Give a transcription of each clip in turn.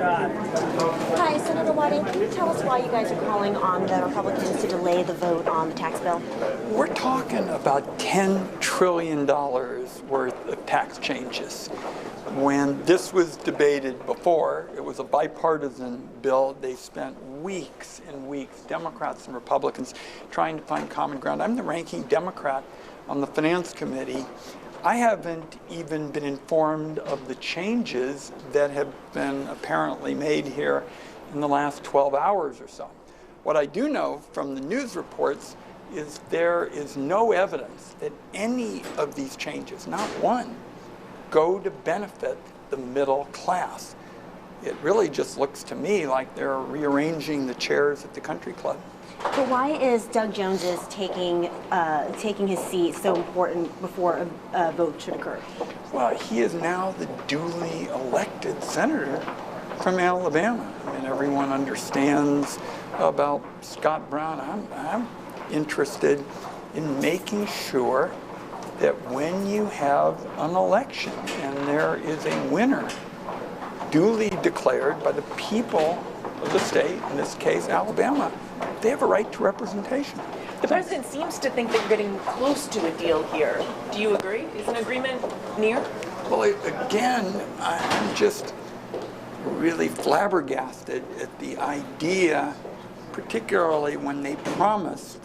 Hi, Senator Wyden. Can you tell us why you guys are calling on the Republicans to delay the vote on the tax bill? We're talking about $10 trillion worth of tax changes. When this was debated before, it was a bipartisan bill. They spent weeks and weeks, Democrats and Republicans, trying to find common ground. I'm the ranking Democrat on the Finance Committee. I haven't even been informed of the changes that have been apparently made here in the last 12 hours or so. What I do know from the news reports is there is no evidence that any of these changes, not one, go to benefit the middle class. It really just looks to me like they're rearranging the chairs at the country club. But why is Doug Jones's taking his seat so important before a vote should occur? Well, he is now the duly elected senator from Alabama. I mean, everyone understands about Scott Brown. I'm interested in making sure that when you have an election and there is a winner duly declared by the people of the state, in this case Alabama, they have a right to representation. The president seems to think that you're getting close to a deal here. Do you agree? Is an agreement near? Well, again, I'm just really flabbergasted at the idea, particularly when they promised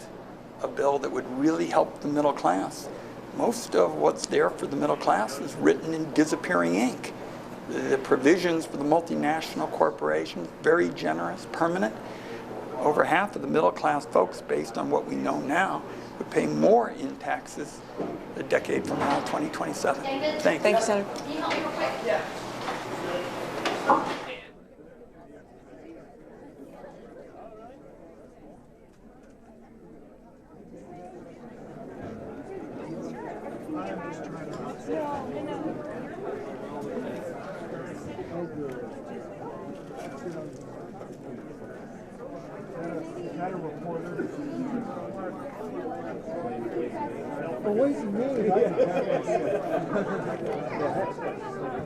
a bill that would really help the middle class. Most of what's there for the middle class is written in disappearing ink. The provisions for the multinational corporations, very generous, permanent. Over half of the middle class folks, based on what we know now, would pay more in taxes a decade from now, 2027. Thank you, Senator. Can you help me real quick? Yeah.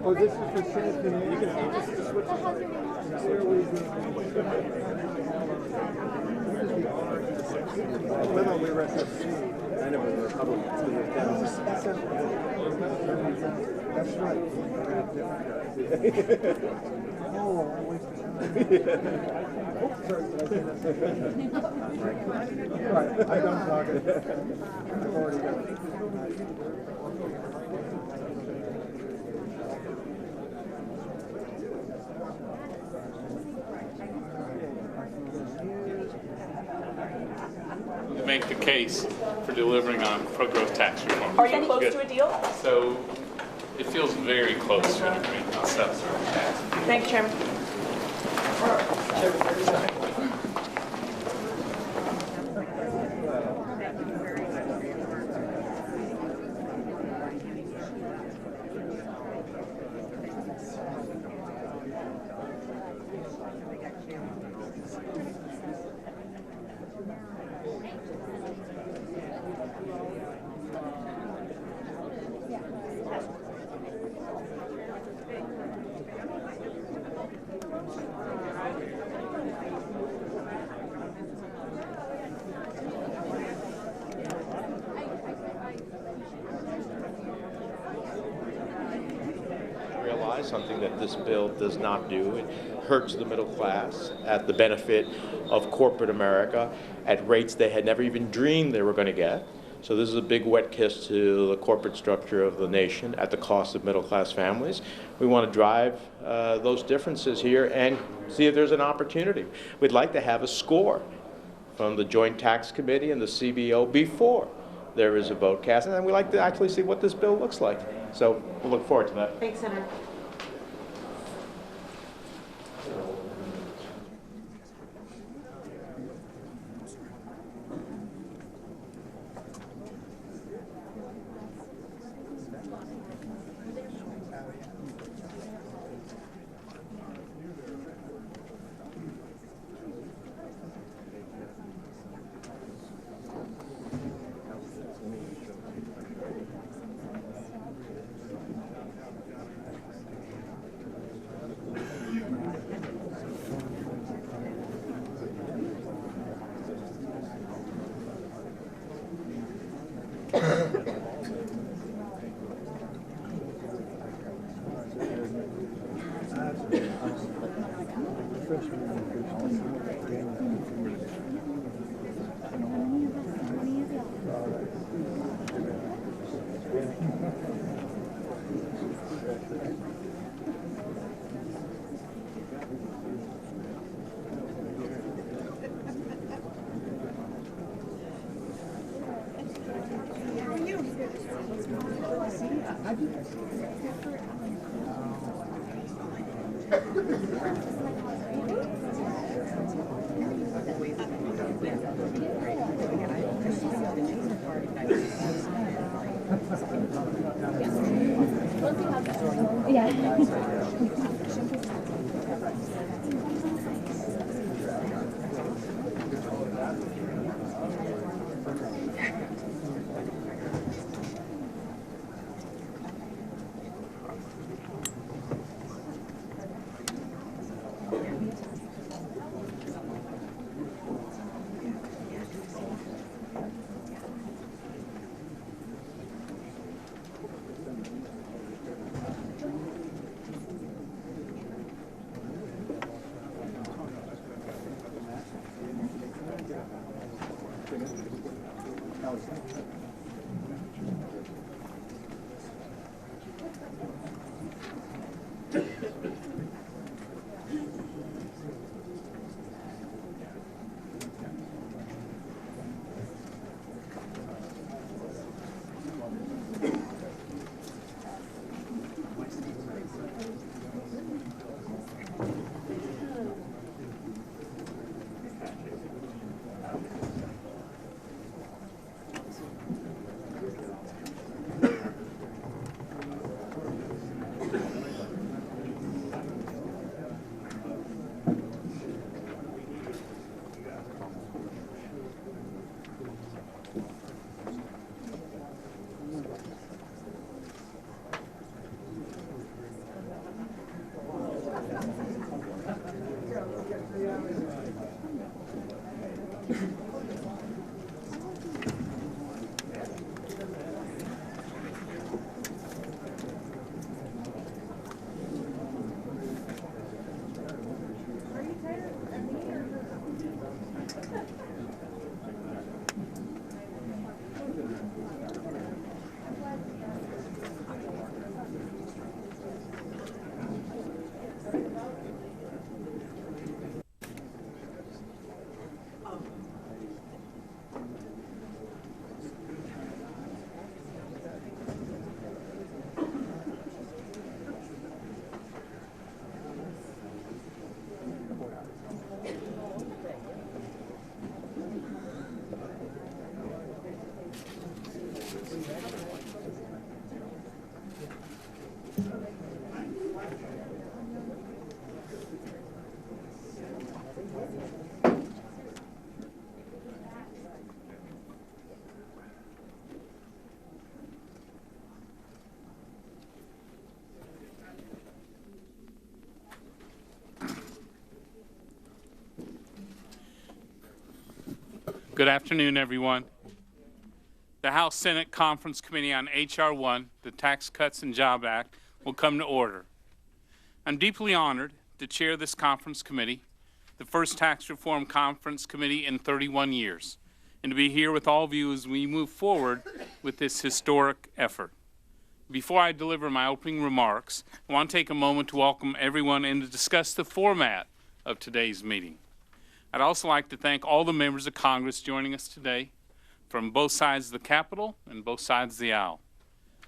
Oh, this is for Senate. You can just switch. We were at I know we're Republicans. That's right. Right, I don't talk it. I've already got it. To make the case for delivering on pro-growth tax reform. Are you close to a deal? So it feels very close to an agreement on subsidy tax. Thank you, Chairman. Something that this bill does not do. It hurts the middle class at the benefit of corporate America at rates they had never even dreamed they were going to get. So this is a big wet kiss to the corporate structure of the nation at the cost of middle class families. We want to drive those differences here and see if there's an opportunity. We'd like to have a score from the Joint Tax Committee and the CBO before there is a vote cast, and then we'd like to actually see what this bill looks like. So we'll look forward to that. Thanks, Senator. Good afternoon, everyone. The House Senate Conference Committee on H.R. 1, the Tax Cuts and Jobs Act, will come to order. I'm deeply honored to chair this conference committee, the first tax reform conference committee in 31 years, and to be here with all of you as we move forward with this historic effort. Before I deliver my opening remarks, I want to take a moment to welcome everyone and to discuss the format of today's meeting. I'd also like to thank all the members of Congress joining us today from both sides of the Capitol and both sides of the aisle.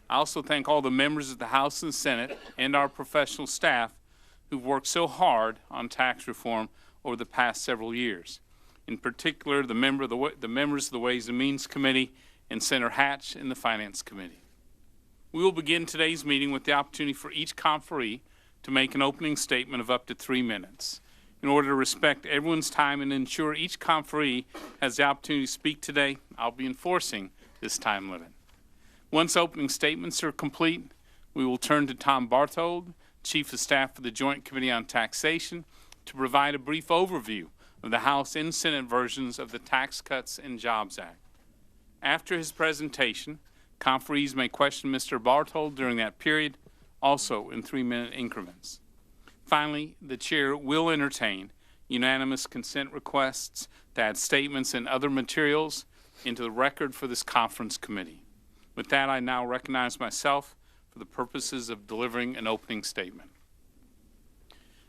I also thank all the members of the House and Senate and our professional staff who've worked so hard on tax reform over the past several years. In particular, the members of the Ways and Means Committee and Senator Hatch in the Finance Committee. We will begin today's meeting with the opportunity for each conferee to make an opening statement of up to 3 minutes. In order to respect everyone's time and ensure each conferee has the opportunity to speak today, I'll be enforcing this time limit. Once opening statements are complete, we will turn to Tom Barthold, Chief of Staff for the Joint Committee on Taxation, to provide a brief overview of the House and Senate versions of the Tax Cuts and Jobs Act. After his presentation, conferees may question Mr. Barthold during that period, also in 3-minute increments. Finally, the chair will entertain unanimous consent requests to add statements and other materials into the record for this conference committee. With that, I now recognize myself for the purposes of delivering an opening statement.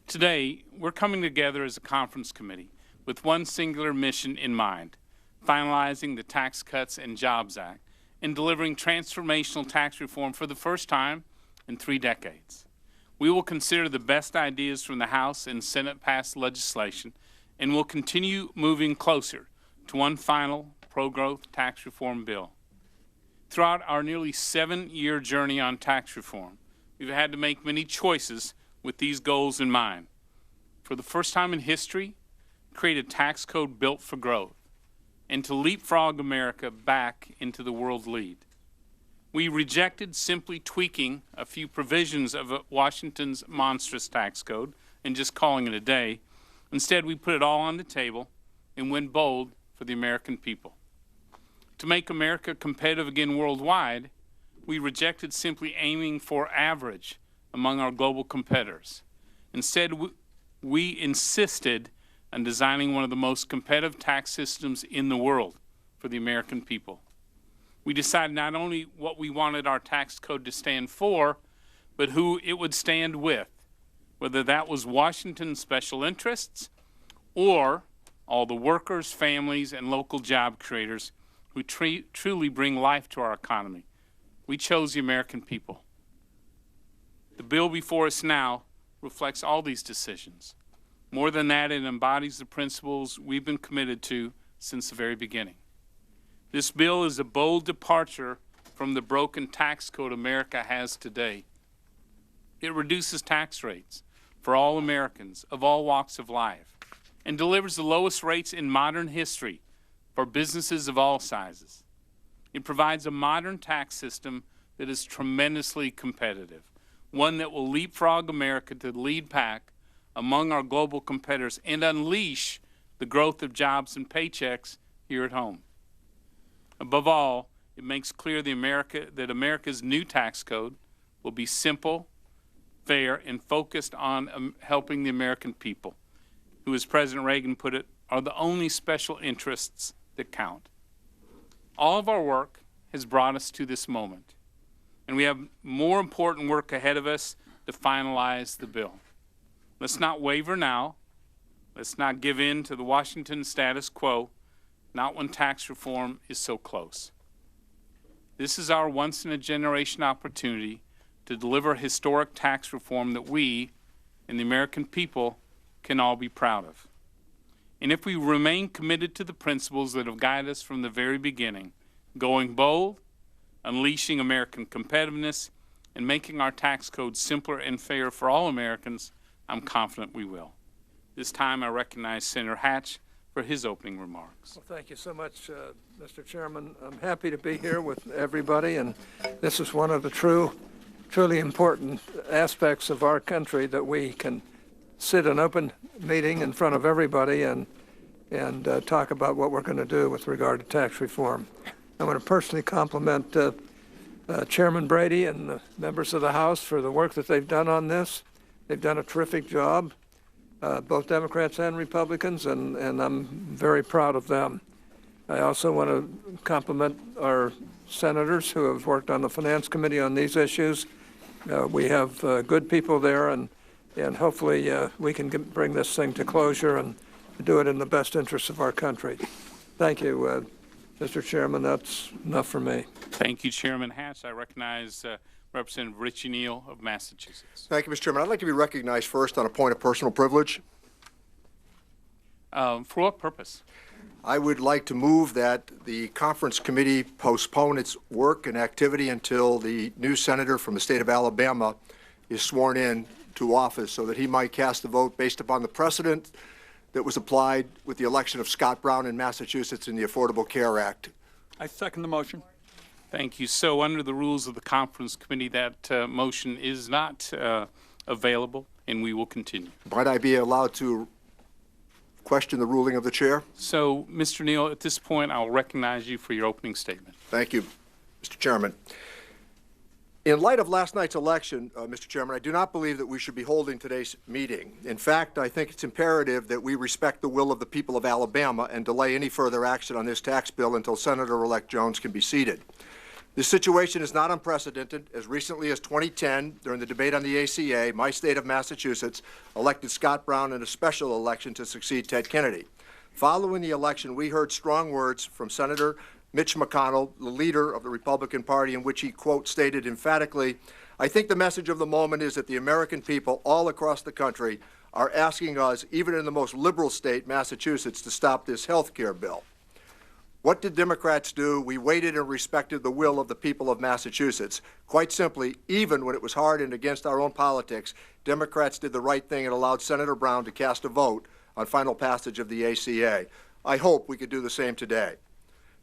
Today, we're coming together as a conference committee with one singular mission in mind: finalizing the Tax Cuts and Jobs Act and delivering transformational tax reform for the first time in 3 decades. We will consider the best ideas from the House and Senate passed legislation and will continue moving closer to one final pro-growth tax reform bill. Throughout our nearly 7-year journey on tax reform, we've had to make many choices with these goals in mind. For the first time in history, create a tax code built for growth and to leapfrog America back into the world lead. We rejected simply tweaking a few provisions of Washington's monstrous tax code and just calling it a day. Instead, we put it all on the table and went bold for the American people. To make America competitive again worldwide, we rejected simply aiming for average among our global competitors. Instead, we insisted on designing one of the most competitive tax systems in the world for the American people. We decided not only what we wanted our tax code to stand for, but who it would stand with, whether that was Washington's special interests or all the workers, families, and local job creators who truly bring life to our economy. We chose the American people. The bill before us now reflects all these decisions. More than that, it embodies the principles we've been committed to since the very beginning. This bill is a bold departure from the broken tax code America has today. It reduces tax rates for all Americans of all walks of life and delivers the lowest rates in modern history for businesses of all sizes. It provides a modern tax system that is tremendously competitive, one that will leapfrog America to the lead pack among our global competitors and unleash the growth of jobs and paychecks here at home. Above all, it makes clear that America's new tax code will be simple, fair, and focused on helping the American people, who, as President Reagan put it, are the only special interests that count. All of our work has brought us to this moment, and we have more important work ahead of us to finalize the bill. Let's not waver now. Let's not give in to the Washington status quo, not when tax reform is so close. This is our once-in-a-generation opportunity to deliver historic tax reform that we and the American people can all be proud of. And if we remain committed to the principles that have guided us from the very beginning, going bold, unleashing American competitiveness, and making our tax code simpler and fair for all Americans, I'm confident we will. This time I recognize Senator Hatch for his opening remarks. Well, thank you so much, Mr. Chairman. I'm happy to be here with everybody, and this is one of the truly important aspects of our country, that we can sit an open meeting in front of everybody and talk about what we're going to do with regard to tax reform. I want to personally compliment Chairman Brady and the members of the House for the work that they've done on this. They've done a terrific job, both Democrats and Republicans, and I'm very proud of them. I also want to compliment our senators who have worked on the Finance Committee on these issues. We have good people there, and hopefully we can bring this thing to closure and do it in the best interest of our country. Thank you, Mr. Chairman. That's enough for me. Thank you, Chairman Hatch. I recognize Representative Richie Neal of Massachusetts. Thank you, Mr. Chairman. I'd like to be recognized first on a point of personal privilege. For what purpose? I would like to move that the conference committee postpone its work and activity until the new senator from the state of Alabama is sworn in to office, so that he might cast a vote based upon the precedent that was applied with the election of Scott Brown in Massachusetts in the Affordable Care Act. I second the motion. Thank you. So under the rules of the conference committee, that motion is not available, and we will continue. Might I be allowed to question the ruling of the chair? So, Mr. Neal, at this point, I'll recognize you for your opening statement. Thank you, Mr. Chairman. In light of last night's election, Mr. Chairman, I do not believe that we should be holding today's meeting. In fact, I think it's imperative that we respect the will of the people of Alabama and delay any further action on this tax bill until Senator-elect Jones can be seated. This situation is not unprecedented. As recently as 2010, during the debate on the ACA, my state of Massachusetts elected Scott Brown in a special election to succeed Ted Kennedy. Following the election, we heard strong words from Senator Mitch McConnell, the leader of the Republican Party, in which he, quote, stated emphatically, "I think the message of the moment is that the American people all across the country are asking us, even in the most liberal state, Massachusetts, to stop this health care bill." What did Democrats do? We waited and respected the will of the people of Massachusetts. Quite simply, even when it was hard and against our own politics, Democrats did the right thing and allowed Senator Brown to cast a vote on final passage of the ACA. I hope we could do the same today.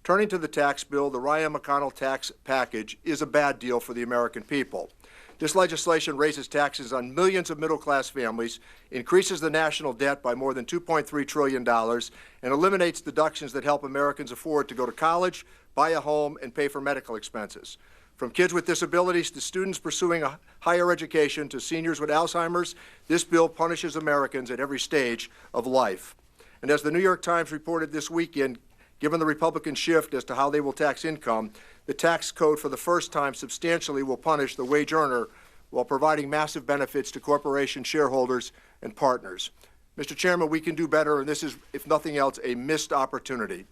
Turning to the tax bill, the Ryan McConnell tax package is a bad deal for the American people. This legislation raises taxes on millions of middle-class families, increases the national debt by more than $2.3 trillion, and eliminates deductions that help Americans afford to go to college, buy a home, and pay for medical expenses. From kids with disabilities to students pursuing a higher education to seniors with Alzheimer's, this bill punishes Americans at every stage of life. And as the New York Times reported this weekend, given the Republican shift as to how they will tax income, the tax code for the first time substantially will punish the wage earner while providing massive benefits to corporation shareholders and partners. Mr. Chairman, we can do better, and this is, if nothing else, a missed opportunity.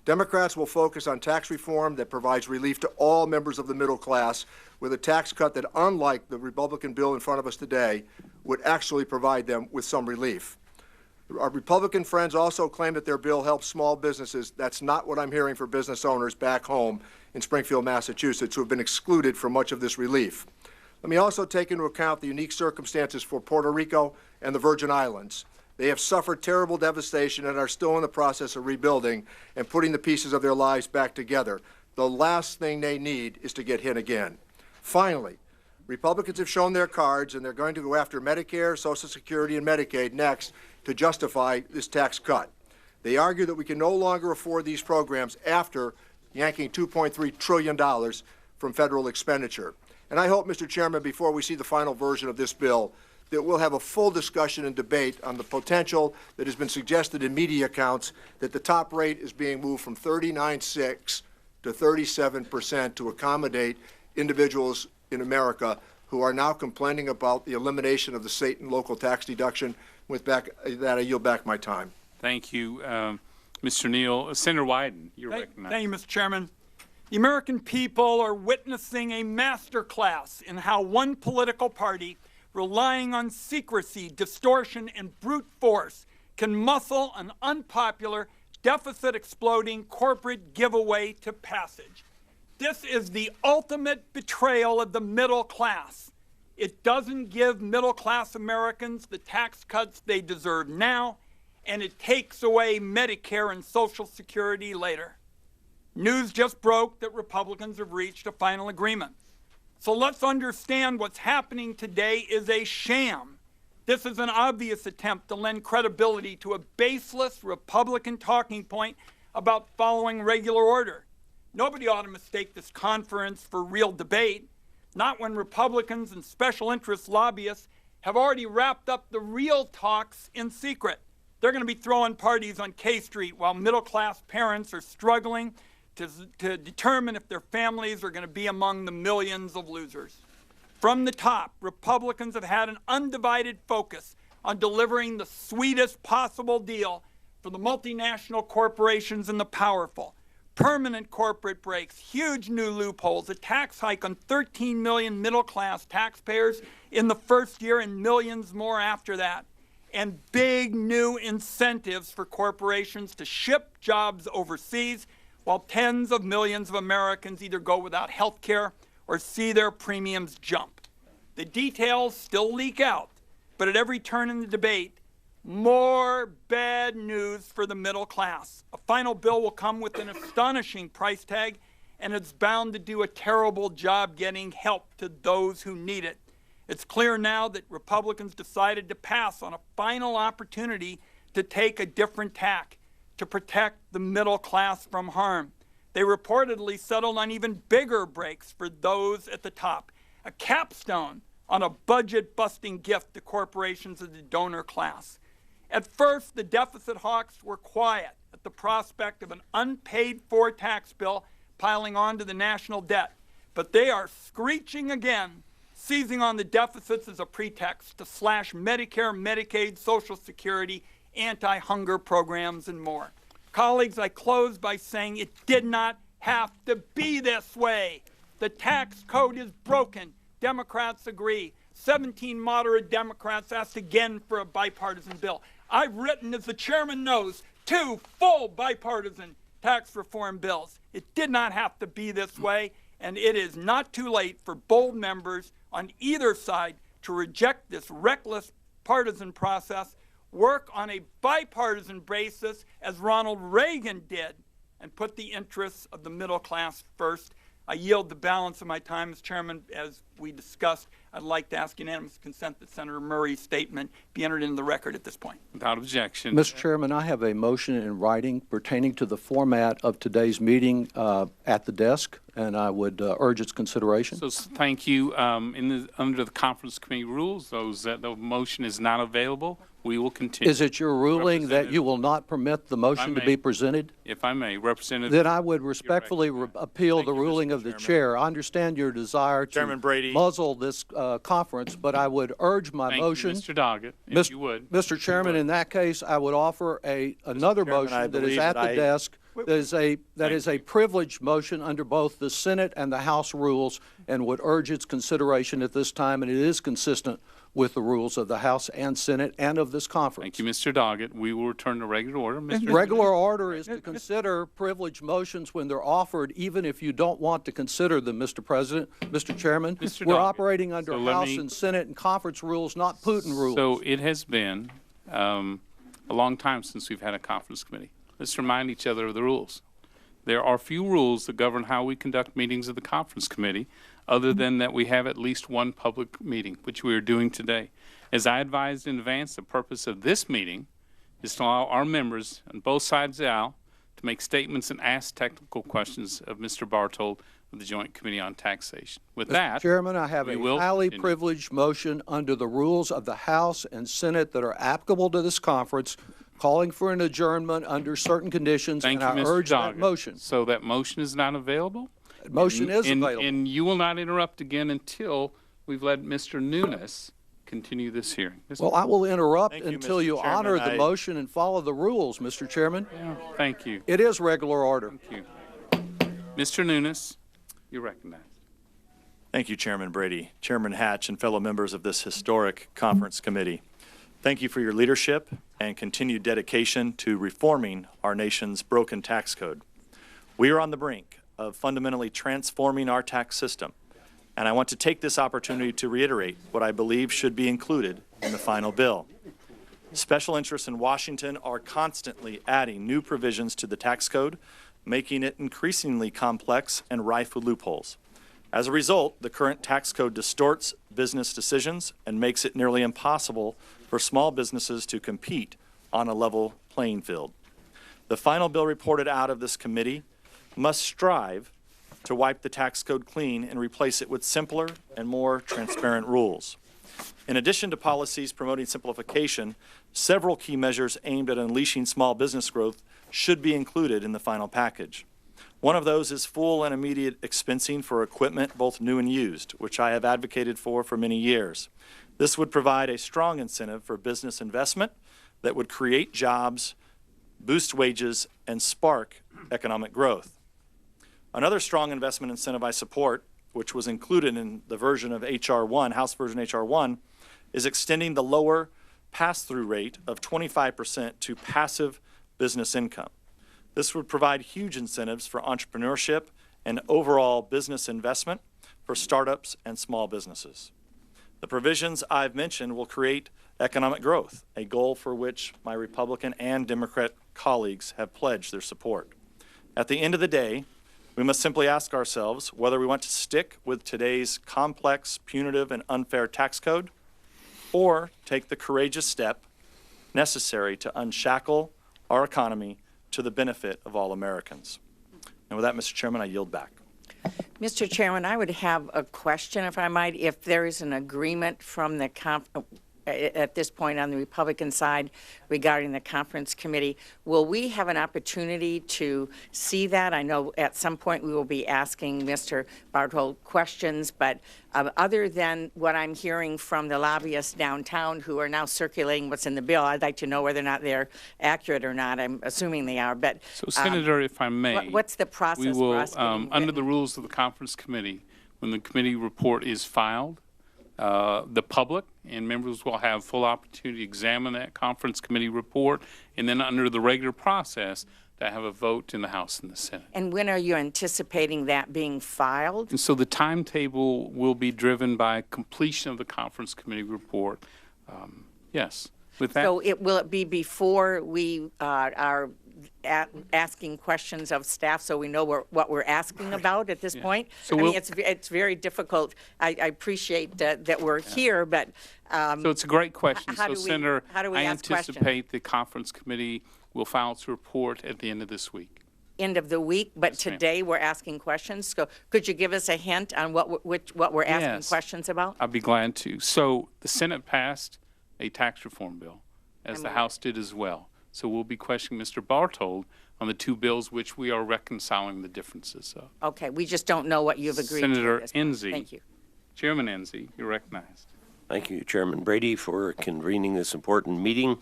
Democrats will focus on tax reform that provides relief to all members of the middle class with a tax cut that, unlike the Republican bill in front of us today, would actually provide them with some relief. Our Republican friends also claim that their bill helps small businesses. That's not what I'm hearing for business owners back home in Springfield, Massachusetts, who have been excluded from much of this relief. Let me also take into account the unique circumstances for Puerto Rico and the Virgin Islands. They have suffered terrible devastation and are still in the process of rebuilding and putting the pieces of their lives back together. The last thing they need is to get hit again. Finally, Republicans have shown their cards, and they're going to go after Medicare, Social Security, and Medicaid next to justify this tax cut. They argue that we can no longer afford these programs after yanking $2.3 trillion from federal expenditure. And I hope, Mr. Chairman, before we see the final version of this bill, that we'll have a full discussion and debate on the potential that has been suggested in media accounts that the top rate is being moved from 39.6% to 37% to accommodate individuals in America who are now complaining about the elimination of the state and local tax deduction. With that, I yield back my time. Thank you, Mr. Neal. Senator Wyden, you're recognized. Thank you, Mr. Chairman. The American people are witnessing a masterclass in how one political party, relying on secrecy, distortion, and brute force, can muscle an unpopular, deficit-exploding corporate giveaway to passage. This is the ultimate betrayal of the middle class. It doesn't give middle-class Americans the tax cuts they deserve now, and it takes away Medicare and Social Security later. News just broke that Republicans have reached a final agreement. So let's understand what's happening today is a sham. This is an obvious attempt to lend credibility to a baseless Republican talking point about following regular order. Nobody ought to mistake this conference for real debate, not when Republicans and special interest lobbyists have already wrapped up the real talks in secret. They're going to be throwing parties on K Street while middle-class parents are struggling to determine if their families are going to be among the millions of losers. From the top, Republicans have had an undivided focus on delivering the sweetest possible deal for the multinational corporations and the powerful. Permanent corporate breaks, huge new loopholes, a tax hike on 13 million middle-class taxpayers in the first year and millions more after that, and big new incentives for corporations to ship jobs overseas while tens of millions of Americans either go without health care or see their premiums jump. The details still leak out, but at every turn in the debate, more bad news for the middle class. A final bill will come with an astonishing price tag, and it's bound to do a terrible job getting help to those who need it. It's clear now that Republicans decided to pass on a final opportunity to take a different tack, to protect the middle class from harm. They reportedly settled on even bigger breaks for those at the top, a capstone on a budget-busting gift to corporations of the donor class. At first, the deficit hawks were quiet at the prospect of an unpaid-for tax bill piling onto the national debt, but they are screeching again, seizing on the deficits as a pretext to slash Medicare, Medicaid, Social Security, anti-hunger programs, and more. Colleagues, I close by saying it did not have to be this way. The tax code is broken. Democrats agree. 17 moderate Democrats asked again for a bipartisan bill. I've written, as the chairman knows, 2 full bipartisan tax reform bills. It did not have to be this way, and it is not too late for bold members on either side to reject this reckless partisan process, work on a bipartisan basis as Ronald Reagan did, and put the interests of the middle class first. I yield the balance of my time as chairman. As we discussed, I'd like to ask unanimous consent that Senator Murray's statement be entered into the record at this point. Without objection. Mr. Chairman, I have a motion in writing pertaining to the format of today's meeting at the desk, and I would urge its consideration. So thank you. Under the conference committee rules, the motion is not available. We will continue. Is it your ruling that you will not permit the motion to be presented? If I may, Representative. Then I would respectfully appeal the ruling of the chair. I understand your desire to muzzle this conference, but I would urge my motion. Thank you, Mr. Doggett, if you would. Mr. Chairman, in that case, I would offer another motion that is at the desk. That is a privileged motion under both the Senate and the House rules, and would urge its consideration at this time, and it is consistent with the rules of the House and Senate and of this conference. Thank you, Mr. Doggett. We will return to regular order. Regular order is to consider privileged motions when they're offered, even if you don't want to consider them, Mr. President. Mr. Chairman, we're operating under House and Senate and conference rules, not Putin rules. So it has been a long time since we've had a conference committee. Let's remind each other of the rules. There are few rules that govern how we conduct meetings of the conference committee, other than that we have at least one public meeting, which we are doing today. As I advised in advance, the purpose of this meeting is to allow our members on both sides of the aisle to make statements and ask technical questions of Mr. Bartold of the Joint Committee on Taxation. With that, Mr. Chairman, I have a highly privileged motion under the rules of the House and Senate that are applicable to this conference, calling for an adjournment under certain conditions, and I urge that motion. So that motion is not available? Motion is available. And you will not interrupt again until we've let Mr. Nunes continue this hearing. Well, I will interrupt until you honor the motion and follow the rules, Mr. Chairman. Yeah, thank you. It is regular order. Thank you. Mr. Nunes, you're recognized. Thank you, Chairman Brady, Chairman Hatch, and fellow members of this historic conference committee. Thank you for your leadership and continued dedication to reforming our nation's broken tax code. We are on the brink of fundamentally transforming our tax system, and I want to take this opportunity to reiterate what I believe should be included in the final bill. Special interests in Washington are constantly adding new provisions to the tax code, making it increasingly complex and rife with loopholes. As a result, the current tax code distorts business decisions and makes it nearly impossible for small businesses to compete on a level playing field. The final bill reported out of this committee must strive to wipe the tax code clean and replace it with simpler and more transparent rules. In addition to policies promoting simplification, several key measures aimed at unleashing small business growth should be included in the final package. One of those is full and immediate expensing for equipment, both new and used, which I have advocated for many years. This would provide a strong incentive for business investment that would create jobs, boost wages, and spark economic growth. Another strong investment incentive I support, which was included in the version of H.R. 1, House version H.R. 1, is extending the lower pass-through rate of 25% to passive business income. This would provide huge incentives for entrepreneurship and overall business investment for startups and small businesses. The provisions I've mentioned will create economic growth, a goal for which my Republican and Democrat colleagues have pledged their support. At the end of the day, we must simply ask ourselves whether we want to stick with today's complex, punitive, and unfair tax code, or take the courageous step necessary to unshackle our economy to the benefit of all Americans. And with that, Mr. Chairman, I yield back. Mr. Chairman, I would have a question, if I might. If there is an agreement from the at this point on the Republican side regarding the conference committee, will we have an opportunity to see that? I know at some point we will be asking Mr. Barthold questions, but other than what I'm hearing from the lobbyists downtown who are now circulating what's in the bill, I'd like to know whether or not they're accurate or not. I'm assuming they are, but So, Senator, if I may, what's the process we will, for us getting under written? the rules of the conference committee, when the committee report is filed, the public and members will have full opportunity to examine that conference committee report, and then under the regular process, to have a vote in the House and the Senate. And when are you anticipating that being filed? And so the timetable will be driven by completion of the conference committee report. Yes. With that, So will it be before we are asking questions of staff, so we know what we're asking about at this point? So I mean, we'll- it's very difficult. I appreciate that we're here, but so it's a great question. how So, do we- Senator, how do we I ask questions? anticipate the conference committee will file its report at the end of this week. end of the week, but Yes, ma'am. today we're asking questions. So could you give us a hint on what we're asking Yes. questions about? I'd be glad to. So the Senate passed a tax reform bill, as the House did as well. So we'll be questioning Mr. Barthold on the two bills which we are reconciling the differences of. Okay, we just don't know what you've agreed to at Senator this point. Enzi. Thank you. Chairman Enzi, you're recognized. Thank you, Chairman Brady, for convening this important meeting.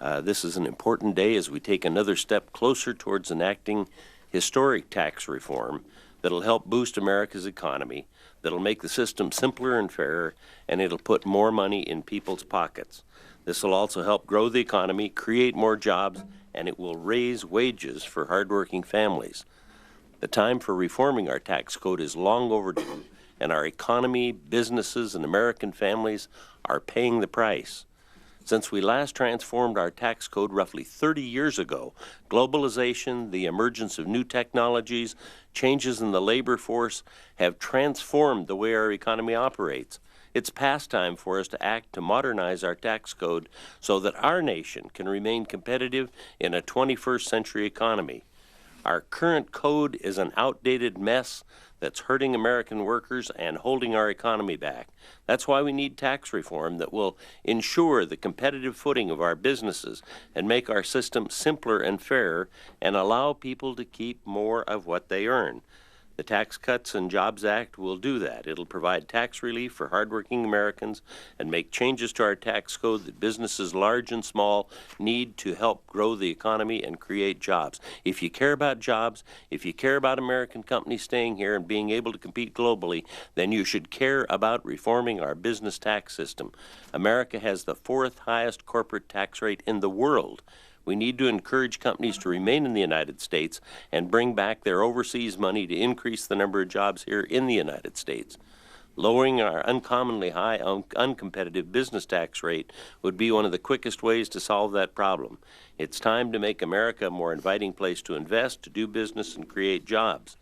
This is an important day as we take another step closer towards enacting historic tax reform that'll help boost America's economy, that'll make the system simpler and fairer, and it'll put more money in people's pockets. This will also help grow the economy, create more jobs, and it will raise wages for hardworking families. The time for reforming our tax code is long overdue, and our economy, businesses, and American families are paying the price. Since we last transformed our tax code roughly 30 years ago, globalization, the emergence of new technologies, changes in the labor force have transformed the way our economy operates. It's past time for us to act to modernize our tax code so that our nation can remain competitive in a 21st century economy. Our current code is an outdated mess that's hurting American workers and holding our economy back. That's why we need tax reform that will ensure the competitive footing of our businesses and make our system simpler and fairer and allow people to keep more of what they earn. The Tax Cuts and Jobs Act will do that. It'll provide tax relief for hardworking Americans and make changes to our tax code that businesses large and small need to help grow the economy and create jobs. If you care about jobs, if you care about American companies staying here and being able to compete globally, then you should care about reforming our business tax system. America has the fourth highest corporate tax rate in the world. We need to encourage companies to remain in the United States and bring back their overseas money to increase the number of jobs here in the United States. Lowering our uncommonly high, uncompetitive business tax rate would be one of the quickest ways to solve that problem. It's time to make America a more inviting place to invest, to do business, and create jobs.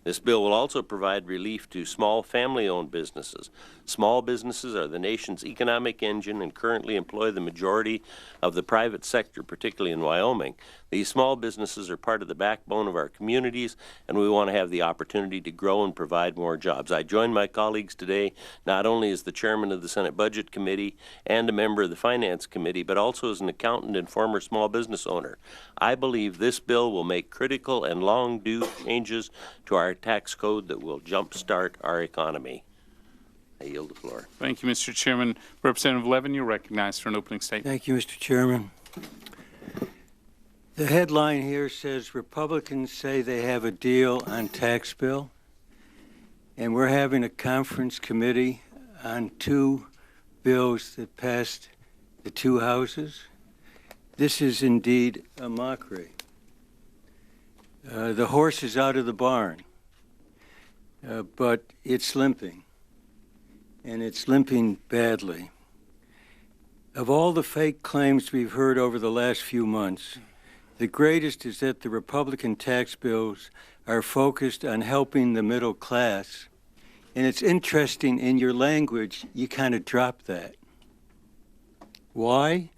This bill will also provide relief to small family-owned businesses. Small businesses are the nation's economic engine and currently employ the majority of the private sector, particularly in Wyoming. These small businesses are part of the backbone of our communities, and we want to have the opportunity to grow and provide more jobs. I join my colleagues today not only as the chairman of the Senate Budget Committee and a member of the Finance Committee, but also as an accountant and former small business owner. I believe this bill will make critical and long-due changes to our tax code that will jumpstart our economy. I yield the floor. Thank you, Mr. Chairman. Representative Levin, you're recognized for an opening statement. Thank you, Mr. Chairman. The headline here says Republicans say they have a deal on tax bill, and we're having a conference committee on two bills that passed the two houses. This is indeed a mockery. The horse is out of the barn, but it's limping, and it's limping badly. Of all the fake claims we've heard over the last few months, the greatest is that the Republican tax bills are focused on helping the middle class. And it's interesting, in your language, you kind of drop that. Why?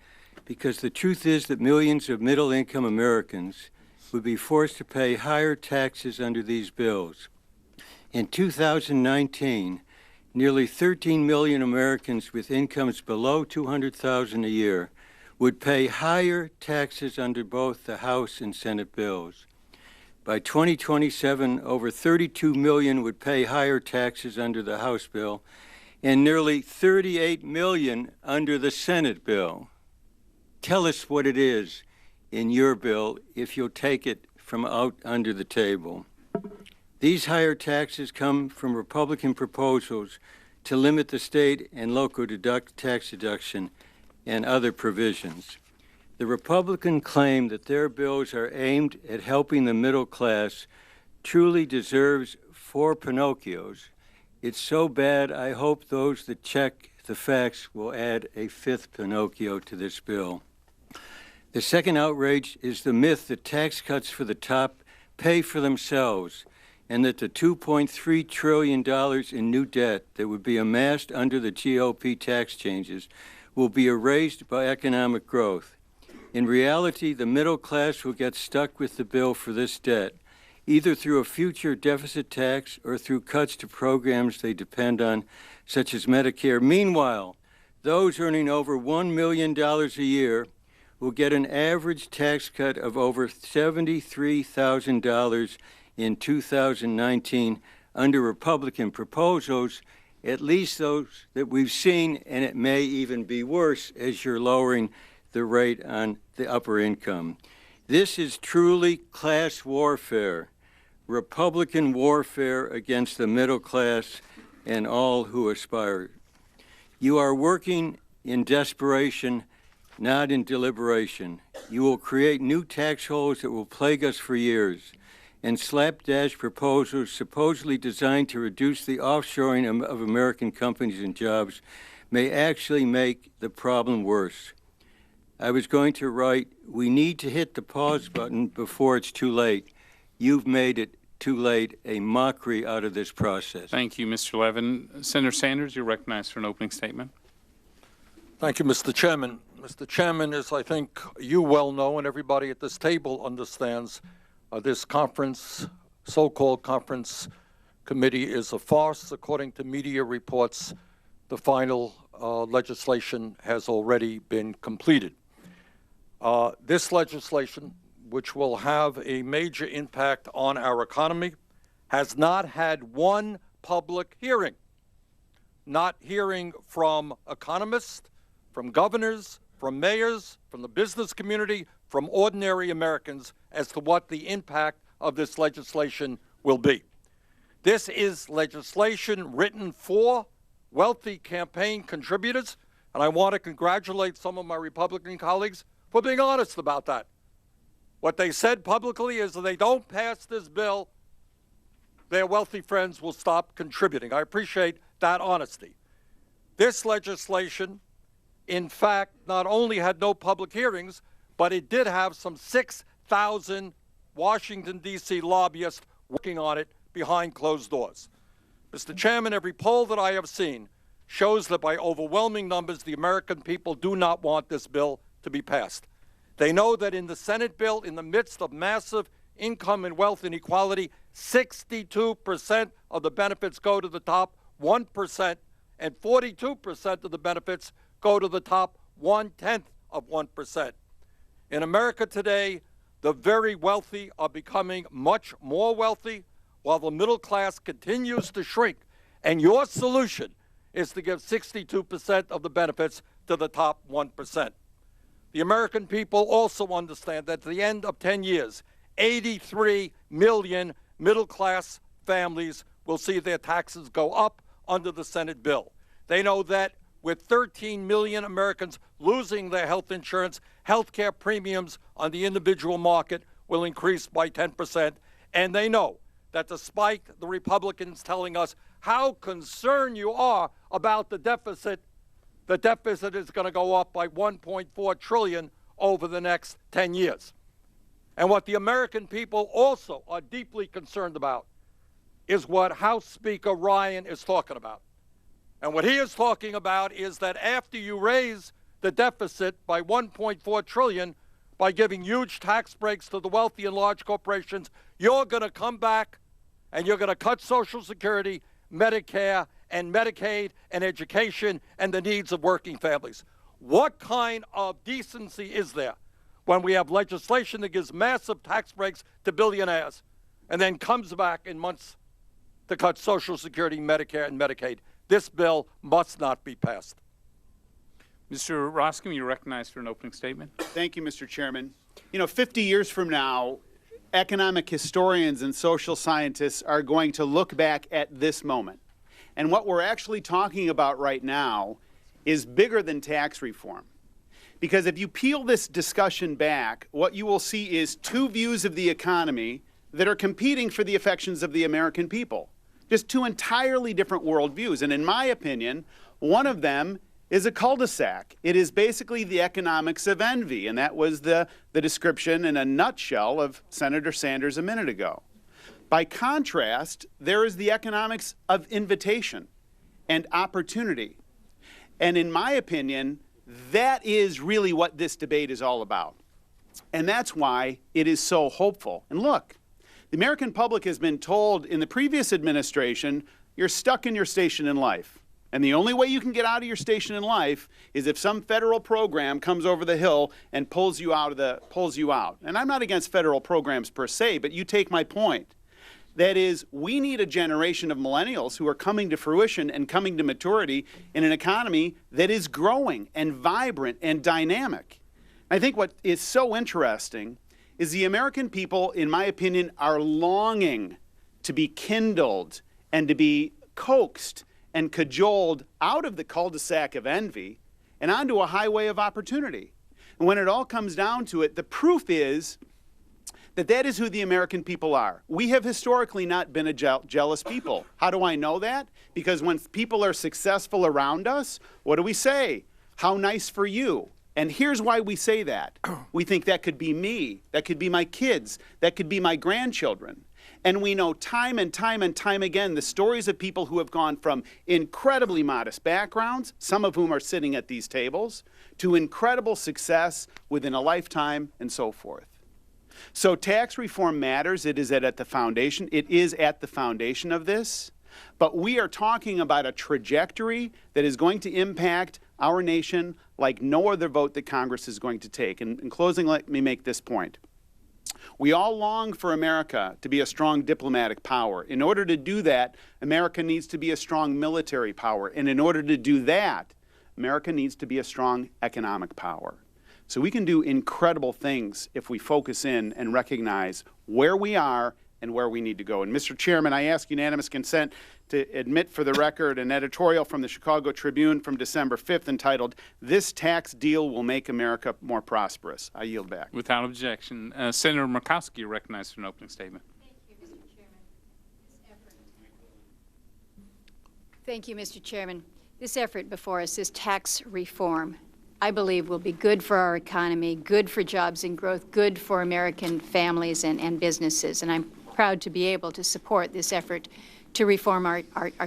Because the truth is that millions of middle-income Americans would be forced to pay higher taxes under these bills. In 2019, nearly 13 million Americans with incomes below $200,000 a year would pay higher taxes under both the House and Senate bills. By 2027, over 32 million would pay higher taxes under the House bill and nearly 38 million under the Senate bill. Tell us what it is in your bill if you'll take it from out under the table. These higher taxes come from Republican proposals to limit the state and local tax deduction and other provisions. The Republican claim that their bills are aimed at helping the middle class truly deserves 4 Pinocchios. It's so bad, I hope those that check the facts will add a 5th Pinocchio to this bill. The second outrage is the myth that tax cuts for the top pay for themselves, and that the $2.3 trillion in new debt that would be amassed under the GOP tax changes will be erased by economic growth. In reality, the middle class will get stuck with the bill for this debt, either through a future deficit tax or through cuts to programs they depend on, such as Medicare. Meanwhile, those earning over $1 million a year will get an average tax cut of over $73,000 in 2019 under Republican proposals, at least those that we've seen, and it may even be worse as you're lowering the rate on the upper income. This is truly class warfare, Republican warfare against the middle class and all who aspire. You are working in desperation, not in deliberation. You will create new tax holes that will plague us for years, and slapdash proposals supposedly designed to reduce the offshoring of American companies and jobs may actually make the problem worse. I was going to write, we need to hit the pause button before it's too late. You've made it too late, a mockery out of this process. Thank you, Mr. Levin. Senator Sanders, you're recognized for an opening statement. Thank you, Mr. Chairman. Mr. Chairman, as I think you well know and everybody at this table understands, this conference, so-called conference committee, is a farce. According to media reports, the final legislation has already been completed. This legislation, which will have a major impact on our economy, has not had one public hearing. Not hearing from economists, from governors, from mayors, from the business community, from ordinary Americans as to what the impact of this legislation will be. This is legislation written for wealthy campaign contributors, and I want to congratulate some of my Republican colleagues for being honest about that. What they said publicly is if they don't pass this bill, their wealthy friends will stop contributing. I appreciate that honesty. This legislation, in fact, not only had no public hearings, but it did have some 6,000 Washington, D.C. lobbyists working on it behind closed doors. Mr. Chairman, every poll that I have seen shows that by overwhelming numbers, the American people do not want this bill to be passed. They know that in the Senate bill, in the midst of massive income and wealth inequality, 62% of the benefits go to the top 1%, and 42% of the benefits go to the top 1/10 of 1%. In America today, the very wealthy are becoming much more wealthy while the middle class continues to shrink. And your solution is to give 62% of the benefits to the top 1%. The American people also understand that at the end of 10 years, 83 million middle-class families will see their taxes go up under the Senate bill. They know that with 13 million Americans losing their health insurance, health care premiums on the individual market will increase by 10%. And they know that despite the Republicans telling us how concerned you are about the deficit is going to go up by $1.4 trillion over the next 10 years. And what the American people also are deeply concerned about is what House Speaker Ryan is talking about. And what he is talking about is that after you raise the deficit by $1.4 trillion by giving huge tax breaks to the wealthy and large corporations, you're going to come back and you're going to cut Social Security, Medicare, and Medicaid, and education, and the needs of working families. What kind of decency is there when we have legislation that gives massive tax breaks to billionaires and then comes back in months to cut Social Security, Medicare, and Medicaid? This bill must not be passed. Mr. Roskin, you're recognized for an opening statement. Thank you, Mr. Chairman. You know, 50 years from now, economic historians and social scientists are going to look back at this moment. And what we're actually talking about right now is bigger than tax reform. Because if you peel this discussion back, what you will see is two views of the economy that are competing for the affections of the American people. Just two entirely different worldviews. And in my opinion, one of them is a cul-de-sac. It is basically the economics of envy, and that was the description in a nutshell of Senator Sanders a minute ago. By contrast, there is the economics of invitation and opportunity. And in my opinion, that is really what this debate is all about. And that's why it is so hopeful. And look, the American public has been told in the previous administration, you're stuck in your station in life. And the only way you can get out of your station in life is if some federal program comes over the hill and pulls you out. And I'm not against federal programs per se, but you take my point. That is, we need a generation of millennials who are coming to fruition and coming to maturity in an economy that is growing and vibrant and dynamic. I think what is so interesting is the American people, in my opinion, are longing to be kindled and to be coaxed and cajoled out of the cul-de-sac of envy and onto a highway of opportunity. And when it all comes down to it, the proof is that that is who the American people are. We have historically not been a jealous people. How do I know that? Because when people are successful around us, what do we say? How nice for you. And here's why we say that. We think that could be me, that could be my kids, that could be my grandchildren. And we know time and time and time again the stories of people who have gone from incredibly modest backgrounds, some of whom are sitting at these tables, to incredible success within a lifetime and so forth. So tax reform matters. It is at the foundation. It is at the foundation of this. But we are talking about a trajectory that is going to impact our nation like no other vote that Congress is going to take. And in closing, let me make this point. We all long for America to be a strong diplomatic power. In order to do that, America needs to be a strong military power. And in order to do that, America needs to be a strong economic power. So we can do incredible things if we focus in and recognize where we are and where we need to go. And Mr. Chairman, I ask unanimous consent to admit for the record an editorial from the Chicago Tribune from December 5th entitled, "This Tax Deal Will Make America More Prosperous." I yield back. Without objection. Senator Murkowski, you're recognized for an opening statement. Thank you, Mr. Chairman. This effort before us, this tax reform, I believe will be good for our economy, good for jobs and growth, good for American families and businesses. And I'm proud to be able to support this effort to reform our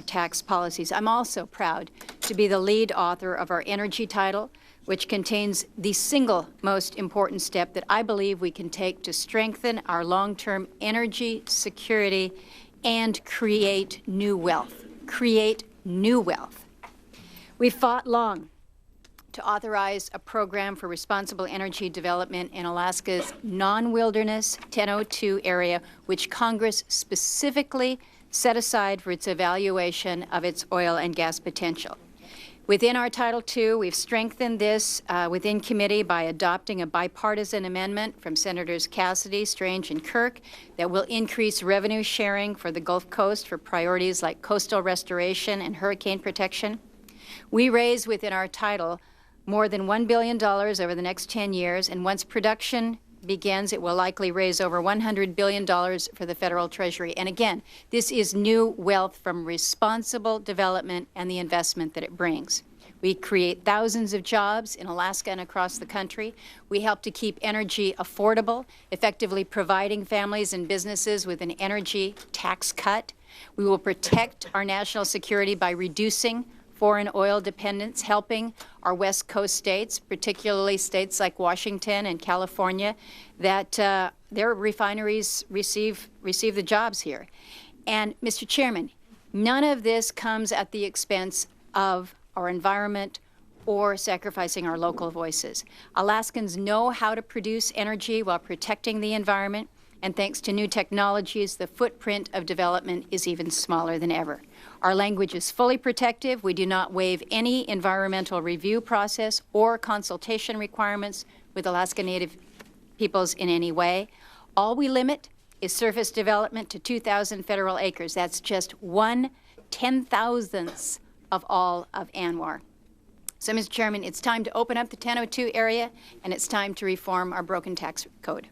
tax policies. I'm also proud to be the lead author of our energy title, which contains the single most important step that I believe we can take to strengthen our long-term energy security and create new wealth. Create new wealth. We fought long to authorize a program for responsible energy development in Alaska's non-wilderness 1002 area, which Congress specifically set aside for its evaluation of its oil and gas potential. Within our Title II, we've strengthened this within committee by adopting a bipartisan amendment from Senators Cassidy, Strange, and Kirk that will increase revenue sharing for the Gulf Coast for priorities like coastal restoration and hurricane protection. We raise within our title more than $1 billion over the next 10 years, and once production begins, it will likely raise over $100 billion for the federal treasury. And again, this is new wealth from responsible development and the investment that it brings. We create thousands of jobs in Alaska and across the country. We help to keep energy affordable, effectively providing families and businesses with an energy tax cut. We will protect our national security by reducing foreign oil dependence, helping our West Coast states, particularly states like Washington and California, that their refineries receive the jobs here. And, Mr. Chairman, none of this comes at the expense of our environment or sacrificing our local voices. Alaskans know how to produce energy while protecting the environment, and thanks to new technologies, the footprint of development is even smaller than ever. Our language is fully protective. We do not waive any environmental review process or consultation requirements with Alaska Native peoples in any way. All we limit is surface development to 2,000 federal acres. That's just 1/10,000th of all of ANWR. So, Mr. Chairman, it's time to open up the 1002 area, and it's time to reform our broken tax code.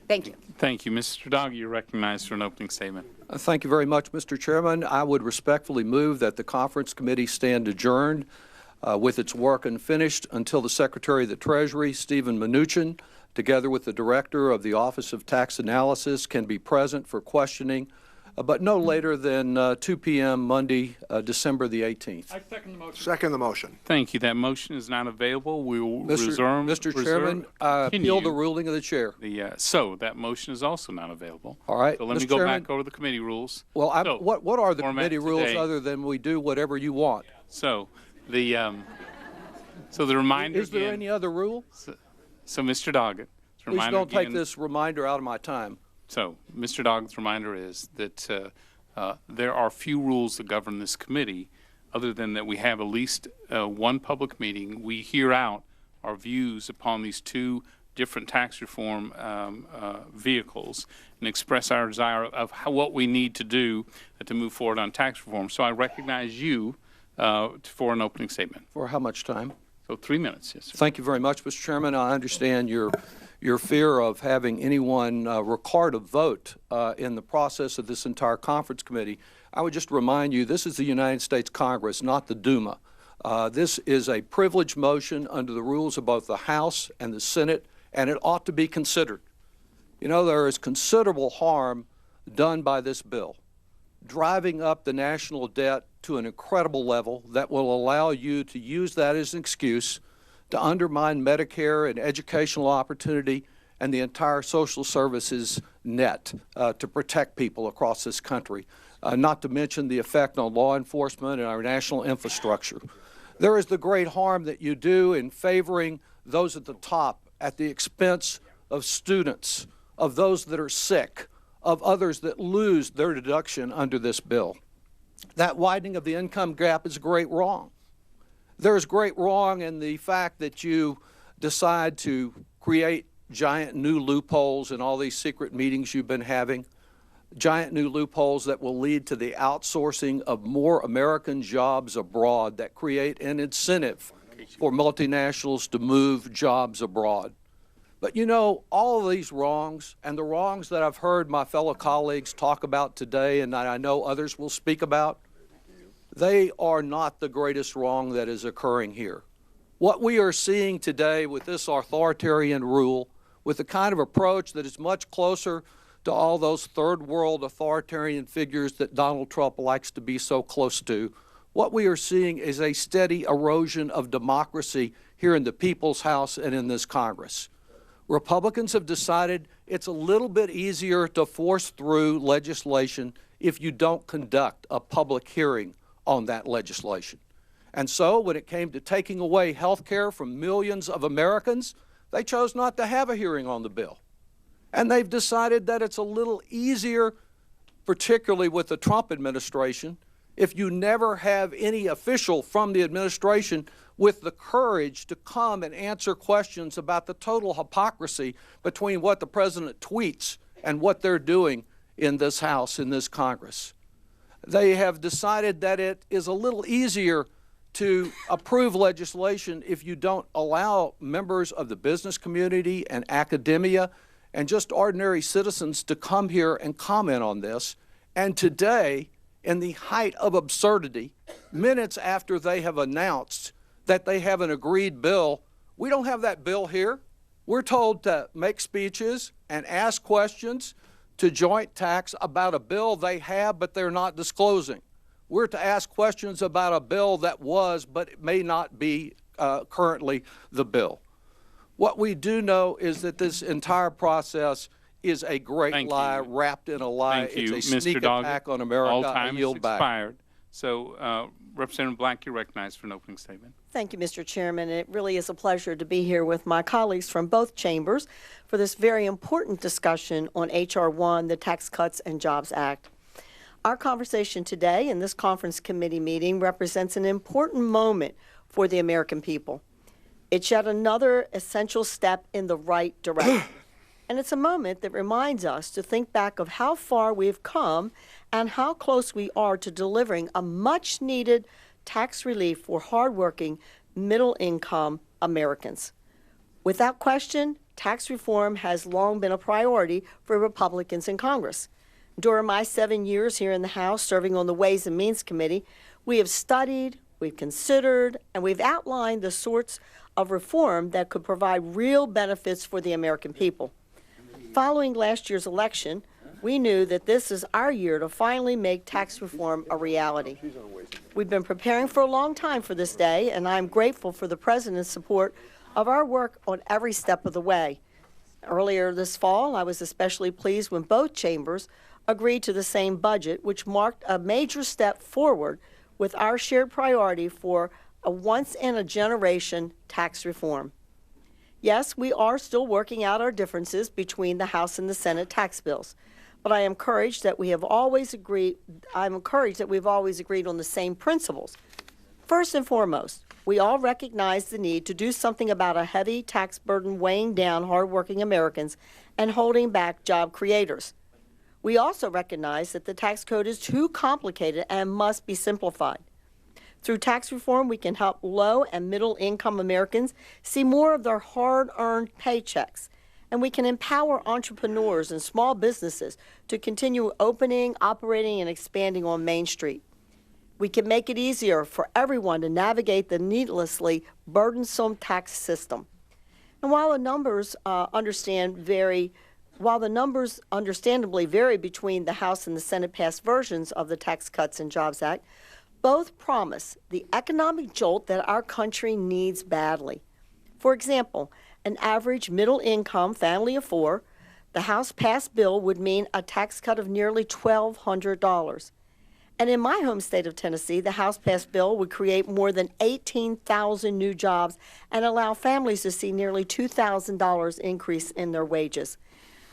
Thank you. Thank you. Mr. Dog, you're recognized for an opening statement. Thank you very much, Mr. Chairman. I would respectfully move that the conference committee stand adjourned with its work unfinished until the Secretary of the Treasury, Stephen Mnuchin, together with the Director of the Office of Tax Analysis, can be present for questioning, but no later than 2 p.m. Monday, December the 18th. I second the motion. Second the motion. Thank you. That motion is not available. We will reserve. Mr. Chairman, appeal the ruling of the chair. So that motion is also not available. All right. So let me Mr. go Chairman, back over the committee rules. Well, So, what are the format committee rules today. other than we do whatever you want? So the reminder. Is there any other rule? So Mr. Doggett. Please don't take this reminder out of my time. So Mr. Doggett's reminder is that there are few rules that govern this committee, other than that we have at least one public meeting. We hear out our views upon these two different tax reform vehicles and express our desire of what we need to do to move forward on tax reform. So I recognize you for an opening statement. For how much time? So 3 minutes, yes, sir. Thank you very much, Mr. Chairman. I understand your fear of having anyone record a vote in the process of this entire conference committee. I would just remind you, this is the United States Congress, not the Duma. This is a privilege motion under the rules of both the House and the Senate, and it ought to be considered. You know, there is considerable harm done by this bill, driving up the national debt to an incredible level that will allow you to use that as an excuse to undermine Medicare and educational opportunity and the entire social services net to protect people across this country, not to mention the effect on law enforcement and our national infrastructure. There is the great harm that you do in favoring those at the top at the expense of students, of those that are sick, of others that lose their deduction under this bill. That widening of the income gap is a great wrong. There is great wrong in the fact that you decide to create giant new loopholes in all these secret meetings you've been having, giant new loopholes that will lead to the outsourcing of more American jobs abroad that create an incentive for multinationals to move jobs abroad. But you know, all of these wrongs, and the wrongs that I've heard my fellow colleagues talk about today and that I know others will speak about, they are not the greatest wrong that is occurring here. What we are seeing today with this authoritarian rule, with the kind of approach that is much closer to all those third world authoritarian figures that Donald Trump likes to be so close to, what we are seeing is a steady erosion of democracy here in the People's House and in this Congress. Republicans have decided it's a little bit easier to force through legislation if you don't conduct a public hearing on that legislation. And so when it came to taking away health care from millions of Americans, they chose not to have a hearing on the bill. And they've decided that it's a little easier, particularly with the Trump administration, if you never have any official from the administration with the courage to come and answer questions about the total hypocrisy between what the president tweets and what they're doing in this House, in this Congress. They have decided that it is a little easier to approve legislation if you don't allow members of the business community and academia and just ordinary citizens to come here and comment on this. And today, in the height of absurdity, minutes after they have announced that they have an agreed bill, we don't have that bill here. We're told to make speeches and ask questions to joint tax about a bill they have but they're not disclosing. We're to ask questions about a bill that was but it may not be currently the bill. What we do know is that this entire process is a great Thank lie you. wrapped in a lie. Thank you, It's a Mr. sneak Doggett. attack on America. All I time has yield back. expired. So, Representative Black, you're recognized for an opening statement. Thank you, Mr. Chairman. It really is a pleasure to be here with my colleagues from both chambers for this very important discussion on H.R. 1, the Tax Cuts and Jobs Act. Our conversation today in this conference committee meeting represents an important moment for the American people. It's yet another essential step in the right direction. And it's a moment that reminds us to think back of how far we've come and how close we are to delivering a much-needed tax relief for hardworking, middle-income Americans. Without question, tax reform has long been a priority for Republicans in Congress. During my 7 years here in the House serving on the Ways and Means Committee, we have studied, we've considered, and we've outlined the sorts of reform that could provide real benefits for the American people. Following last year's election, we knew that this is our year to finally make tax reform a reality. We've been preparing for a long time for this day, and I'm grateful for the President's support of our work on every step of the way. Earlier this fall, I was especially pleased when both chambers agreed to the same budget, which marked a major step forward with our shared priority for a once-in-a-generation tax reform. Yes, we are still working out our differences between the House and the Senate tax bills, but I'm encouraged that we've always agreed on the same principles. First and foremost, we all recognize the need to do something about a heavy tax burden weighing down hardworking Americans and holding back job creators. We also recognize that the tax code is too complicated and must be simplified. Through tax reform, we can help low and middle income Americans see more of their hard-earned paychecks, and we can empower entrepreneurs and small businesses to continue opening, operating, and expanding on Main Street. We can make it easier for everyone to navigate the needlessly burdensome tax system. And while the numbers understandably vary between the House and the Senate passed versions of the Tax Cuts and Jobs Act, both promise the economic jolt that our country needs badly. For example, an average middle-income family of four, the House-passed bill would mean a tax cut of nearly $1,200. And in my home state of Tennessee, the House-passed bill would create more than 18,000 new jobs and allow families to see nearly $2,000 increase in their wages.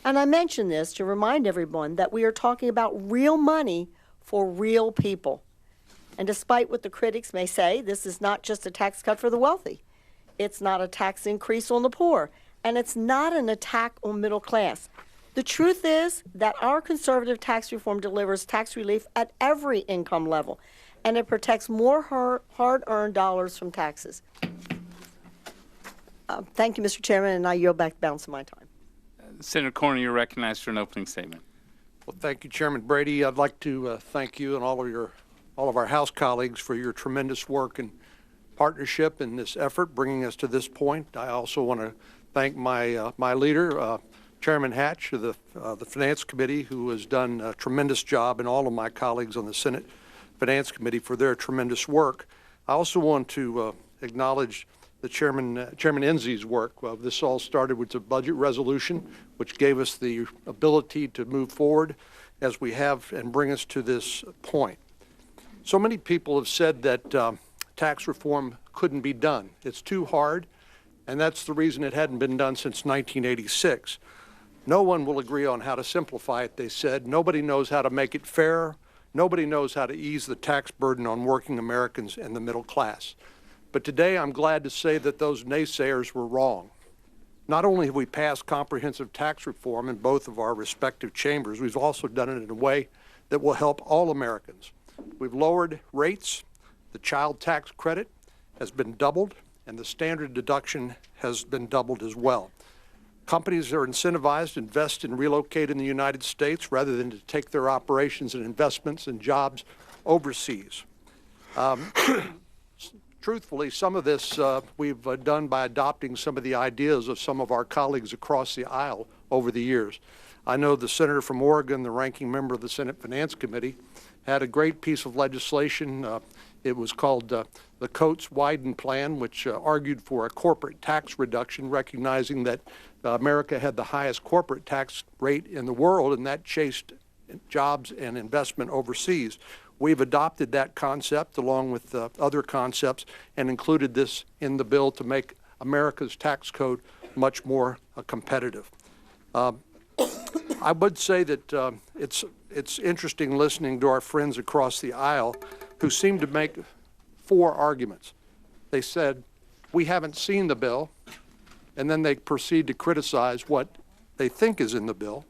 And I mention this to remind everyone that we are talking about real money for real people. And despite what the critics may say, this is not just a tax cut for the wealthy. It's not a tax increase on the poor, and it's not an attack on middle class. The truth is that our conservative tax reform delivers tax relief at every income level, and it protects more hard-earned dollars from taxes. Thank you, Mr. Chairman, and I yield back the balance of my time. Senator Cornyn, you're recognized for an opening statement. Well, thank you, Chairman Brady. I'd like to thank you and all of our House colleagues for your tremendous work and partnership in this effort, bringing us to this point. I also want to thank my leader, Chairman Hatch of the Finance Committee, who has done a tremendous job, and all of my colleagues on the Senate Finance Committee for their tremendous work. I also want to acknowledge the Chairman Enzi's work. This all started with a budget resolution, which gave us the ability to move forward as we have and bring us to this point. So many people have said that tax reform couldn't be done. It's too hard, and that's the reason it hadn't been done since 1986. No one will agree on how to simplify it, they said. Nobody knows how to make it fair. Nobody knows how to ease the tax burden on working Americans and the middle class. But today I'm glad to say that those naysayers were wrong. Not only have we passed comprehensive tax reform in both of our respective chambers, we've also done it in a way that will help all Americans. We've lowered rates. The child tax credit has been doubled, and the standard deduction has been doubled as well. Companies are incentivized to invest and relocate in the United States rather than to take their operations and investments and jobs overseas. Truthfully, some of this we've done by adopting some of the ideas of some of our colleagues across the aisle over the years. I know the senator from Oregon, the ranking member of the Senate Finance Committee, had a great piece of legislation. It was called the Coates-Wyden plan, which argued for a corporate tax reduction, recognizing that America had the highest corporate tax rate in the world, and that chased jobs and investment overseas. We've adopted that concept along with other concepts and included this in the bill to make America's tax code much more competitive. I would say that it's interesting listening to our friends across the aisle who seem to make 4 arguments. They said, we haven't seen the bill, and then they proceed to criticize what they think is in the bill.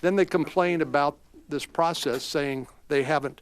Then they complain about this process, saying they haven't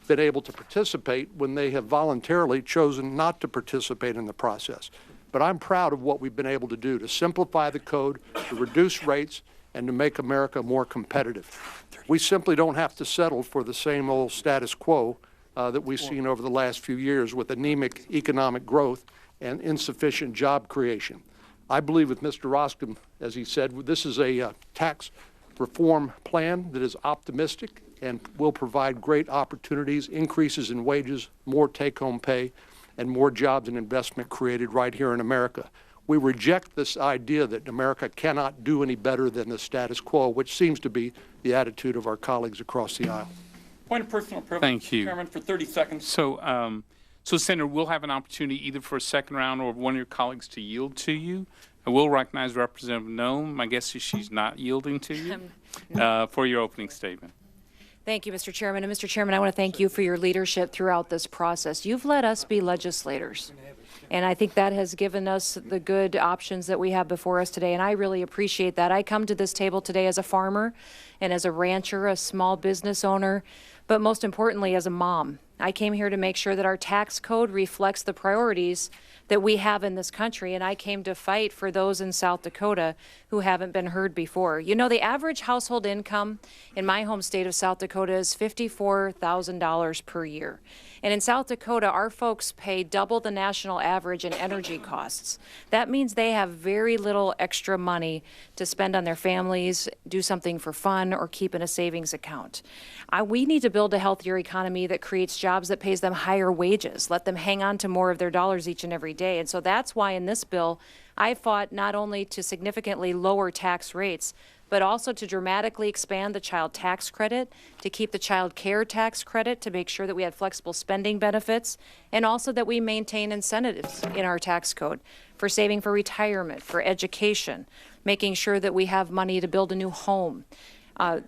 been able to participate when they have voluntarily chosen not to participate in the process. But I'm proud of what we've been able to do to simplify the code, to reduce rates, and to make America more competitive. We simply don't have to settle for the same old status quo that we've seen over the last few years with anemic economic growth and insufficient job creation. I believe with Mr. Roskin, as he said, this is a tax reform plan that is optimistic and will provide great opportunities, increases in wages, more take-home pay, and more jobs and investment created right here in America. We reject this idea that America cannot do any better than the status quo, which seems to be the attitude of our colleagues across the aisle. Point of personal privilege, Thank you. Chairman, for 30 seconds. So, Senator, we'll have an opportunity either for a second round or one of your colleagues to yield to you. I will recognize Representative Noem. My guess is she's not yielding to you for your opening statement. Thank you, Mr. Chairman. And Mr. Chairman, I want to thank you for your leadership throughout this process. You've let us be legislators. And I think that has given us the good options that we have before us today, and I really appreciate that. I come to this table today as a farmer and as a rancher, a small business owner, but most importantly as a mom. I came here to make sure that our tax code reflects the priorities that we have in this country, and I came to fight for those in South Dakota who haven't been heard before. You know, the average household income in my home state of South Dakota is $54,000 per year. And in South Dakota, our folks pay double the national average in energy costs. That means they have very little extra money to spend on their families, do something for fun, or keep in a savings account. We need to build a healthier economy that creates jobs that pays them higher wages, let them hang on to more of their dollars each and every day. And so that's why in this bill, I fought not only to significantly lower tax rates, but also to dramatically expand the child tax credit, to keep the child care tax credit, to make sure that we had flexible spending benefits, and also that we maintain incentives in our tax code for saving for retirement, for education, making sure that we have money to build a new home.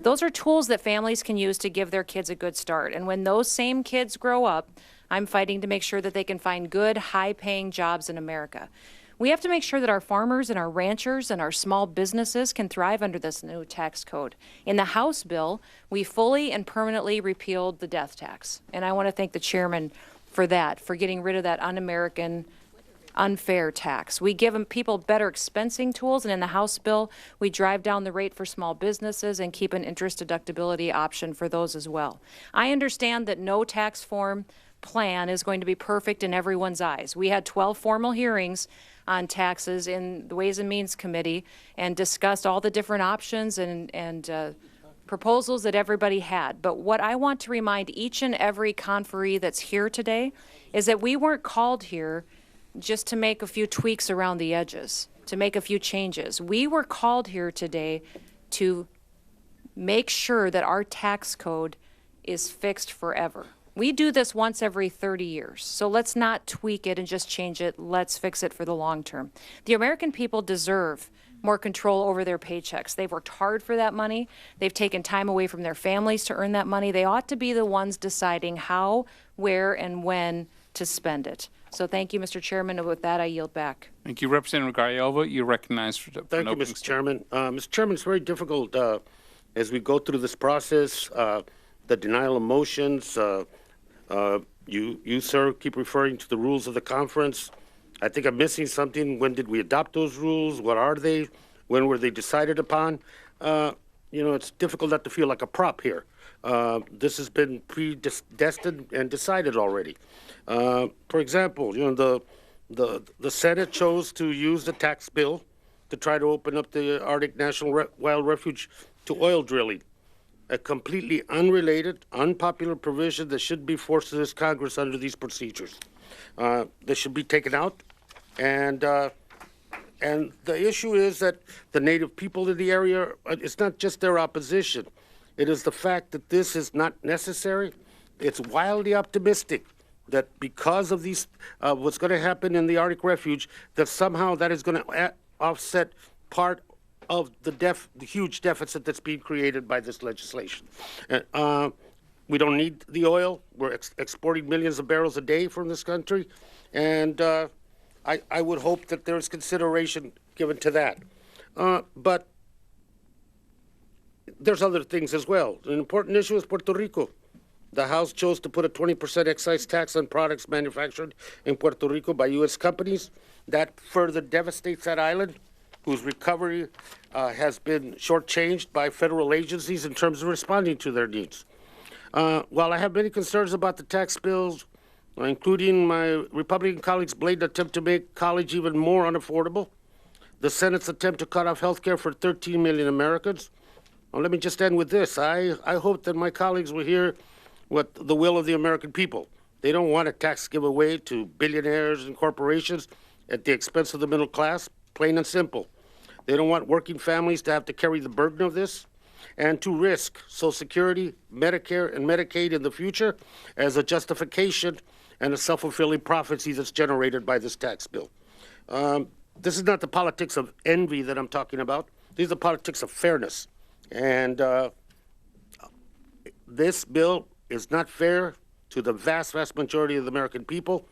Those are tools that families can use to give their kids a good start. And when those same kids grow up, I'm fighting to make sure that they can find good, high-paying jobs in America. We have to make sure that our farmers and our ranchers and our small businesses can thrive under this new tax code. In the House bill, we fully and permanently repealed the death tax. And I want to thank the chairman for that, for getting rid of that un-American, unfair tax. We give people better expensing tools, and in the House bill, we drive down the rate for small businesses and keep an interest deductibility option for those as well. I understand that no tax form plan is going to be perfect in everyone's eyes. We had 12 formal hearings on taxes in the Ways and Means Committee and discussed all the different options and proposals that everybody had. But what I want to remind each and every conferee that's here today is that we weren't called here just to make a few tweaks around the edges, to make a few changes. We were called here today to make sure that our tax code is fixed forever. We do this once every 30 years, so let's not tweak it and just change it. Let's fix it for the long term. The American people deserve more control over their paychecks. They've worked hard for that money. They've taken time away from their families to earn that money. They ought to be the ones deciding how, where, and when to spend it. So thank you, Mr. Chairman, and with that, I yield back. Thank you. Representative Garayova, you're recognized for Thank you, Mr. Chairman. Mr. Chairman, it's very difficult as we go through this process, the denial of motions. You, sir, keep referring to the rules of the conference. I think I'm missing something. When did we adopt those rules? What are they? When were they decided upon? You know, it's difficult not to feel like a prop here. This has been predestined and decided already. For example, you know, the Senate chose to use the tax bill to try to open up the Arctic National Wild Refuge to oil drilling, a completely unrelated, unpopular provision that should be forced to this Congress under these procedures. They should be taken out. And the issue is that the native people in the area, it's not just their opposition. It is the fact that this is not necessary. It's wildly optimistic that because of these, what's going to happen in the Arctic Refuge, that somehow that is going to offset part of the huge deficit that's being created by this legislation. We don't need the oil. We're exporting millions of barrels a day from this country. And I would hope that there's consideration given to that. But there's other things as well. An important issue is Puerto Rico. The House chose to put a 20% excise tax on products manufactured in Puerto Rico by U.S. companies. That further devastates that island, whose recovery has been shortchanged by federal agencies in terms of responding to their needs. While I have many concerns about the tax bills, including my Republican colleagues' blatant attempt to make college even more unaffordable, the Senate's attempt to cut off health care for 13 million Americans, well, let me just end with this. I hope that my colleagues will hear what the will of the American people. They don't want a tax giveaway to billionaires and corporations at the expense of the middle class, plain and simple. They don't want working families to have to carry the burden of this and to risk Social Security, Medicare, and Medicaid in the future as a justification and a self-fulfilling prophecy that's generated by this tax bill. This is not the politics of envy that I'm talking about. These are the politics of fairness. And this bill is not fair to the vast, vast majority of the American people.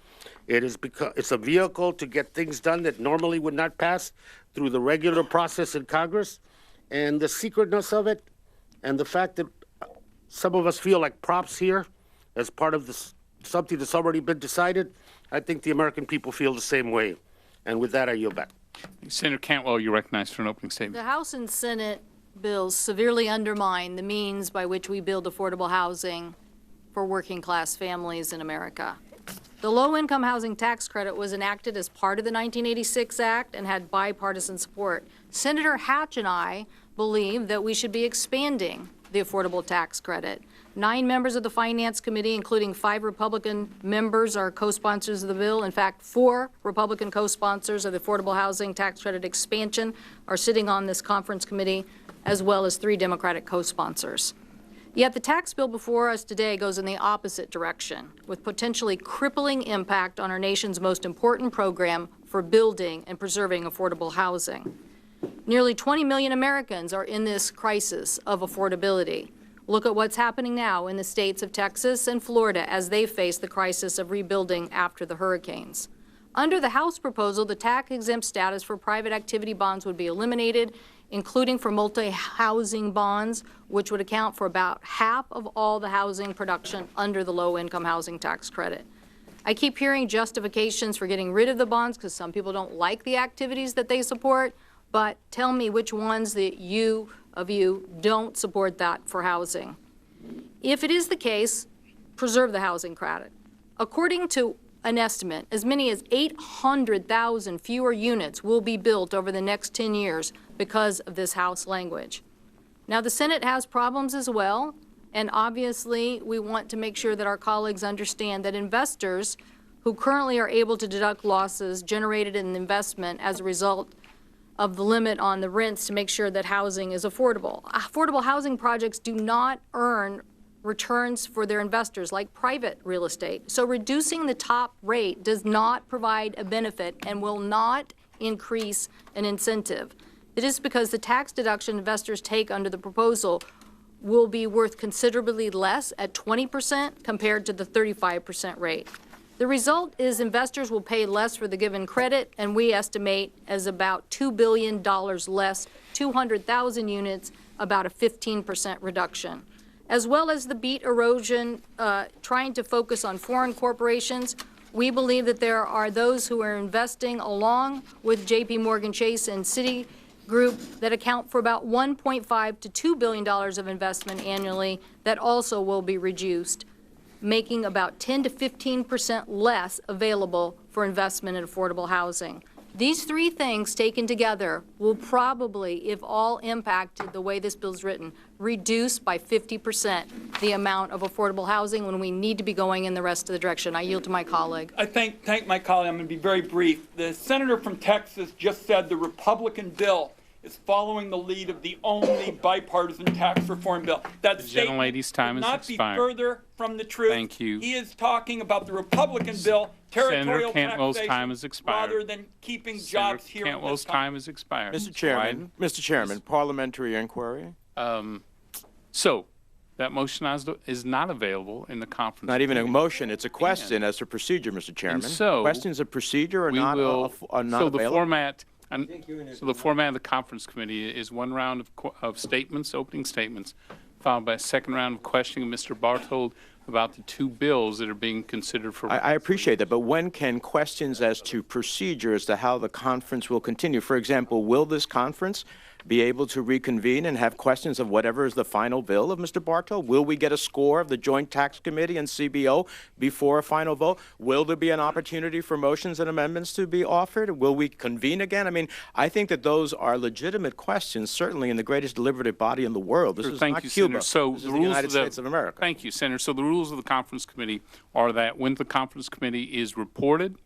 It is because it's a vehicle to get things done that normally would not pass through the regular process in Congress. And the secretness of it and the fact that some of us feel like props here as part of this, something that's already been decided, I think the American people feel the same way. And with that, I yield back. Senator Cantwell, you're recognized for an opening statement. The House and Senate bills severely undermine the means by which we build affordable housing for working class families in America. The low-income housing tax credit was enacted as part of the 1986 Act and had bipartisan support. Senator Hatch and I believe that we should be expanding the affordable tax credit. 9 members of the Finance Committee, including 5 Republican members, are co-sponsors of the bill. In fact, 4 Republican co-sponsors of the affordable housing tax credit expansion are sitting on this conference committee, as well as 3 Democratic co-sponsors. Yet the tax bill before us today goes in the opposite direction, with potentially crippling impact on our nation's most important program for building and preserving affordable housing. Nearly 20 million Americans are in this crisis of affordability. Look at what's happening now in the states of Texas and Florida as they face the crisis of rebuilding after the hurricanes. Under the House proposal, the tax-exempt status for private activity bonds would be eliminated, including for multi-housing bonds, which would account for about half of all the housing production under the low-income housing tax credit. I keep hearing justifications for getting rid of the bonds because some people don't like the activities that they support, but tell me which ones that you don't support that for housing. If it is the case, preserve the housing credit. According to an estimate, as many as 800,000 fewer units will be built over the next 10 years because of this House language. Now, the Senate has problems as well, and obviously we want to make sure that our colleagues understand that investors who currently are able to deduct losses generated in the investment as a result of the limit on the rents to make sure that housing is affordable. Affordable housing projects do not earn returns for their investors like private real estate. So reducing the top rate does not provide a benefit and will not increase an incentive. It is because the tax deduction investors take under the proposal will be worth considerably less at 20% compared to the 35% rate. The result is investors will pay less for the given credit, and we estimate as about $2 billion less, 200,000 units, about a 15% reduction. As well as the beat erosion, trying to focus on foreign corporations, we believe that there are those who are investing along with J.P. Morgan Chase and Citigroup that account for about $1.5 to $2 billion of investment annually that also will be reduced, making about 10 to 15% less available for investment in affordable housing. These three things taken together will probably, if all impacted the way this bill's written, reduce by 50% the amount of affordable housing when we need to be going in the rest of the direction. I yield to my colleague. I thank my colleague. I'm going to be very brief. The senator from Texas just said the Republican bill is following the lead of the only bipartisan tax reform bill. That The gentlelady's time statement has could not expired. be further from the truth. Thank you. He is talking about the Republican bill, territorial Senator Cantwell's taxation, time has expired. rather than keeping Senator jobs here. Cantwell's time has expired. Mr. Chairman, parliamentary inquiry. So, that motion is not available in the conference. Not even a committee. motion, it's a question as to procedure, Mr. Chairman. so, Questions of procedure are not so the available. format. So the format of the conference committee is one round of statements, opening statements, followed by a second round of questioning of Mr. Barthold about the two bills that are being considered for. I appreciate that, but when can questions as to procedure as to how the conference will continue? For example, will this conference be able to reconvene and have questions of whatever is the final bill of Mr. Bartow? Will we get a score of the Joint Tax Committee and CBO before a final vote? Will there be an opportunity for motions and amendments to be offered? Will we convene again? I mean, I think that those are legitimate questions, certainly in the greatest deliberative body in the world. This is Thank not you, Cuba. Senator. So This the is the rules United of the, States of America. Thank you, Senator. So the rules of the conference committee are that when the conference committee is reported,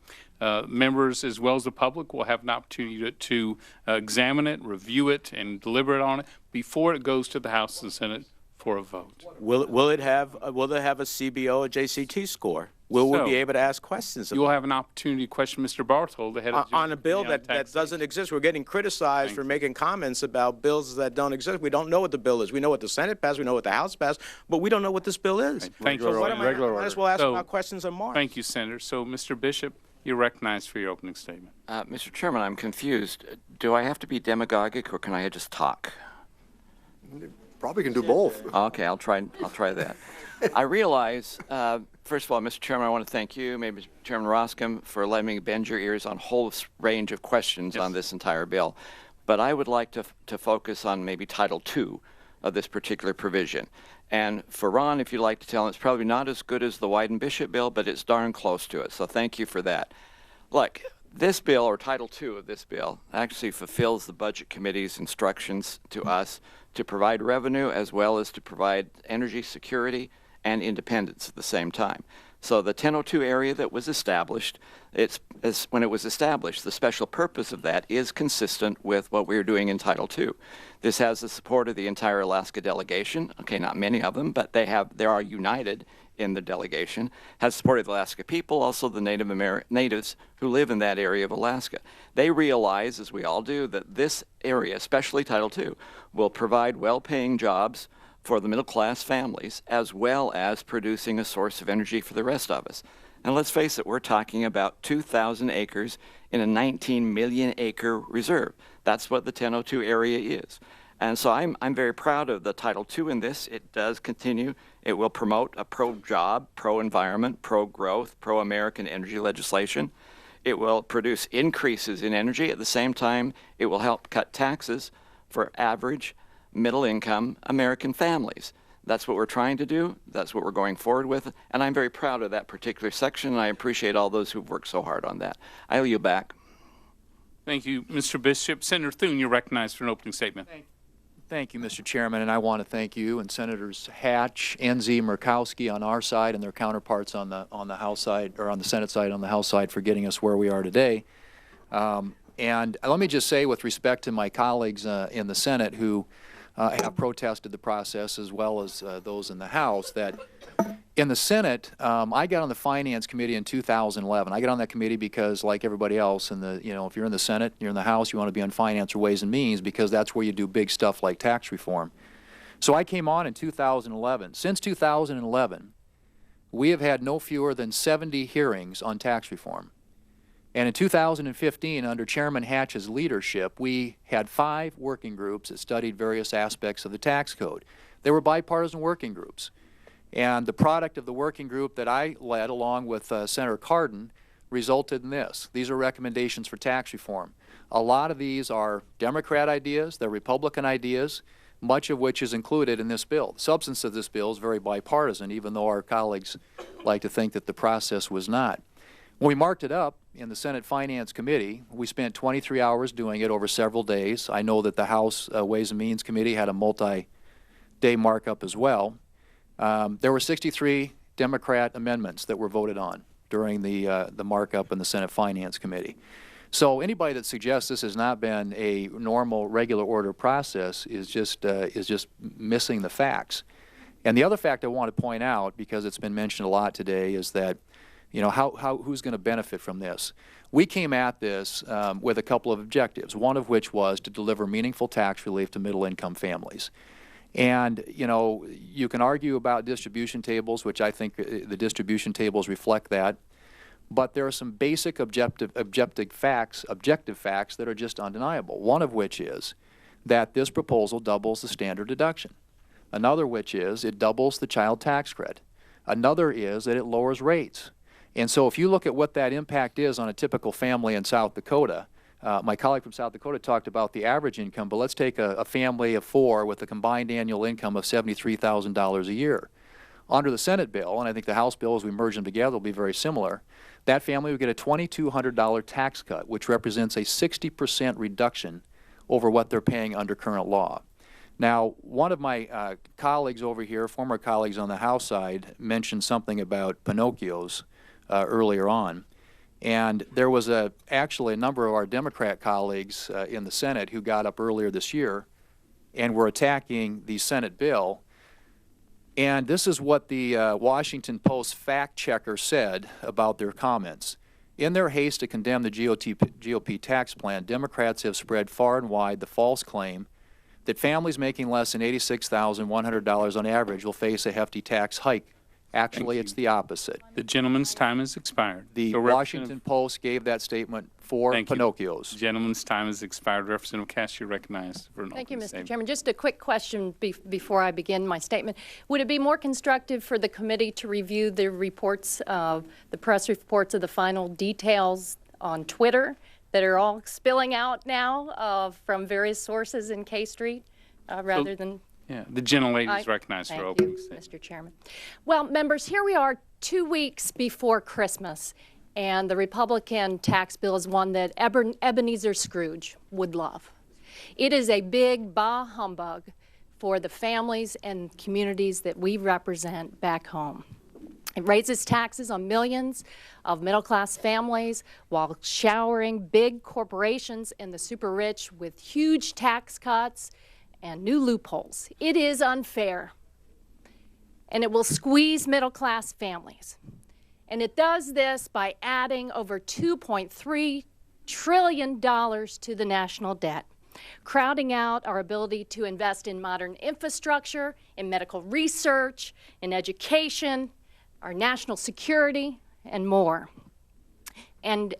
members as well as the public will have an opportunity to examine it, review it, and deliberate on it before it goes to the House and Senate for a vote. Will it have a CBO, a JCT score? Will we So, be able to ask questions? You will have an opportunity to question Mr. Barthold ahead of On a bill that doesn't exist. We're getting criticized for making comments about bills that don't exist. We don't know what the bill is. We know what the Senate passed, we know what the House passed, but we don't know what this bill is. Thank you. So what am I might as well ask about questions in March. Thank you, Senator. So, Mr. Bishop, you're recognized for your opening statement. Mr. Chairman, I'm confused. Do I have to be demagogic or can I just talk? Probably can do both. Okay, I'll try that. I realize, first of all, Mr. Chairman, I want to thank you, maybe Chairman Roscom, for letting me bend your ears on a whole range of questions on this entire bill. But I would like to focus on maybe Title II of this particular provision. And for Ron, if you'd like to tell him, it's probably not as good as the Wyden-Bishop bill, but it's darn close to it. So thank you for that. Look, this bill, or Title II of this bill, actually fulfills the Budget Committee's instructions to us to provide revenue as well as to provide energy security and independence at the same time. So the 1002 area that was established, when it was established, the special purpose of that is consistent with what we are doing in Title II. This has the support of the entire Alaska delegation. Okay, not many of them, but they are united in the delegation. Has supported the Alaska people, also the natives who live in that area of Alaska. They realize, as we all do, that this area, especially Title II, will provide well-paying jobs for the middle-class families, as well as producing a source of energy for the rest of us. And let's face it, we're talking about 2,000 acres in a 19 million acre reserve. That's what the 1002 area is. And so I'm very proud of the Title II in this. It does continue. It will promote a pro-job, pro-environment, pro-growth, pro-American energy legislation. It will produce increases in energy. At the same time, it will help cut taxes for average middle-income American families. That's what we're trying to do. That's what we're going forward with. And I'm very proud of that particular section, and I appreciate all those who've worked so hard on that. I'll yield back. Thank you, Mr. Bishop. Senator Thune, you're recognized for an opening statement. Thank you, Mr. Chairman, and I want to thank you and Senators Hatch, Enzi, Murkowski on our side and their counterparts on the House side, or on the Senate side, on the House side, for getting us where we are today. And let me just say, with respect to my colleagues in the Senate who have protested the process, as well as those in the House, that in the Senate, I got on the Finance Committee in 2011. I got on that committee because, like everybody else, if you're in the Senate, you're in the House, you want to be on Finance or Ways and Means, because that's where you do big stuff like tax reform. So I came on in 2011. Since 2011, we have had no fewer than 70 hearings on tax reform. And in 2015, under Chairman Hatch's leadership, we had 5 working groups that studied various aspects of the tax code. They were bipartisan working groups. And the product of the working group that I led, along with Senator Cardin, resulted in this. These are recommendations for tax reform. A lot of these are Democrat ideas, they're Republican ideas, much of which is included in this bill. The substance of this bill is very bipartisan, even though our colleagues like to think that the process was not. When we marked it up in the Senate Finance Committee, we spent 23 hours doing it over several days. I know that the House Ways and Means Committee had a multi-day markup as well. There were 63 Democrat amendments that were voted on during the markup in the Senate Finance Committee. So anybody that suggests this has not been a normal, regular order process is just missing the facts. And the other fact I want to point out, because it's been mentioned a lot today, is that, you know, who's going to benefit from this? We came at this with a couple of objectives, one of which was to deliver meaningful tax relief to middle-income families. And, you know, you can argue about distribution tables, which I think the distribution tables reflect that. But there are some basic objective facts that are just undeniable. One of which is that this proposal doubles the standard deduction. Another which is it doubles the child tax credit. Another is that it lowers rates. And so if you look at what that impact is on a typical family in South Dakota, my colleague from South Dakota talked about the average income, but let's take a family of 4 with a combined annual income of $73,000 a year. Under the Senate bill, and I think the House bill as we merge them together will be very similar, that family would get a $2,200 tax cut, which represents a 60% reduction over what they're paying under current law. Now, one of my colleagues over here, former colleagues on the House side, mentioned something about Pinocchios earlier on. And there was actually a number of our Democrat colleagues in the Senate who got up earlier this year and were attacking the Senate bill. And this is what the Washington Post fact checker said about their comments. In their haste to condemn the GOP tax plan, Democrats have spread far and wide the false claim that families making less than $86,100 on average will face a hefty tax hike. Actually, it's the opposite. The gentleman's time has expired. The Washington Post gave that statement for Pinocchios. The gentleman's time has expired. Representative Cash, you're recognized for an Thank you, opening Mr. statement. Chairman. Just a quick question before I begin my statement. Would it be more constructive for the committee to review the reports, the press reports of the final details on Twitter that are all spilling out now from various sources in K Street, rather than... Yeah, the gentlelady is recognized for opening statement. Thank you, Mr. Chairman. Well, members, here we are 2 weeks before Christmas, and the Republican tax bill is one that Ebenezer Scrooge would love. It is a big bah humbug for the families and communities that we represent back home. It raises taxes on millions of middle-class families while showering big corporations and the super rich with huge tax cuts and new loopholes. It is unfair, and it will squeeze middle-class families. And it does this by adding over $2.3 trillion to the national debt, crowding out our ability to invest in modern infrastructure, in medical research, in education, our national security, and more. And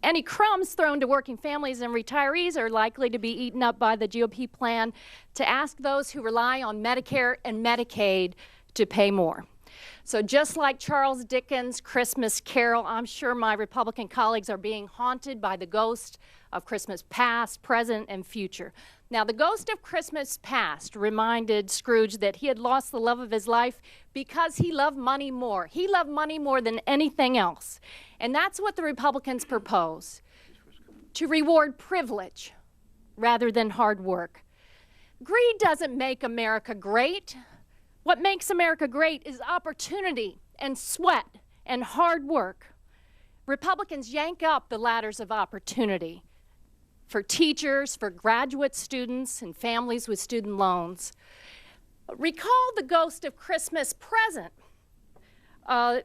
any crumbs thrown to working families and retirees are likely to be eaten up by the GOP plan to ask those who rely on Medicare and Medicaid to pay more. So just like Charles Dickens' Christmas Carol, I'm sure my Republican colleagues are being haunted by the ghost of Christmas past, present, and future. Now, the ghost of Christmas past reminded Scrooge that he had lost the love of his life because he loved money more. He loved money more than anything else. And that's what the Republicans propose, to reward privilege rather than hard work. Greed doesn't make America great. What makes America great is opportunity and sweat and hard work. Republicans yank up the ladders of opportunity for teachers, for graduate students, and families with student loans. Recall the ghost of Christmas present.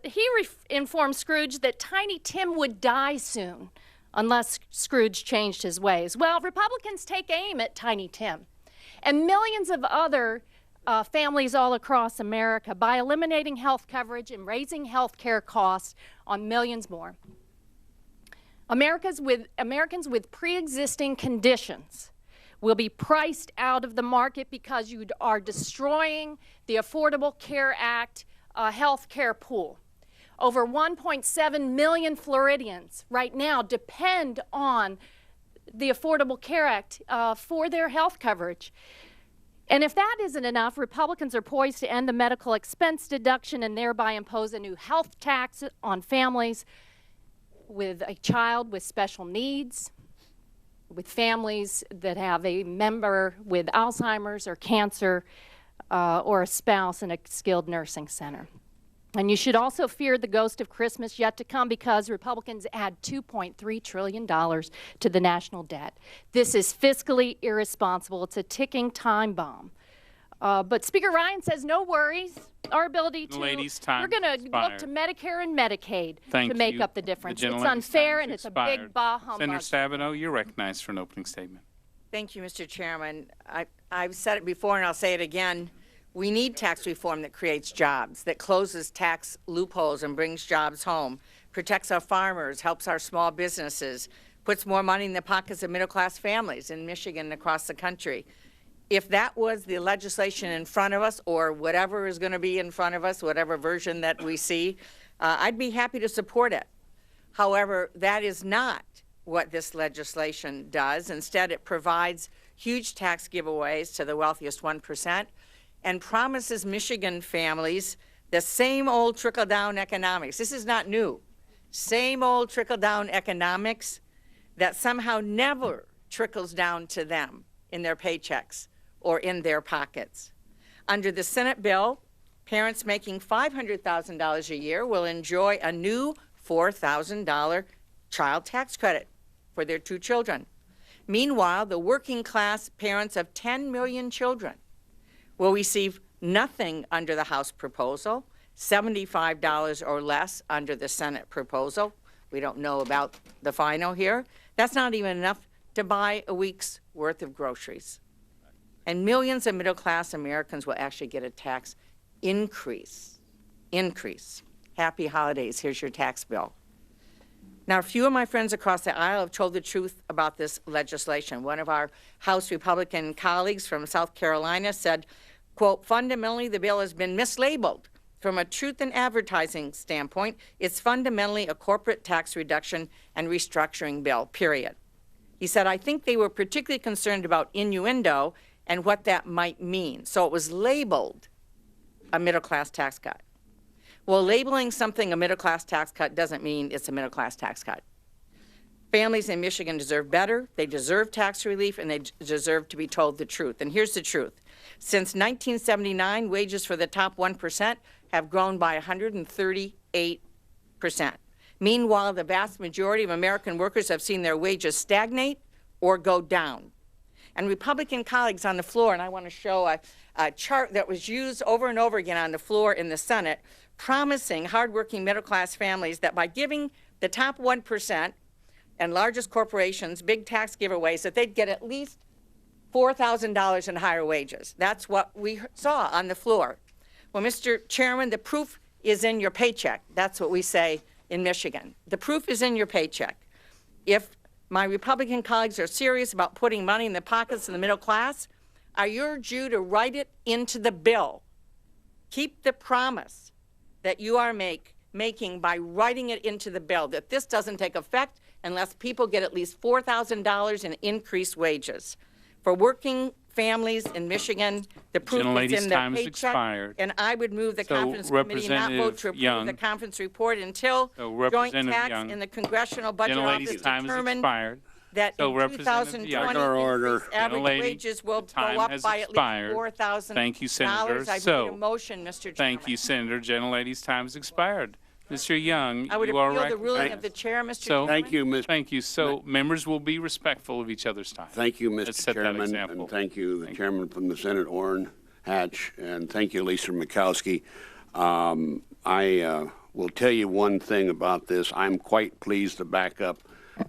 He informed Scrooge that Tiny Tim would die soon unless Scrooge changed his ways. Well, Republicans take aim at Tiny Tim and millions of other families all across America by eliminating health coverage and raising health care costs on millions more. Americans with pre-existing conditions will be priced out of the market because you are destroying the Affordable Care Act health care pool. Over 1.7 million Floridians right now depend on the Affordable Care Act for their health coverage. And if that isn't enough, Republicans are poised to end the medical expense deduction and thereby impose a new health tax on families. with a child with special needs, with families that have a member with Alzheimer's or cancer, or a spouse in a skilled nursing center. And you should also fear the ghost of Christmas yet to come, because Republicans add $2.3 trillion to the national debt. This is fiscally irresponsible. It's a ticking time bomb. But Speaker Ryan says no worries. Our ability to, we're going to look to Medicare and Medicaid to make up the difference. It's unfair and it's a big bah humbug. Senator Stabenow, you're recognized for an opening statement. Thank you, Mr. Chairman. I've said it before and I'll say it again. We need tax reform that creates jobs, that closes tax loopholes and brings jobs home, protects our farmers, helps our small businesses, puts more money in the pockets of middle-class families in Michigan and across the country. If that was the legislation in front of us, or whatever is going to be in front of us, whatever version that we see, I'd be happy to support it. However, that is not what this legislation does. Instead, it provides huge tax giveaways to the wealthiest 1% and promises Michigan families the same old trickle-down economics. This is not new. Same old trickle-down economics that somehow never trickles down to them in their paychecks or in their pockets. Under the Senate bill, parents making $500,000 a year will enjoy a new $4,000 child tax credit for their 2 children. Meanwhile, the working class parents of 10 million children will receive nothing under the House proposal, $75 or less under the Senate proposal. We don't know about the final here. That's not even enough to buy a week's worth of groceries. And millions of middle-class Americans will actually get a tax increase. Happy holidays. Here's your tax bill. Now, a few of my friends across the aisle have told the truth about this legislation. One of our House Republican colleagues from South Carolina said, quote, fundamentally, the bill has been mislabeled. From a truth in advertising standpoint, it's fundamentally a corporate tax reduction and restructuring bill, period. He said, I think they were particularly concerned about innuendo and what that might mean. So it was labeled a middle-class tax cut. Well, labeling something a middle-class tax cut doesn't mean it's a middle-class tax cut. Families in Michigan deserve better, they deserve tax relief, and they deserve to be told the truth. And here's the truth. Since 1979, wages for the top 1% have grown by 138%. Meanwhile, the vast majority of American workers have seen their wages stagnate or go down. And Republican colleagues on the floor, and I want to show a chart that was used over and over again on the floor in the Senate, promising hardworking middle-class families that by giving the top 1% and largest corporations big tax giveaways, that they'd get at least $4,000 in higher wages. That's what we saw on the floor. Well, Mr. Chairman, the proof is in your paycheck. That's what we say in Michigan. The proof is in your paycheck. If my Republican colleagues are serious about putting money in the pockets of the middle class, I urge you to write it into the bill. Keep the promise that you are making by writing it into the bill, that this doesn't take effect unless people get at least $4,000 in increased wages. For working families in Michigan, the proof is in their paycheck, and I would move the conference committee not vote to approve the conference report until joint tax and the Congressional Budget Office determined that in 2020, average wages will go up by at least $4,000. Thank you, Senator. I made a motion, Mr. Chairman. Thank you, Senator. Gentlelady's time has expired. Mr. Young, I would you are appeal the ruling of the chair, Mr. Chairman. Thank you, Ms. Thank you. So members will be respectful of each other's time. Thank you, Let's Mr. set that Chairman, example. and thank you, the chairman from the Senate, Orrin Hatch, and thank you, Lisa Murkowski. I will tell you one thing about this. I'm quite pleased to back up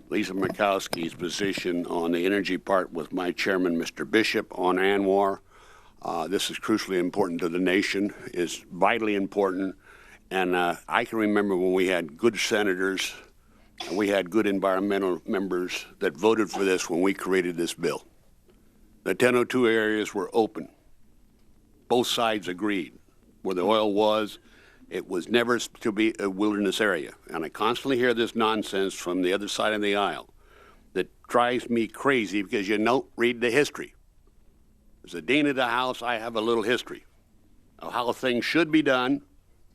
Lisa Murkowski's position on the energy part with my chairman, Mr. Bishop, on ANWR. This is crucially important to the nation. It's vitally important. And I can remember when we had good senators and we had good environmental members that voted for this when we created this bill. The 1002 areas were open. Both sides agreed. Where the oil was, it was never to be a wilderness area. And I constantly hear this nonsense from the other side of the aisle that drives me crazy because you don't read the history. As a dean of the House, I have a little history of how things should be done,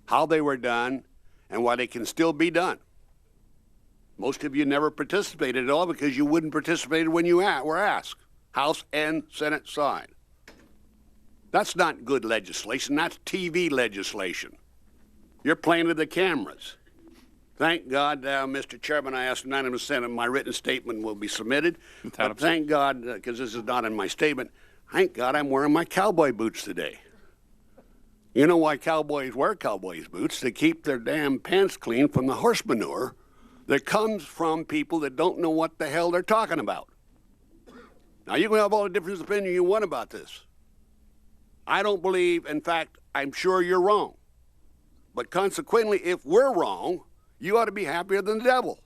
how they were done, and why they can still be done. Most of you never participated at all because you wouldn't participate when you were asked, House and Senate side. That's not good legislation. That's TV legislation. You're playing to the cameras. Thank God, Mr. Chairman, I asked unanimous consent and my written statement will be submitted. But thank God, because this is not in my statement, thank God I'm wearing my cowboy boots today. You know why cowboys wear cowboys boots? To keep their damn pants clean from the horse manure that comes from people that don't know what the hell they're talking about. Now, you can have all the different opinion you want about this. I don't believe, in fact, I'm sure you're wrong. But consequently, if we're wrong, you ought to be happier than the devil.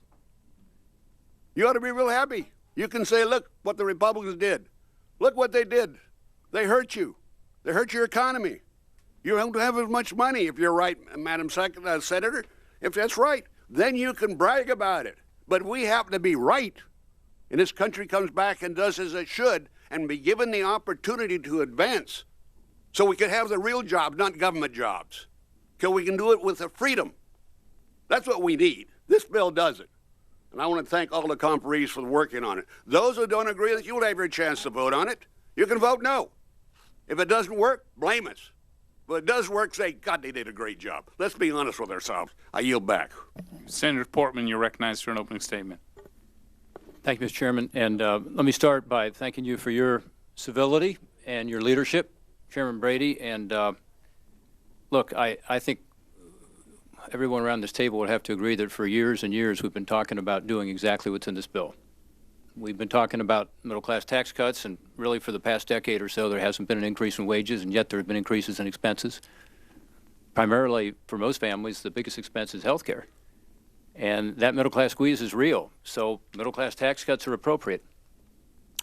You ought to be real happy. You can say, look what the Republicans did. Look what they did. They hurt you. They hurt your economy. You don't have as much money if you're right, Madam Senator. If that's right, then you can brag about it. But we happen to be right, and this country comes back and does as it should and be given the opportunity to advance so we can have the real jobs, not government jobs. So we can do it with the freedom. That's what we need. This bill does it. And I want to thank all the conferees for working on it. Those who don't agree with it, you'll have your chance to vote on it. You can vote no. If it doesn't work, blame us. If it does work, say, God, they did a great job. Let's be honest with ourselves. I yield back. Senator Portman, you're recognized for an opening statement. Thank you, Mr. Chairman. And let me start by thanking you for your civility and your leadership, Chairman Brady. And look, I think everyone around this table would have to agree that for years and years we've been talking about doing exactly what's in this bill. We've been talking about middle-class tax cuts, and really for the past decade or so there hasn't been an increase in wages, and yet there have been increases in expenses. Primarily, for most families, the biggest expense is health care. And that middle-class squeeze is real, so middle-class tax cuts are appropriate.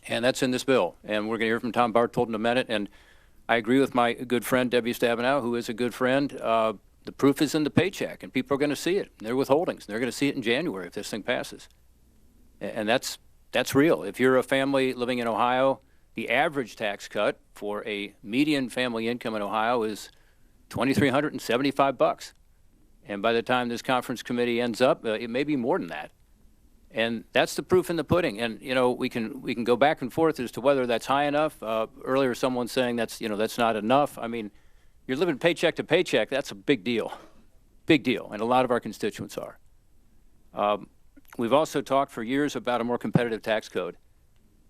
And that's in this bill. And we're going to hear from Tom Bartold in a minute, and I agree with my good friend Debbie Stabenow, who is a good friend. The proof is in the paycheck, and people are going to see it. They're withholdings. They're going to see it in January if this thing passes. And that's real. If you're a family living in Ohio, the average tax cut for a median family income in Ohio is $2,375. And by the time this conference committee ends up, it may be more than that. And that's the proof in the pudding. And, you know, we can go back and forth as to whether that's high enough. Earlier, someone saying that's not enough. I mean, you're living paycheck to paycheck. That's a big deal. Big deal. And a lot of our constituents are. We've also talked for years about a more competitive tax code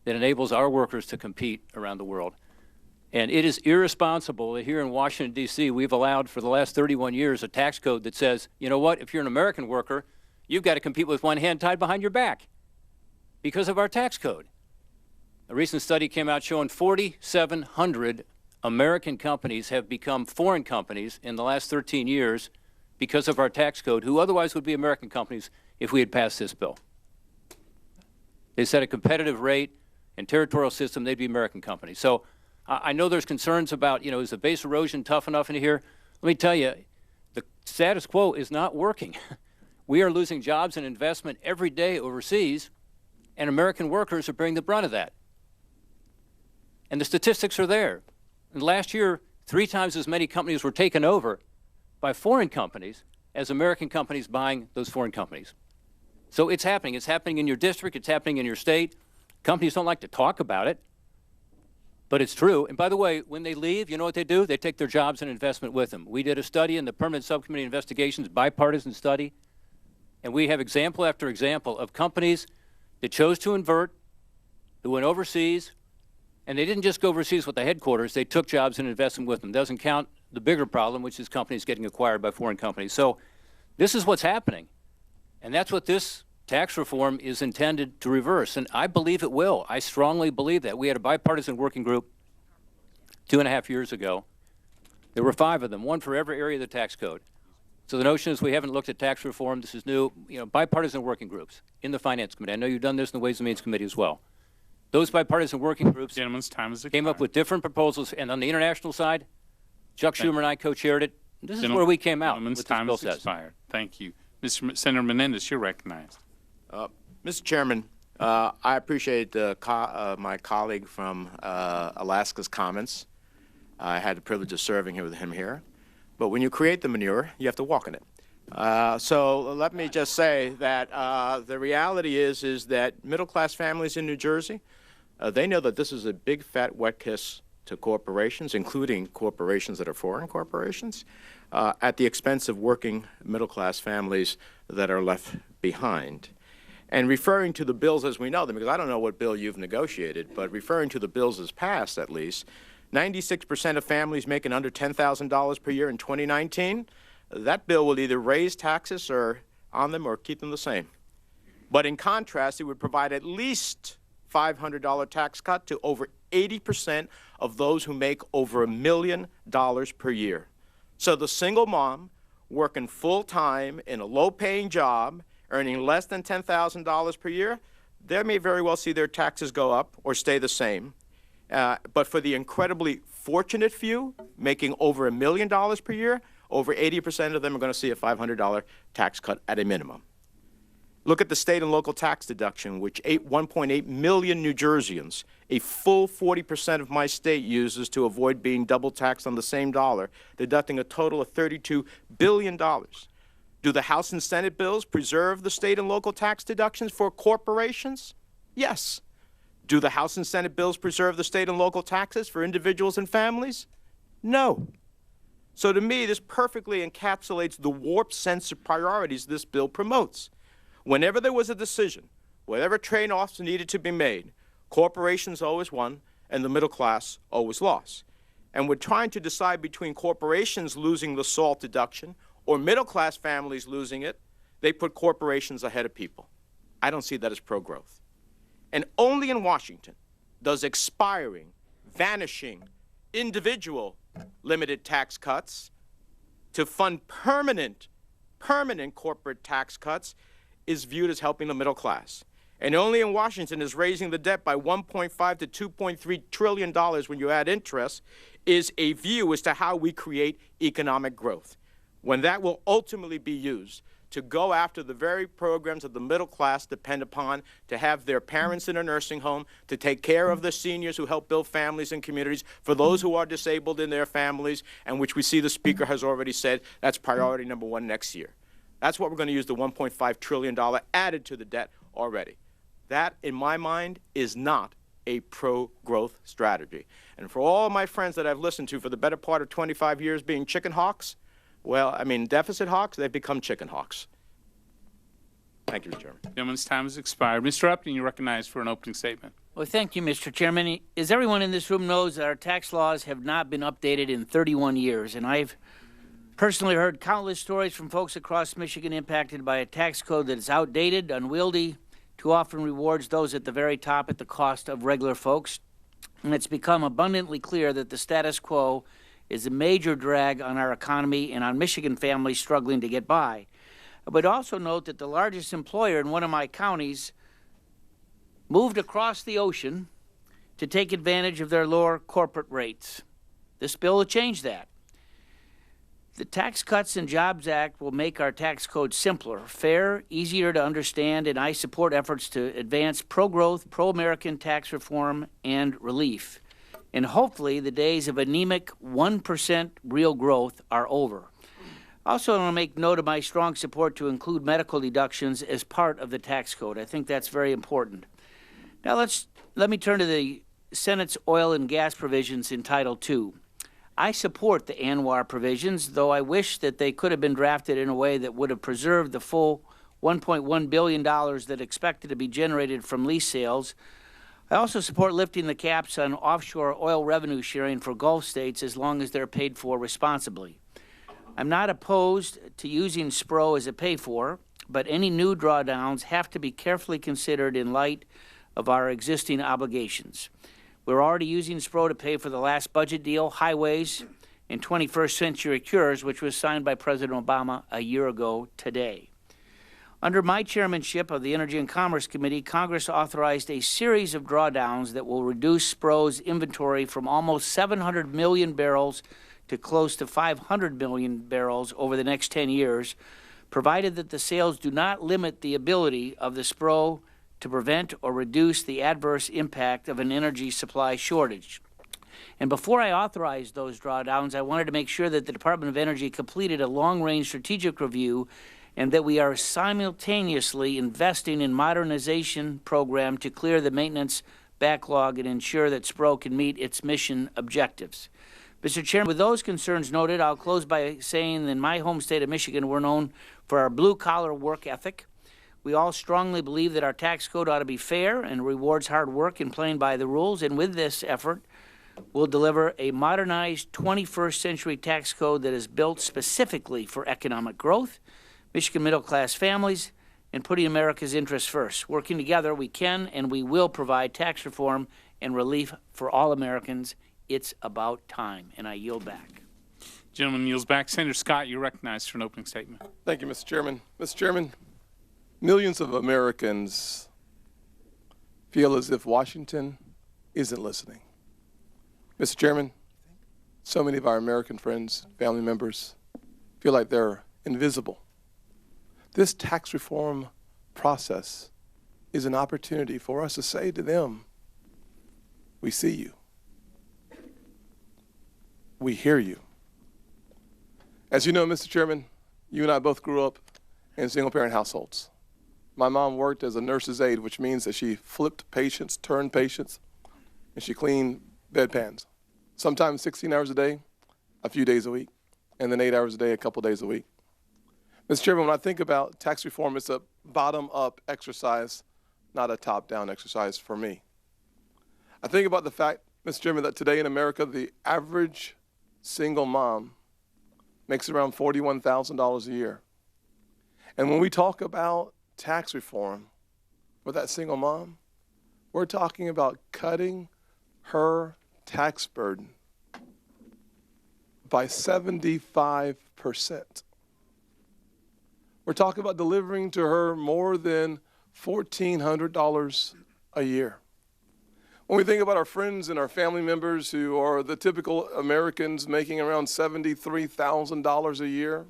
that enables our workers to compete around the world. And it is irresponsible that here in Washington, D.C., we've allowed for the last 31 years a tax code that says, you know what, if you're an American worker, you've got to compete with one hand tied behind your back because of our tax code. A recent study came out showing 4,700 American companies have become foreign companies in the last 13 years because of our tax code, who otherwise would be American companies if we had passed this bill. They set a competitive rate and territorial system, they'd be American companies. So I know there's concerns about, is the base erosion tough enough in here? Let me tell you, the status quo is not working. We are losing jobs and investment every day overseas, and American workers are bearing the brunt of that. And the statistics are there. And last year, 3 times as many companies were taken over by foreign companies as American companies buying those foreign companies. So it's happening. It's happening in your district. It's happening in your state. Companies don't like to talk about it, but it's true. And by the way, when they leave, you know what they do? They take their jobs and investment with them. We did a study in the Permanent Subcommittee Investigations, bipartisan study, and we have example after example of companies that chose to invert, who went overseas, and they didn't just go overseas with the headquarters. They took jobs and investment with them. Doesn't count the bigger problem, which is companies getting acquired by foreign companies. So this is what's happening, and that's what this tax reform is intended to reverse, and I believe it will. I strongly believe that. We had a bipartisan working group 2.5 years ago. There were 5 of them, one for every area of the tax code. So the notion is we haven't looked at tax reform. This is new. Bipartisan working groups in the Finance Committee. I know you've done this in the Ways and Means Committee as well. Those bipartisan working groups came up with different proposals, and on the international side, Chuck Schumer and I co-chaired it. This is where we came out. Gentleman's time has expired. Thank you. Senator Menendez, you're recognized. Mr. Chairman, I appreciate my colleague from Alaska's comments. I had the privilege of serving with him here. But when you create the manure, you have to walk in it. So let me just say that the reality is that middle-class families in New Jersey, they know that this is a big, fat, wet kiss to corporations, including corporations that are foreign corporations, at the expense of working middle-class families that are left behind. And referring to the bills as we know them, because I don't know what bill you've negotiated, but referring to the bills as passed, at least, 96% of families making under $10,000 per year in 2019, that bill will either raise taxes on them or keep them the same. But in contrast, it would provide at least $500 tax cut to over 80% of those who make over $1 million per year. So the single mom working full-time in a low-paying job, earning less than $10,000 per year, they may very well see their taxes go up or stay the same. But for the incredibly fortunate few, making over $1 million per year, over 80% of them are going to see a $500 tax cut at a minimum. Look at the state and local tax deduction, which 1.8 million New Jerseyans, a full 40% of my state, uses to avoid being double taxed on the same dollar, deducting a total of $32 billion. Do the House and Senate bills preserve the state and local tax deductions for corporations? Yes. Do the House and Senate bills preserve the state and local taxes for individuals and families? No. So to me, this perfectly encapsulates the warped sense of priorities this bill promotes. Whenever there was a decision, whatever trade-offs needed to be made, corporations always won and the middle class always lost. And we're trying to decide between corporations losing the SALT deduction or middle-class families losing it. They put corporations ahead of people. I don't see that as pro-growth. And only in Washington does expiring, vanishing, individual limited tax cuts to fund permanent corporate tax cuts is viewed as helping the middle class. And only in Washington is raising the debt by $1.5 to $2.3 trillion when you add interest is a view as to how we create economic growth, when that will ultimately be used to go after the very programs that the middle class depend upon, to have their parents in a nursing home, to take care of the seniors who help build families and communities, for those who are disabled in their families, and which we see the Speaker has already said that's priority number one next year. That's what we're going to use the $1.5 trillion added to the debt already. That, in my mind, is not a pro-growth strategy. And for all my friends that I've listened to for the better part of 25 years being chicken hawks, well, I mean, deficit hawks, they've become chicken hawks. Thank you, Mr. Chairman. Gentleman's time has expired. Mr. Upton, you're recognized for an opening statement. Well, thank you, Mr. Chairman. As everyone in this room knows, our tax laws have not been updated in 31 years, and I've personally heard countless stories from folks across Michigan impacted by a tax code that is outdated, unwieldy, too often rewards those at the very top at the cost of regular folks. And it's become abundantly clear that the status quo is a major drag on our economy and on Michigan families struggling to get by. I would also note that the largest employer in one of my counties moved across the ocean to take advantage of their lower corporate rates. This bill will change that. The Tax Cuts and Jobs Act will make our tax code simpler, fair, easier to understand, and I support efforts to advance pro-growth, pro-American tax reform and relief. And hopefully the days of anemic 1% real growth are over. Also, I want to make note of my strong support to include medical deductions as part of the tax code. I think that's very important. Now let me turn to the Senate's oil and gas provisions in Title II. I support the ANWR provisions, though I wish that they could have been drafted in a way that would have preserved the full $1.1 billion that expected to be generated from lease sales. I also support lifting the caps on offshore oil revenue sharing for Gulf states as long as they're paid for responsibly. I'm not opposed to using SPRO as a pay-for, but any new drawdowns have to be carefully considered in light of our existing obligations. We're already using SPRO to pay for the last budget deal, highways, and 21st Century Cures, which was signed by President Obama a year ago today. Under my chairmanship of the Energy and Commerce Committee, Congress authorized a series of drawdowns that will reduce SPRO's inventory from almost 700 million barrels to close to 500 million barrels over the next 10 years, provided that the sales do not limit the ability of the SPRO to prevent or reduce the adverse impact of an energy supply shortage. And before I authorized those drawdowns, I wanted to make sure that the Department of Energy completed a long-range strategic review and that we are simultaneously investing in modernization program to clear the maintenance backlog and ensure that SPRO can meet its mission objectives. Mr. Chairman, with those concerns noted, I'll close by saying that in my home state of Michigan, we're known for our blue-collar work ethic. We all strongly believe that our tax code ought to be fair and rewards hard work and playing by the rules, and with this effort, we'll deliver a modernized 21st century tax code that is built specifically for economic growth, Michigan middle-class families, and putting America's interests first. Working together, we can and we will provide tax reform and relief for all Americans. It's about time, and I yield back. Gentleman yields back. Senator Scott, you're recognized for an opening statement. Thank you, Mr. Chairman. Mr. Chairman, millions of Americans feel as if Washington isn't listening. Mr. Chairman, so many of our American friends, family members, feel like they're invisible. This tax reform process is an opportunity for us to say to them, we see you. We hear you. As you know, Mr. Chairman, you and I both grew up in single-parent households. My mom worked as a nurse's aide, which means that she flipped patients, turned patients, and she cleaned bedpans. Sometimes 16 hours a day, a few days a week, and then 8 hours a day, a couple days a week. Mr. Chairman, when I think about tax reform, it's a bottom-up exercise, not a top-down exercise for me. I think about the fact, Mr. Chairman, that today in America, the average single mom makes around $41,000 a year. And when we talk about tax reform for that single mom, we're talking about cutting her tax burden by 75%. We're talking about delivering to her more than $1,400 a year. When we think about our friends and our family members who are the typical Americans making around $73,000 a year,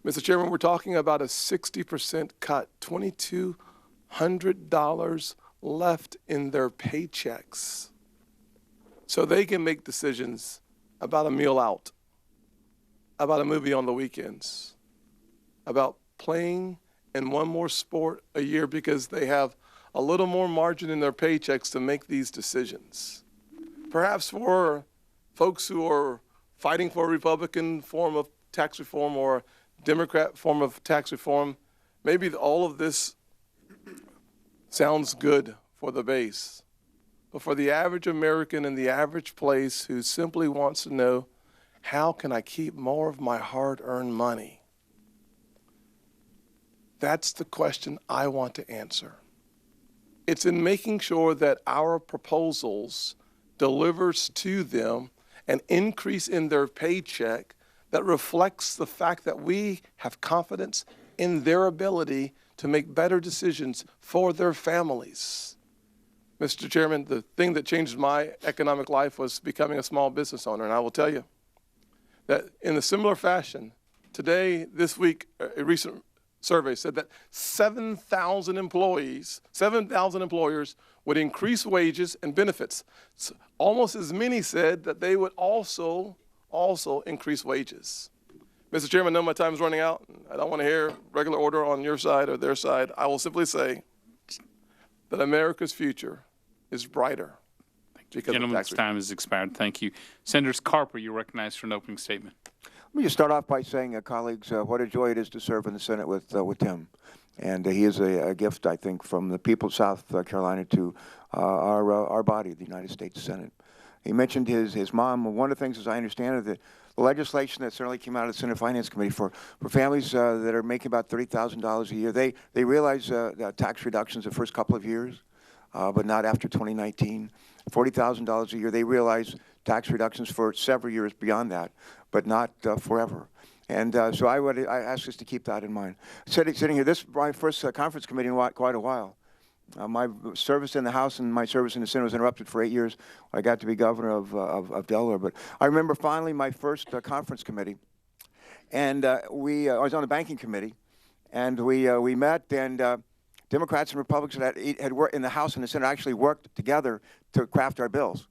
Mr. Chairman, we're talking about a 60% cut, $2,200 left in their paychecks so they can make decisions about a meal out, about a movie on the weekends, about playing in one more sport a year because they have a little more margin in their paychecks to make these decisions. Perhaps for folks who are fighting for a Republican form of tax reform or Democrat form of tax reform, maybe all of this sounds good for the base. But for the average American in the average place who simply wants to know, how can I keep more of my hard-earned money? That's the question I want to answer. It's in making sure that our proposals delivers to them an increase in their paycheck that reflects the fact that we have confidence in their ability to make better decisions for their families. Mr. Chairman, the thing that changed my economic life was becoming a small business owner, and I will tell you that in a similar fashion, today, this week, a recent survey said that 7,000 employers would increase wages and benefits. So almost as many said that they would also increase wages. Mr. Chairman, I know my time is running out. I don't want to hear regular order on your side or their side. I will simply say that America's future is brighter. Gentleman's time has expired. Thank you. Senator Carper, you're recognized for an opening statement. Let me just start off by saying, colleagues, what a joy it is to serve in the Senate with Tim. And he is a gift, I think, from the people of South Carolina to our body, the United States Senate. He mentioned his mom. One of the things, as I understand it, the legislation that certainly came out of the Senate Finance Committee for families that are making about $30,000 a year, they realize tax reductions the first couple of years, but not after 2019. $40,000 a year, they realize tax reductions for several years beyond that, but not forever. And so I ask us to keep that in mind. Sitting here, this is my first conference committee in quite a while. My service in the House and my service in the Senate was interrupted for 8 years. I got to be governor of Delaware. But I remember finally my first conference committee, and I was on the banking committee, and we met, and Democrats and Republicans that had worked in the House and the Senate actually worked together to craft our bills.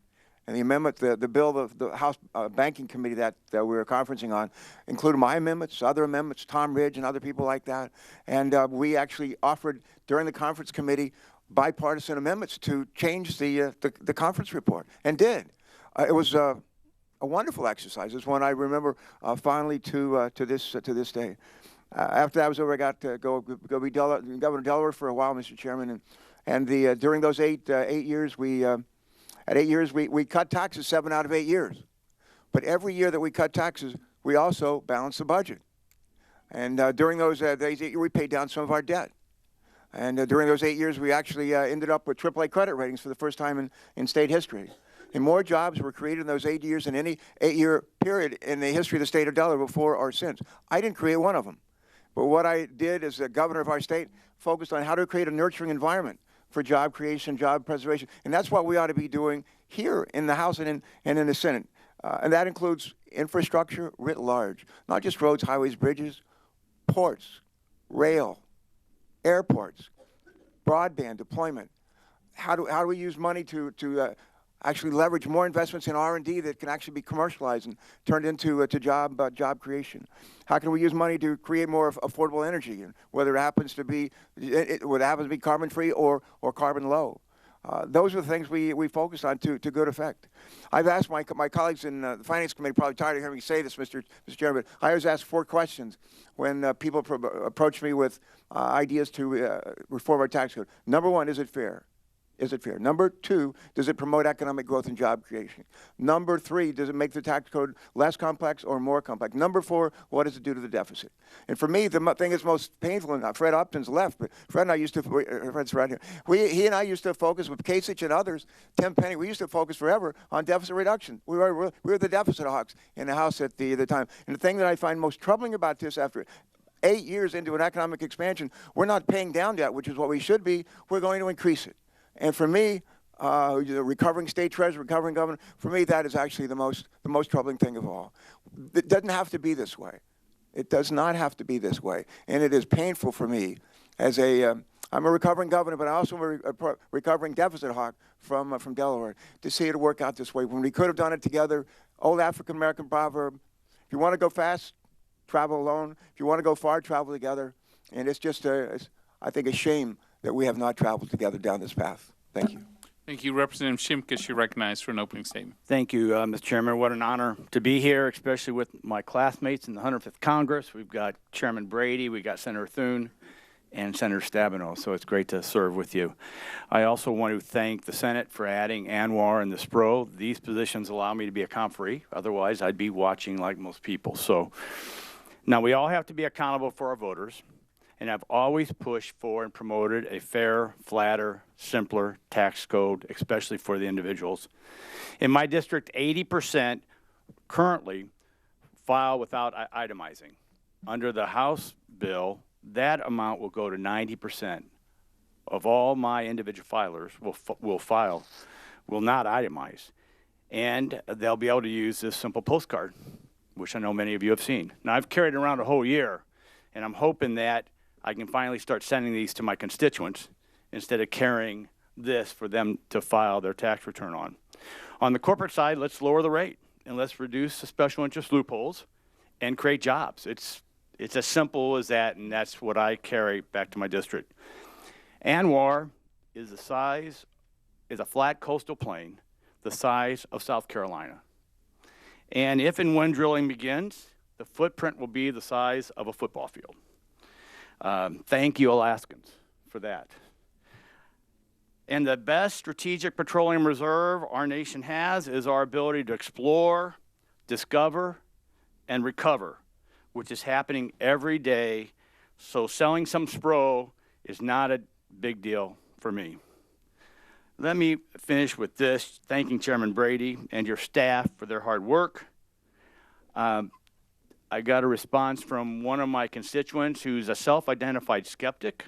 And the amendment, the bill, the House Banking Committee that we were conferencing on, included my amendments, other amendments, Tom Ridge and other people like that. And we actually offered during the conference committee bipartisan amendments to change the conference report, and did. It was a wonderful exercise. It's one I remember fondly to this day. After that was over, I got to go be governor of Delaware for a while, Mr. Chairman, and during those 8 years, we cut taxes 7 out of 8 years. But every year that we cut taxes, we also balanced the budget. And during those 8 years, we paid down some of our debt. And during those 8 years, we actually ended up with AAA credit ratings for the first time in state history. And more jobs were created in those 8 years than any 8-year period in the history of the state of Delaware before or since. I didn't create one of them. But what I did as the governor of our state focused on how to create a nurturing environment for job creation, job preservation. And that's what we ought to be doing here in the House and in the Senate. And that includes infrastructure writ large, not just roads, highways, bridges, ports, rail, airports, broadband deployment. How do we use money to actually leverage more investments in R&D that can actually be commercialized and turned into job creation? How can we use money to create more affordable energy, and whether it happens to be carbon free or carbon low? Those are the things we focused on to good effect. I've asked my colleagues in the Finance Committee, probably tired of hearing me say this, Mr. Chairman, but I always ask 4 questions when people approach me with ideas to reform our tax code. Number 1, is it fair? Is it fair? Number 2, does it promote economic growth and job creation? Number 3, does it make the tax code less complex or more complex? Number 4, what does it do to the deficit? And for me, the thing that's most painful, and Fred Upton's left, but Fred and I used to, Fred's right here, he and I used to focus with Kasich and others, Tim Penny, we used to focus forever on deficit reduction. We were the deficit hawks in the House at the time. And the thing that I find most troubling about this, after 8 years into an economic expansion, we're not paying down debt, which is what we should be. We're going to increase it. And for me, the recovering state treasurer, recovering governor, for me, that is actually the most troubling thing of all. It doesn't have to be this way. It does not have to be this way. And it is painful for me as I'm a recovering governor, but I also am a recovering deficit hawk from Delaware, to see it work out this way when we could have done it together. Old African-American proverb, if you want to go fast, travel alone. If you want to go far, travel together. And it's just, I think, a shame that we have not traveled together down this path. Thank you. Thank you. Representative Shimkus, you're recognized for an opening statement. Thank you, Mr. Chairman. What an honor to be here, especially with my classmates in the 105th Congress. We've got Chairman Brady, we've got Senator Thune, and Senator Stabenow, so it's great to serve with you. I also want to thank the Senate for adding Anwar and the SPRO. These positions allow me to be a conferee. Otherwise, I'd be watching like most people. So now we all have to be accountable for our voters. And I've always pushed for and promoted a fair, flatter, simpler tax code, especially for the individuals. In my district, 80% currently file without itemizing. Under the House bill, that amount will go to 90% of all my individual filers will not itemize. And they'll be able to use this simple postcard, which I know many of you have seen. Now, I've carried it around a whole year, and I'm hoping that I can finally start sending these to my constituents instead of carrying this for them to file their tax return on. On the corporate side, let's lower the rate and let's reduce the special interest loopholes and create jobs. It's as simple as that, and that's what I carry back to my district. Anwar is a flat coastal plain the size of South Carolina. And if and when drilling begins, the footprint will be the size of a football field. Thank you, Alaskans, for that. And the best strategic petroleum reserve our nation has is our ability to explore, discover, and recover, which is happening every day. So selling some SPRO is not a big deal for me. Let me finish with this, thanking Chairman Brady and your staff for their hard work. I got a response from one of my constituents who's a self-identified skeptic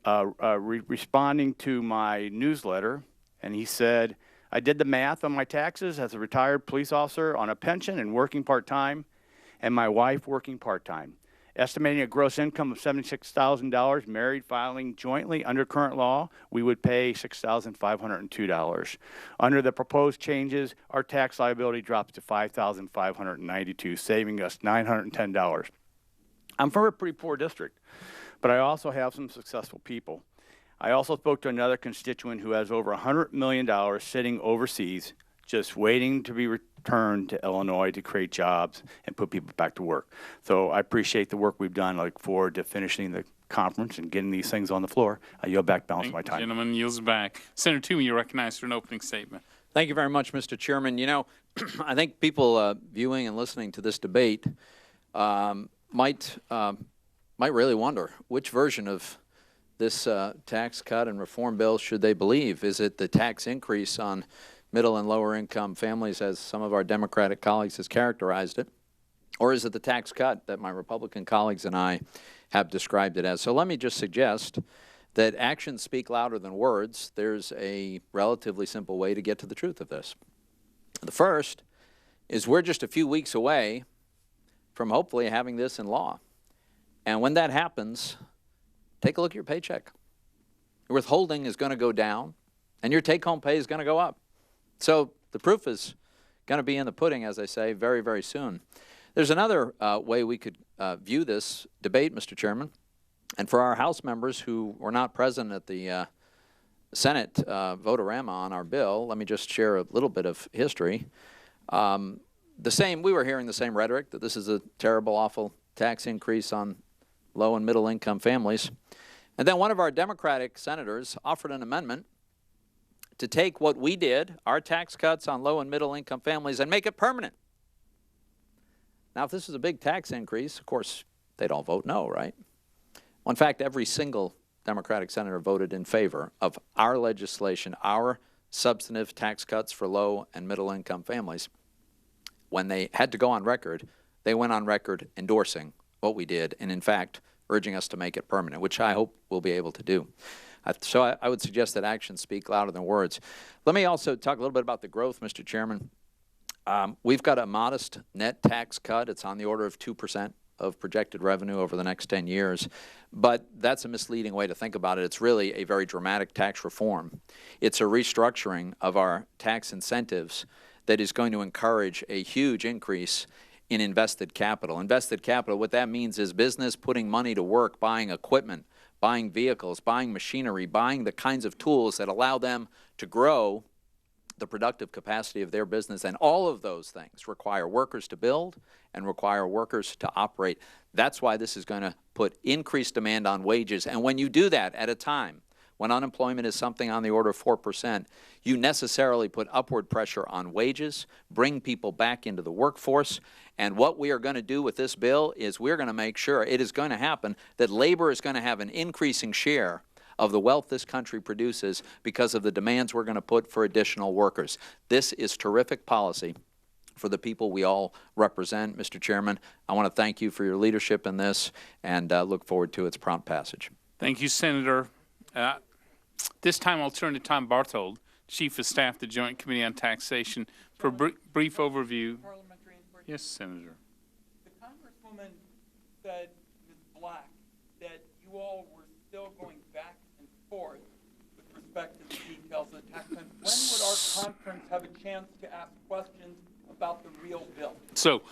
responding to my newsletter, and he said, I did the math on my taxes as a retired police officer on a pension and working part-time, and my wife working part-time. Estimating a gross income of $76,000, married filing jointly under current law, we would pay $6,502. Under the proposed changes, our tax liability drops to $5,592, saving us $910. I'm from a pretty poor district, but I also have some successful people. I also spoke to another constituent who has over $100 million sitting overseas, just waiting to be returned to Illinois to create jobs and put people back to work. So I appreciate the work we've done. I look forward to finishing the conference and getting these things on the floor. I yield back balance of my time. Gentleman yields back. Senator Toomey, you're recognized for an opening statement. Thank you very much, Mr. Chairman. You know, I think people viewing and listening to this debate might really wonder which version of this tax cut and reform bill should they believe. Is it the tax increase on middle and lower income families, as some of our Democratic colleagues has characterized it, or is it the tax cut that my Republican colleagues and I have described it as? So let me just suggest that actions speak louder than words. There's a relatively simple way to get to the truth of this. The first is we're just a few weeks away from hopefully having this in law. And when that happens, take a look at your paycheck. Your withholding is going to go down, and your take-home pay is going to go up. So the proof is going to be in the pudding, as I say, very, very soon. There's another way we could view this debate, Mr. Chairman. And for our House members who were not present at the Senate vote-a-rama on our bill, let me just share a little bit of history. We were hearing the same rhetoric, that this is a terrible, awful tax increase on low and middle income families. And then one of our Democratic senators offered an amendment to take what we did, our tax cuts on low and middle income families, and make it permanent. Now, if this is a big tax increase, of course, they'd all vote no, right? Well, in fact, every single Democratic senator voted in favor of our legislation, our substantive tax cuts for low and middle income families. When they had to go on record, they went on record endorsing what we did and, in fact, urging us to make it permanent, which I hope we'll be able to do. So I would suggest that actions speak louder than words. Let me also talk a little bit about the growth, Mr. Chairman. We've got a modest net tax cut. It's on the order of 2% of projected revenue over the next 10 years. But that's a misleading way to think about it. It's really a very dramatic tax reform. It's a restructuring of our tax incentives that is going to encourage a huge increase in invested capital. Invested capital, what that means is business putting money to work, buying equipment, buying vehicles, buying machinery, buying the kinds of tools that allow them to grow the productive capacity of their business. And all of those things require workers to build and require workers to operate. That's why this is going to put increased demand on wages. And when you do that at a time when unemployment is something on the order of 4%, you necessarily put upward pressure on wages, bring people back into the workforce. And what we are going to do with this bill is we're going to make sure it is going to happen that labor is going to have an increasing share of the wealth this country produces because of the demands we're going to put for additional workers. This is terrific policy for the people we all represent. Mr. Chairman, I want to thank you for your leadership in this and look forward to its prompt passage. Thank you, Senator. This time I'll turn to Tom Barthold, Chief of Staff of the Joint Committee on Taxation, for a brief overview. Yes, Senator. The Congresswoman said, Ms. Black, that you all were still going back and forth with respect to the details of the tax plan. When would our conference have a chance to ask questions about the real bill? So,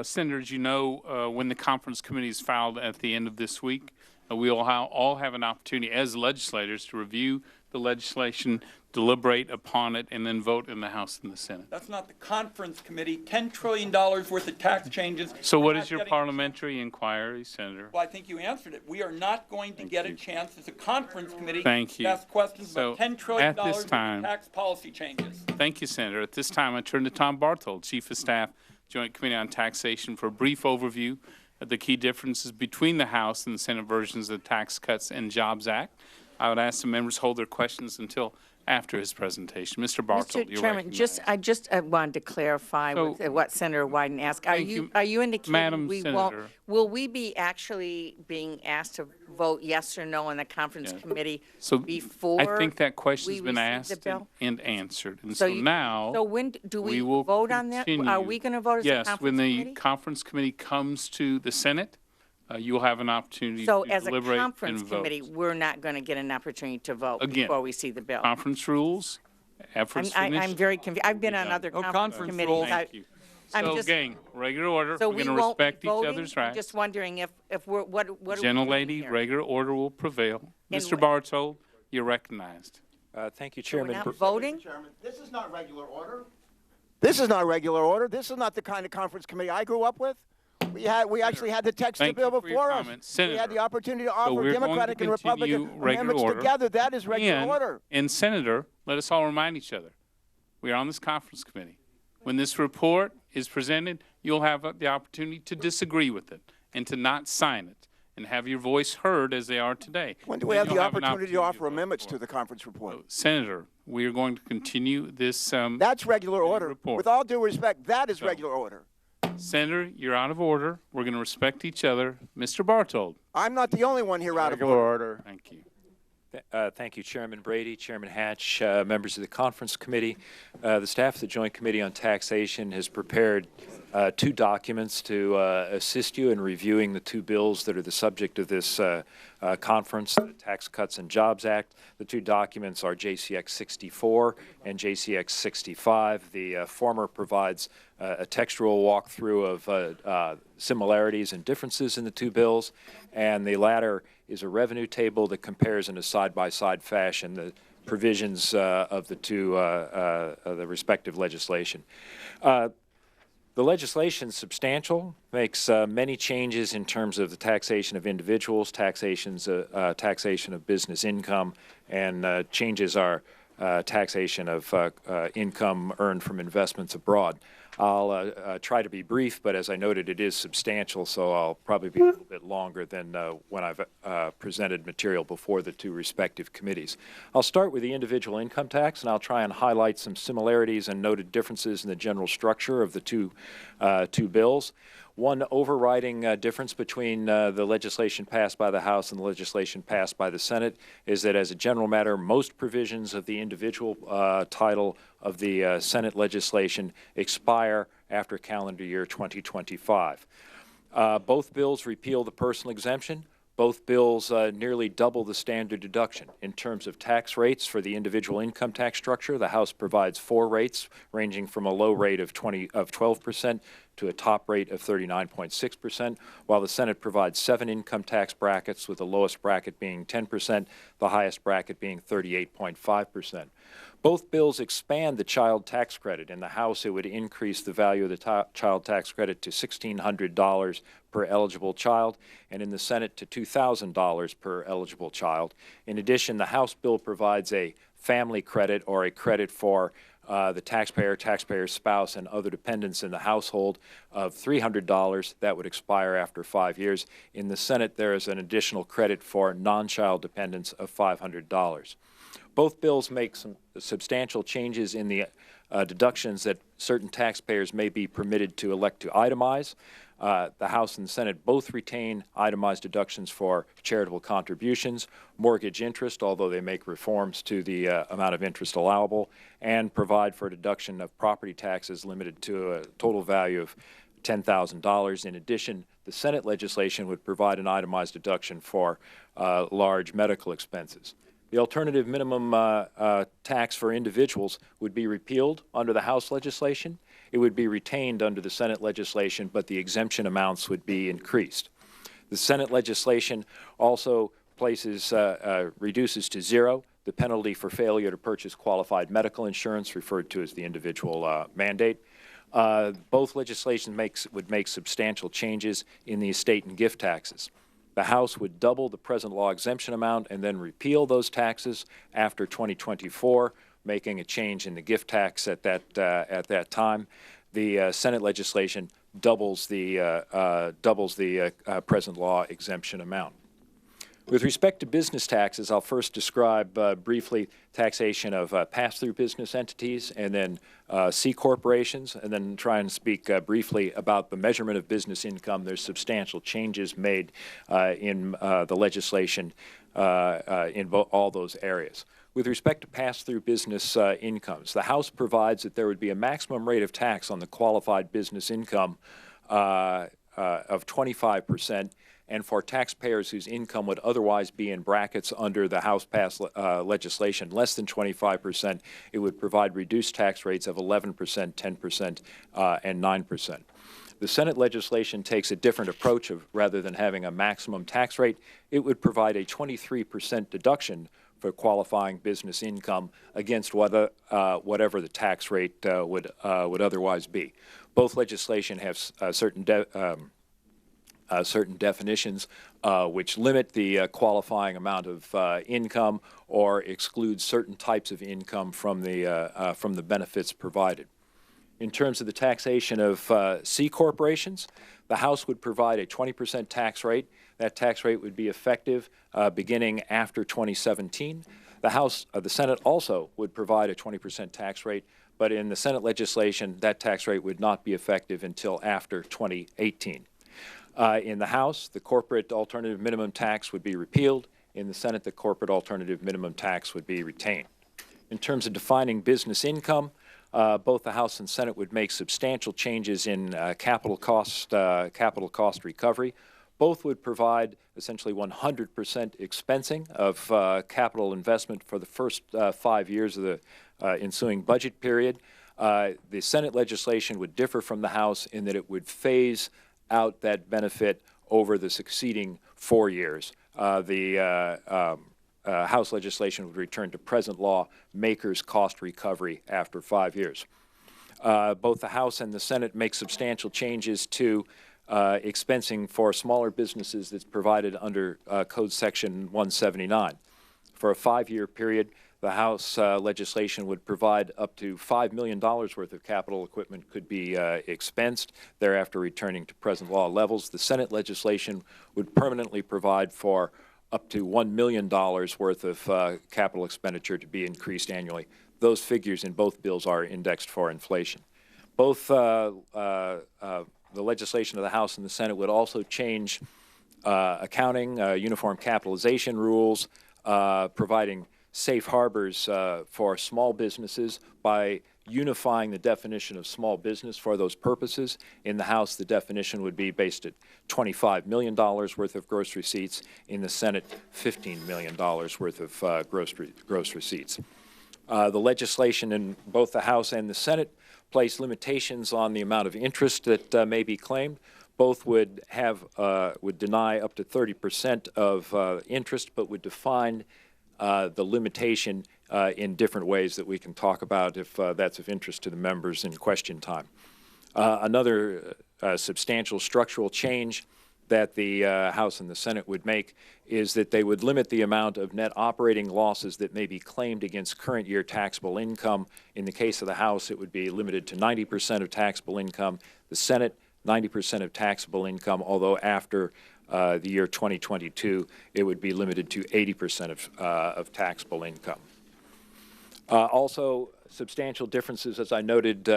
Senators, you know, when the conference committee is filed at the end of this week, we will all have an opportunity as legislators to review the legislation, deliberate upon it, and then vote in the House and the Senate. That's not the conference committee. $10 trillion worth of tax changes. So what is your parliamentary inquiry, Senator? Well, I think you answered it. We are not going to get a chance as a conference committee to ask questions about $10 trillion at this time, of tax policy changes. Thank you, Senator. At this time, I turn to Tom Barthold, Chief of Staff, Joint Committee on Taxation, for a brief overview of the key differences between the House and the Senate versions of the Tax Cuts and Jobs Act. I would ask the members hold their questions until after his presentation. Mr. Barthold, Mr. Chairman, I just wanted to clarify with what Senator Wyden asked. Are you indicating Madam we Senator. won't? Will we be actually being asked to vote yes or no in the conference committee before I think that question's we been receive asked the bill? and answered. And So now when do we will vote on that? Are we going to vote as a yes, conference when the committee? conference committee comes to the Senate, you'll have an opportunity So to as a deliberate conference and vote. committee, we're not going to get an opportunity to vote Again, before we see the bill. Conference rules, efforts finished. I'm very confused. I've been on other conference committees. Thank you. I'm So, just- gang, regular order. So We're we going to won't respect be each voting? other's I'm rights. just wondering if we're, what are we doing Gentlelady, here? regular order will prevail. And Mr. Bartold, you're recognized. Thank you, So we're Chairman. not voting? This is not regular order. This is not regular order. This is not the kind of conference committee I grew up with. We actually had the text of the Thank bill you for your before us. comments. We had Senator, the opportunity to so offer we're going to Democratic and continue Republican regular amendments order. together. That is regular order. And Senator, let us all remind each other, we are on this conference committee. When this report is presented, you'll have the opportunity to disagree with it and to not sign it and have your voice heard as they are today. When do we Then have you'll the an opportunity to offer vote amendments for to it. the conference report? Senator, we are going to continue this. That's regular order. report. With all due respect, that is regular order. Senator, you're out of order. We're going to respect each other. Mr. Bartold. I'm not the only one here out of Regular order. Thank you. Thank you, Chairman Brady, Chairman Hatch, members of the conference committee. The staff of the Joint Committee on Taxation has prepared two documents to assist you in reviewing the two bills that are the subject of this conference, the Tax Cuts and Jobs Act. The two documents are JCX 64 and JCX 65. The former provides a textual walkthrough of similarities and differences in the two bills, and the latter is a revenue table that compares in a side-by-side fashion the provisions of the two, the respective legislation. The legislation is substantial, makes many changes in terms of the taxation of individuals, taxation of business income, and changes our taxation of income earned from investments abroad. I'll try to be brief, but as I noted, it is substantial, so I'll probably be a little bit longer than when I've presented material before the two respective committees. I'll start with the individual income tax, and I'll try and highlight some similarities and noted differences in the general structure of the two bills. One overriding difference between the legislation passed by the House and the legislation passed by the Senate is that, as a general matter, most provisions of the individual title of the Senate legislation expire after calendar year 2025. Both bills repeal the personal exemption. Both bills nearly double the standard deduction. In terms of tax rates for the individual income tax structure, the House provides 4 rates, ranging from a low rate of 12% to a top rate of 39.6%, while the Senate provides 7 income tax brackets, with the lowest bracket being 10%, the highest bracket being 38.5%. Both bills expand the child tax credit. In the House, it would increase the value of the child tax credit to $1,600 per eligible child, and in the Senate to $2,000 per eligible child. In addition, the House bill provides a family credit, or a credit for the taxpayer's spouse, and other dependents in the household, of $300. That would expire after 5 years. In the Senate, there is an additional credit for non-child dependents of $500. Both bills make some substantial changes in the deductions that certain taxpayers may be permitted to elect to itemize. The House and the Senate both retain itemized deductions for charitable contributions, mortgage interest, although they make reforms to the amount of interest allowable, and provide for a deduction of property taxes limited to a total value of $10,000. In addition, the Senate legislation would provide an itemized deduction for large medical expenses. The alternative minimum tax for individuals would be repealed under the House legislation. It would be retained under the Senate legislation, but the exemption amounts would be increased. The Senate legislation also reduces to 0 the penalty for failure to purchase qualified medical insurance, referred to as the individual mandate. Both legislation would make substantial changes in the estate and gift taxes. The House would double the present law exemption amount and then repeal those taxes after 2024, making a change in the gift tax at that time. The Senate legislation doubles the present law exemption amount. With respect to business taxes, I'll first describe briefly taxation of pass-through business entities, and then C corporations, and then try and speak briefly about the measurement of business income. There's substantial changes made in the legislation in all those areas. With respect to pass-through business incomes, the House provides that there would be a maximum rate of tax on the qualified business income of 25%, and for taxpayers whose income would otherwise be in brackets under the House-passed legislation less than 25%, it would provide reduced tax rates of 11%, 10%, and 9%. The Senate legislation takes a different approach of rather than having a maximum tax rate, it would provide a 23% deduction for qualifying business income against whatever the tax rate would otherwise be. Both legislation have certain definitions which limit the qualifying amount of income or exclude certain types of income from the benefits provided. In terms of the taxation of C corporations, the House would provide a 20% tax rate. That tax rate would be effective beginning after 2017. The Senate also would provide a 20% tax rate, but in the Senate legislation, that tax rate would not be effective until after 2018. In the House, the corporate alternative minimum tax would be repealed. In the Senate, the corporate alternative minimum tax would be retained. In terms of defining business income, both the House and Senate would make substantial changes in capital cost recovery. Both would provide essentially 100% expensing of capital investment for the first 5 years of the ensuing budget period. The Senate legislation would differ from the House in that it would phase out that benefit over the succeeding 4 years. House legislation would return to present law, makers cost recovery after 5 years. Both the House and the Senate make substantial changes to expensing for smaller businesses that's provided under Code Section 179. For a 5-year period, the House legislation would provide up to $5 million worth of capital equipment could be expensed, thereafter returning to present law levels. The Senate legislation would permanently provide for up to $1 million worth of capital expenditure to be increased annually. Those figures in both bills are indexed for inflation. Both the legislation of the House and the Senate would also change accounting, uniform capitalization rules, providing safe harbors for small businesses by unifying the definition of small business for those purposes. In the House, the definition would be based at $25 million worth of gross receipts. In the Senate, $15 million worth of gross receipts. The legislation in both the House and the Senate place limitations on the amount of interest that may be claimed. Both would deny up to 30% of interest, but would define the limitation in different ways that we can talk about if that's of interest to the members in question time. Another substantial structural change that the House and the Senate would make is that they would limit the amount of net operating losses that may be claimed against current year taxable income. In the case of the House, it would be limited to 90% of taxable income. The Senate, 90% of taxable income, although after the year 2022, it would be limited to 80% of taxable income. Also, substantial differences, as I noted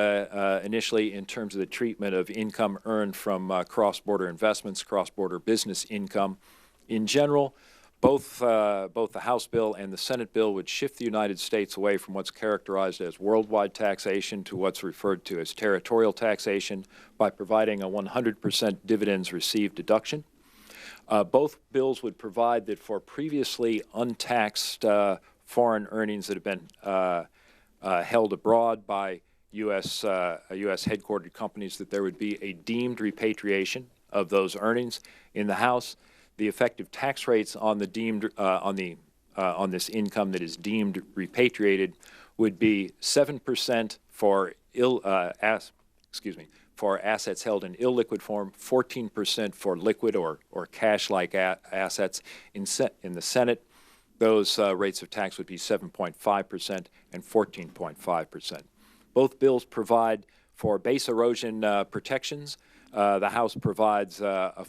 initially, in terms of the treatment of income earned from cross-border investments, cross-border business income. In general, both the House bill and the Senate bill would shift the United States away from what's characterized as worldwide taxation to what's referred to as territorial taxation by providing a 100% dividends received deduction. Both bills would provide that for previously untaxed foreign earnings that have been held abroad by U.S. headquartered companies, that there would be a deemed repatriation of those earnings. In the House, the effective tax rates on the deemed on this income that is deemed repatriated would be 7% for for assets held in illiquid form, 14% for liquid or cash-like assets. In the Senate, those rates of tax would be 7.5% and 14.5%. Both bills provide for base erosion protections. The House provides a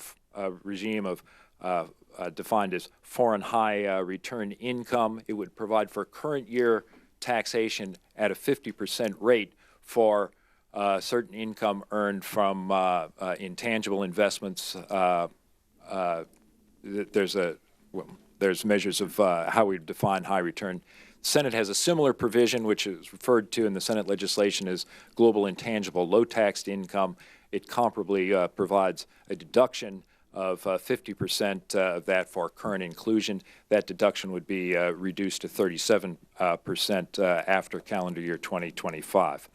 regime of defined as foreign high return income. It would provide for current year taxation at a 50% rate for certain income earned from intangible investments. There's measures of how we define high return. The Senate has a similar provision, which is referred to in the Senate legislation as global intangible low taxed income. It comparably provides a deduction of 50% of that for current inclusion. That deduction would be reduced to 37% after calendar year 2025.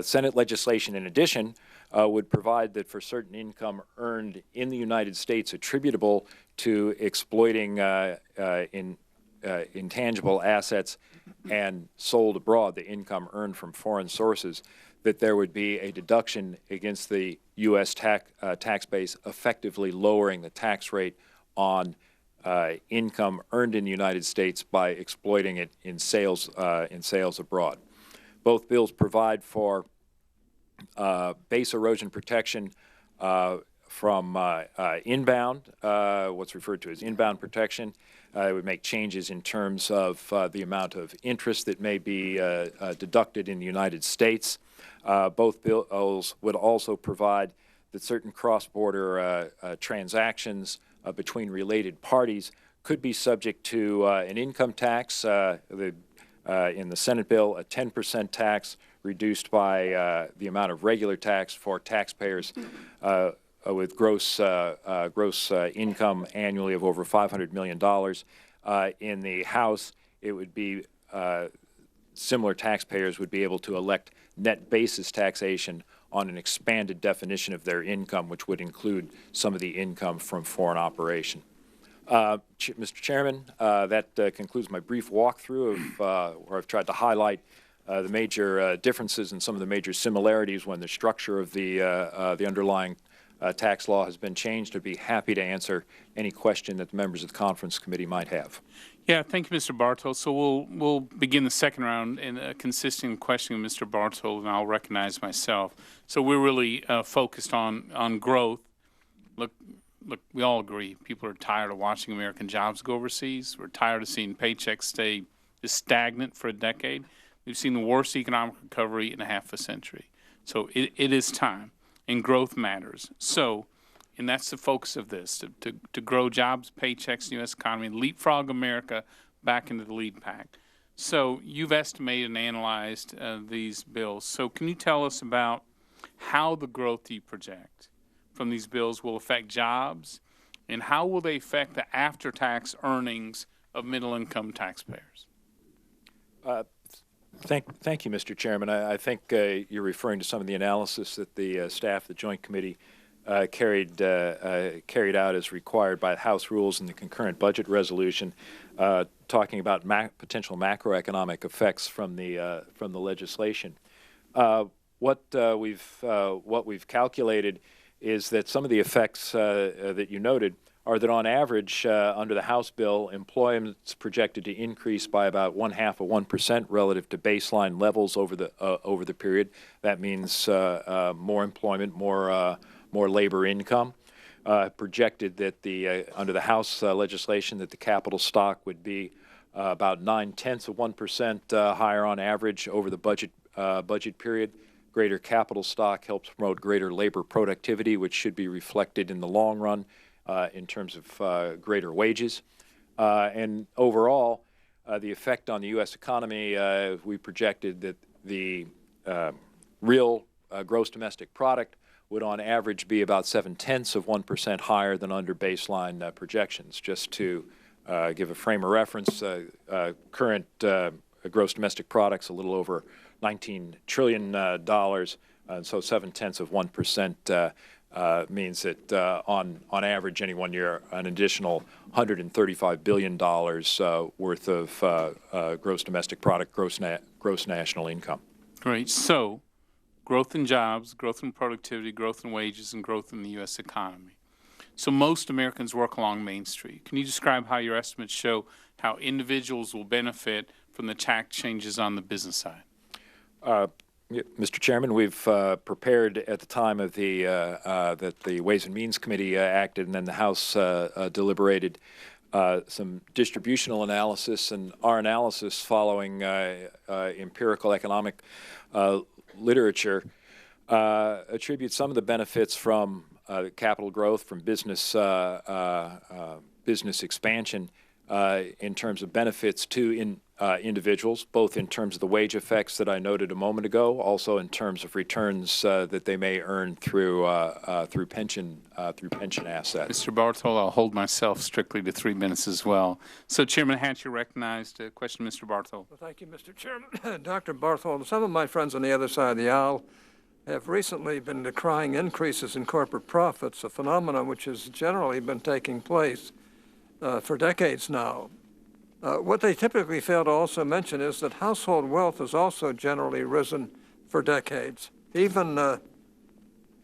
Senate legislation, in addition, would provide that for certain income earned in the United States attributable to exploiting intangible assets and sold abroad, the income earned from foreign sources, that there would be a deduction against the U.S. tax base, effectively lowering the tax rate on income earned in the United States by exploiting it in sales abroad. Both bills provide for base erosion protection from inbound, what's referred to as inbound protection. It would make changes in terms of the amount of interest that may be deducted in the United States. Both bills would also provide that certain cross-border transactions between related parties could be subject to an income tax. In the Senate bill, a 10% tax reduced by the amount of regular tax for taxpayers with gross income annually of over $500 million. In the House, it would be similar taxpayers would be able to elect net basis taxation on an expanded definition of their income, which would include some of the income from foreign operation. Mr. Chairman, that concludes my brief walkthrough of where I've tried to highlight the major differences and some of the major similarities when the structure of the underlying tax law has been changed. I'd be happy to answer any question that the members of the conference committee might have. Yeah, thank you, Mr. Bartow. So we'll begin the second round in a consistent question with Mr. Bartow, and I'll recognize myself. So we're really focused on growth. Look, we all agree. People are tired of watching American jobs go overseas. We're tired of seeing paychecks stay just stagnant for a decade. We've seen the worst economic recovery in a half a century. So it is time, and growth matters. So, and that's the focus of this, to grow jobs, paychecks in the U.S. economy, leapfrog America back into the lead pack. So you've estimated and analyzed these bills. So can you tell us about how the growth you project from these bills will affect jobs, and how will they affect the after-tax earnings of middle-income taxpayers? Thank you, Mr. Chairman. I think you're referring to some of the analysis that the staff of the Joint Committee carried out as required by House rules and the concurrent budget resolution, talking about potential macroeconomic effects from the legislation. What we've calculated is that some of the effects that you noted are that on average, under the House bill, employment's projected to increase by about 0.5% relative to baseline levels over the period. That means more employment, more labor income. Projected that under the House legislation that the capital stock would be about 0.9% higher on average over the budget period. Greater capital stock helps promote greater labor productivity, which should be reflected in the long run in terms of greater wages. And overall, the effect on the U.S. economy, we projected that the real gross domestic product would on average be about 0.7% higher than under baseline projections. Just to give a frame of reference, current gross domestic product's a little over $19 trillion, and so 0.7% means that on average any 1 year an additional $135 billion worth of gross domestic product, gross national income. Great. So growth in jobs, growth in productivity, growth in wages, and growth in the U.S. economy. So most Americans work along Main Street. Can you describe how your estimates show how individuals will benefit from the tax changes on the business side? Mr. Chairman, we've prepared at the time of that the Ways and Means Committee acted and then the House deliberated some distributional analysis, and our analysis following empirical economic literature attributes some of the benefits from capital growth, from business expansion in terms of benefits to individuals, both in terms of the wage effects that I noted a moment ago, also in terms of returns that they may earn through pension assets. Mr. Bartol, I'll hold myself strictly to 3 minutes as well. So Chairman Hatch, you're recognized. Question, Mr. Bartol. Well, thank you, Mr. Chairman. Dr. Bartol, some of my friends on the other side of the aisle have recently been decrying increases in corporate profits, a phenomenon which has generally been taking place for decades now. What they typically fail to also mention is that household wealth has also generally risen for decades, even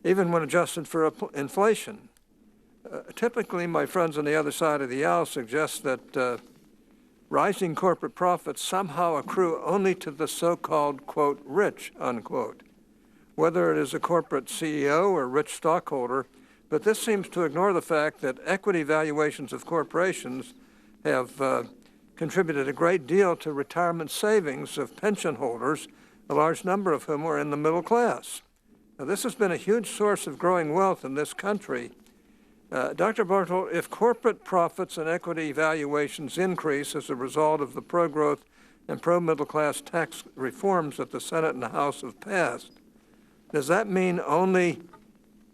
when adjusted for inflation. Typically, my friends on the other side of the aisle suggest that rising corporate profits somehow accrue only to the so-called, quote, rich, unquote, whether it is a corporate CEO or rich stockholder. But this seems to ignore the fact that equity valuations of corporations have contributed a great deal to retirement savings of pension holders, a large number of whom are in the middle class. Now, this has been a huge source of growing wealth in this country. Dr. Bartol, if corporate profits and equity valuations increase as a result of the pro-growth and pro-middle class tax reforms that the Senate and the House have passed, does that mean only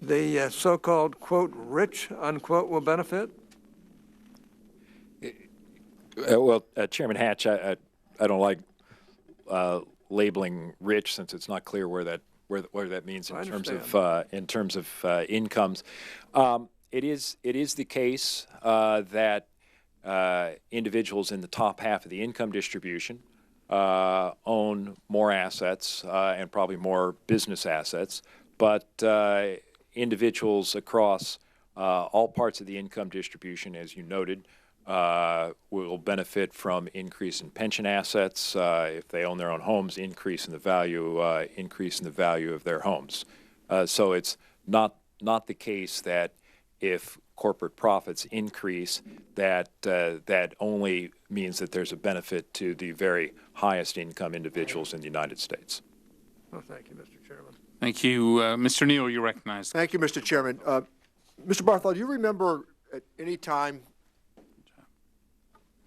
the so-called, quote, rich, unquote, will benefit? Well, Chairman Hatch, I don't like labeling rich, since it's not clear where that means in terms of incomes. It is the case that individuals in the top half of the income distribution own more assets and probably more business assets, but individuals across all parts of the income distribution, as you noted, will benefit from increase in pension assets if they own their own homes, increase in the value of their homes. So it's not the case that if corporate profits increase, that only means that there's a benefit to the very highest income individuals in the United States. Well, thank you, Mr. Chairman. Thank you. Mr. Neal, you're recognized. Thank you, Mr. Chairman. Mr. Bartol, do you remember at any time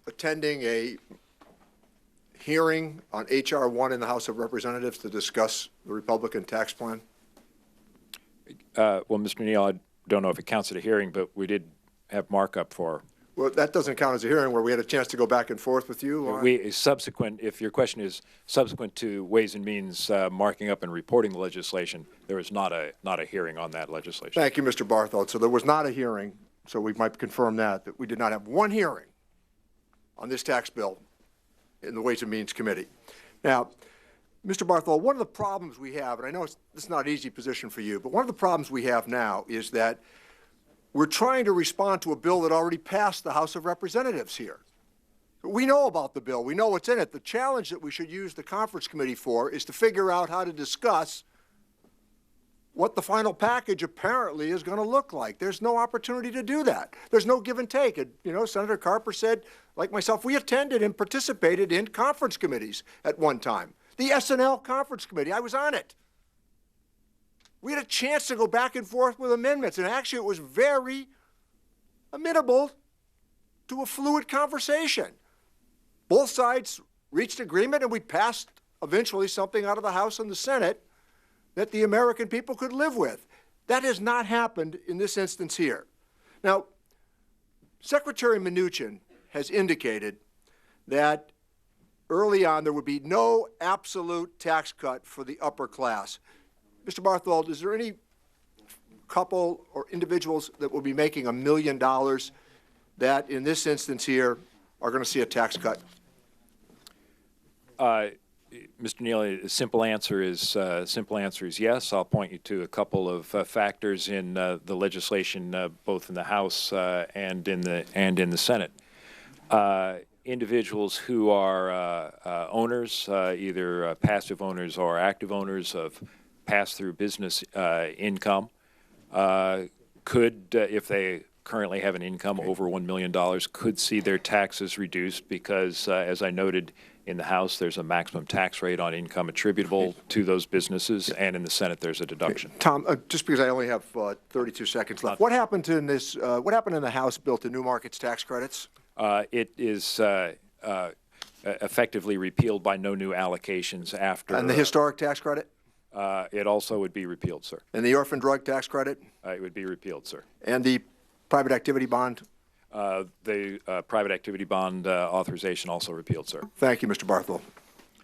attending a hearing on H.R. 1 in the House of Representatives to discuss the Republican tax plan? Well, Mr. Neal, I don't know if it counts as a hearing, but we did have markup for. Well, that doesn't count as a hearing where we had a chance to go back and forth with you? If your question is subsequent to Ways and Means marking up and reporting the legislation, there was not a hearing on that legislation. Thank you, Mr. Barthold. So there was not a hearing, so we might confirm that we did not have one hearing on this tax bill in the Ways and Means Committee. Now, Mr. Barthold, one of the problems we have, and I know it's not an easy position for you, but one of the problems we have now is that we're trying to respond to a bill that already passed the House of Representatives here. We know about the bill. We know what's in it. The challenge that we should use the conference committee for is to figure out how to discuss what the final package apparently is going to look like. There's no opportunity to do that. There's no give and take. You know, Senator Carper said, like myself, we attended and participated in conference committees at one time. The S&L conference committee, I was on it. We had a chance to go back and forth with amendments, and actually it was very amenable to a fluid conversation. Both sides reached agreement, and we passed eventually something out of the House and the Senate that the American people could live with. That has not happened in this instance here. Now, Secretary Mnuchin has indicated that early on there would be no absolute tax cut for the upper class. Mr. Barthold, is there any couple or individuals that will be making $1 million that in this instance here are going to see a tax cut? Mr. Neal, the simple answer is yes. I'll point you to a couple of factors in the legislation, both in the House and in the Senate. Individuals who are owners, either passive owners or active owners of pass-through business income, could, if they currently have an income over $1 million, could see their taxes reduced because, as I noted, in the House, there's a maximum tax rate on income attributable to those businesses, and in the Senate, there's a deduction. Tom, just because I only have 32 seconds left, what happened in this? What happened in the House bill to new markets tax credits? It is effectively repealed by no new allocations after. And the historic tax credit? It also would be repealed, sir. And the orphan drug tax credit? It would be repealed, sir. And the private activity bond? The private activity bond authorization also repealed, sir. Thank you, Mr. Barthel.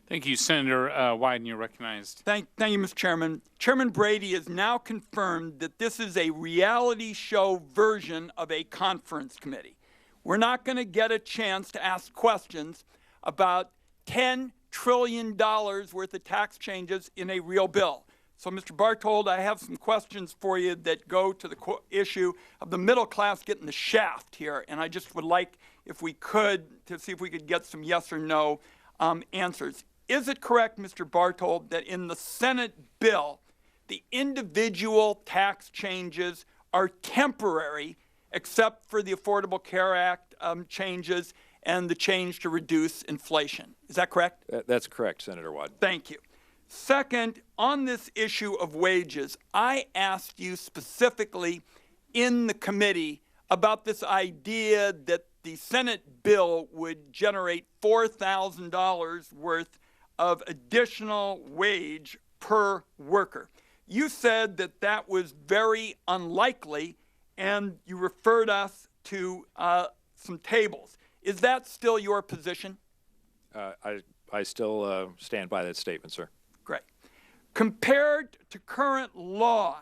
Thank you, Senator Wyden. You're recognized. Thank you, Mr. Chairman. Chairman Brady has now confirmed that this is a reality show version of a conference committee. We're not going to get a chance to ask questions about $10 trillion worth of tax changes in a real bill. So, Mr. Barthold, I have some questions for you that go to the issue of the middle class getting the shaft here, and I just would like, if we could, to see if we could get some yes or no answers. Is it correct, Mr. Barthold, that in the Senate bill, the individual tax changes are temporary, except for the Affordable Care Act changes and the change to reduce inflation? Is that correct? That's correct, Senator Wyden. Thank you. Second, on this issue of wages, I asked you specifically in the committee about this idea that the Senate bill would generate $4,000 worth of additional wage per worker. You said that that was very unlikely, and you referred us to some tables. Is that still your position? I still stand by that statement, sir. Great. Compared to current law,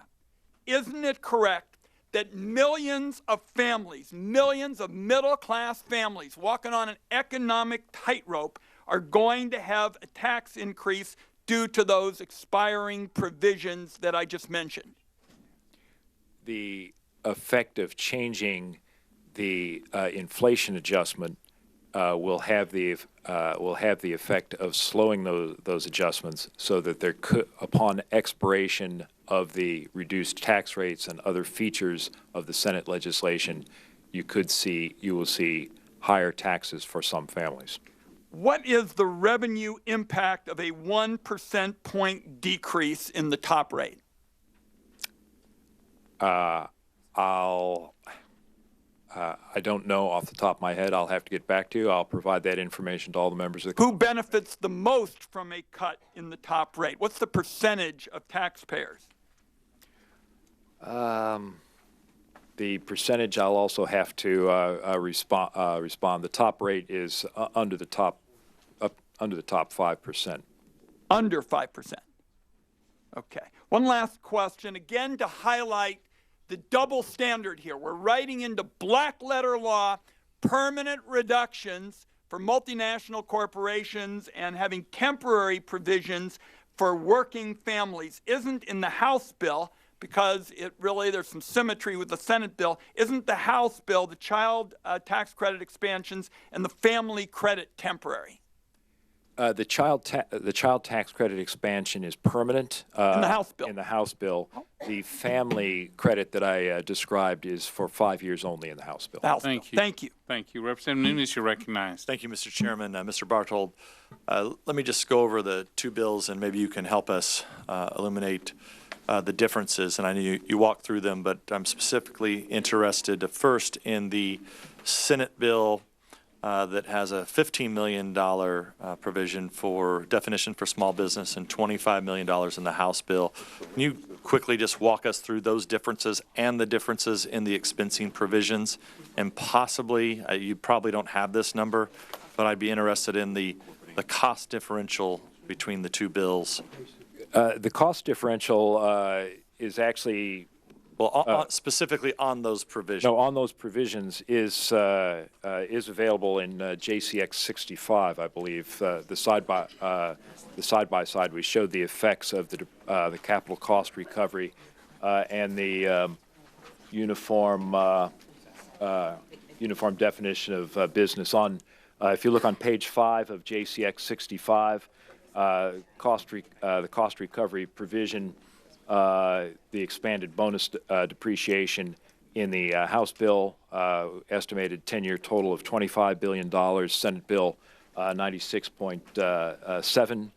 isn't it correct that millions of families, millions of middle-class families walking on an economic tightrope are going to have a tax increase due to those expiring provisions that I just mentioned? The effect of changing the inflation adjustment will have the effect of slowing those adjustments, so that there could, upon expiration of the reduced tax rates and other features of the Senate legislation, you will see higher taxes for some families. What is the revenue impact of a 1% point decrease in the top rate? I don't know off the top of my head. I'll have to get back to you. I'll provide that information to all the members of the Who benefits the most from a cut in the top rate? What's the percentage of taxpayers? The percentage, I'll also have to respond. The top rate is under the top 5%. Under 5%. Okay. One last question, again, to highlight the double standard here. We're writing into black letter law permanent reductions for multinational corporations and having temporary provisions for working families. Isn't in the House bill, because there's some symmetry with the Senate bill, isn't the House bill, the child tax credit expansions and the family credit temporary? The child tax credit expansion is permanent in the House bill. In the House bill, the family credit that I described is for 5 years only in the House bill. Thank you. Thank you. Thank you, Representative Nunes. You're recognized. Thank you, Mr. Chairman. Mr. Barthold, let me just go over the two bills, and maybe you can help us illuminate the differences. And I know you walked through them, but I'm specifically interested first in the Senate bill that has a $15 million provision for definition for small business and $25 million in the House bill. Can you quickly just walk us through those differences and the differences in the expensing provisions? And possibly, you probably don't have this number, but I'd be interested in the cost differential between the two bills. The cost differential is actually... Well, specifically on those provisions. No, on those provisions is available in JCX 65, I believe. The side by side, we showed the effects of the capital cost recovery and the uniform definition of business. If you look on page 5 of JCX 65, the cost recovery provision. The expanded bonus depreciation in the House bill, estimated 10-year total of $25 billion, Senate bill $96.7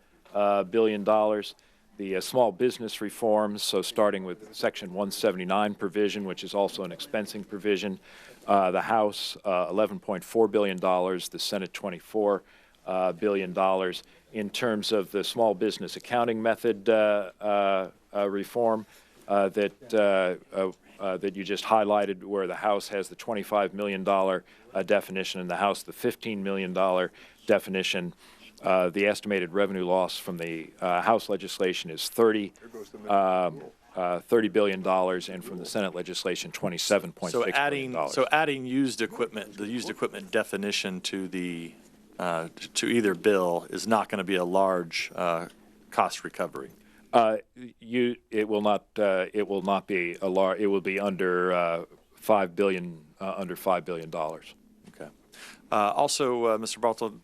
billion. the small business reforms, so starting with Section 179 provision, which is also an expensing provision. The House, $11.4 billion, the Senate, $24 billion. In terms of the small business accounting method reform that you just highlighted, where the House has the $25 million definition and the House the $15 million definition. The estimated revenue loss from the House legislation is $30 billion, and from the Senate legislation, $27.6 billion. So adding used equipment, the used equipment definition to the to either bill is not going to be a large cost recovery. It will not be a large. It will be under $5 billion. Under $5 billion. Okay. Also, Mr. Bartold,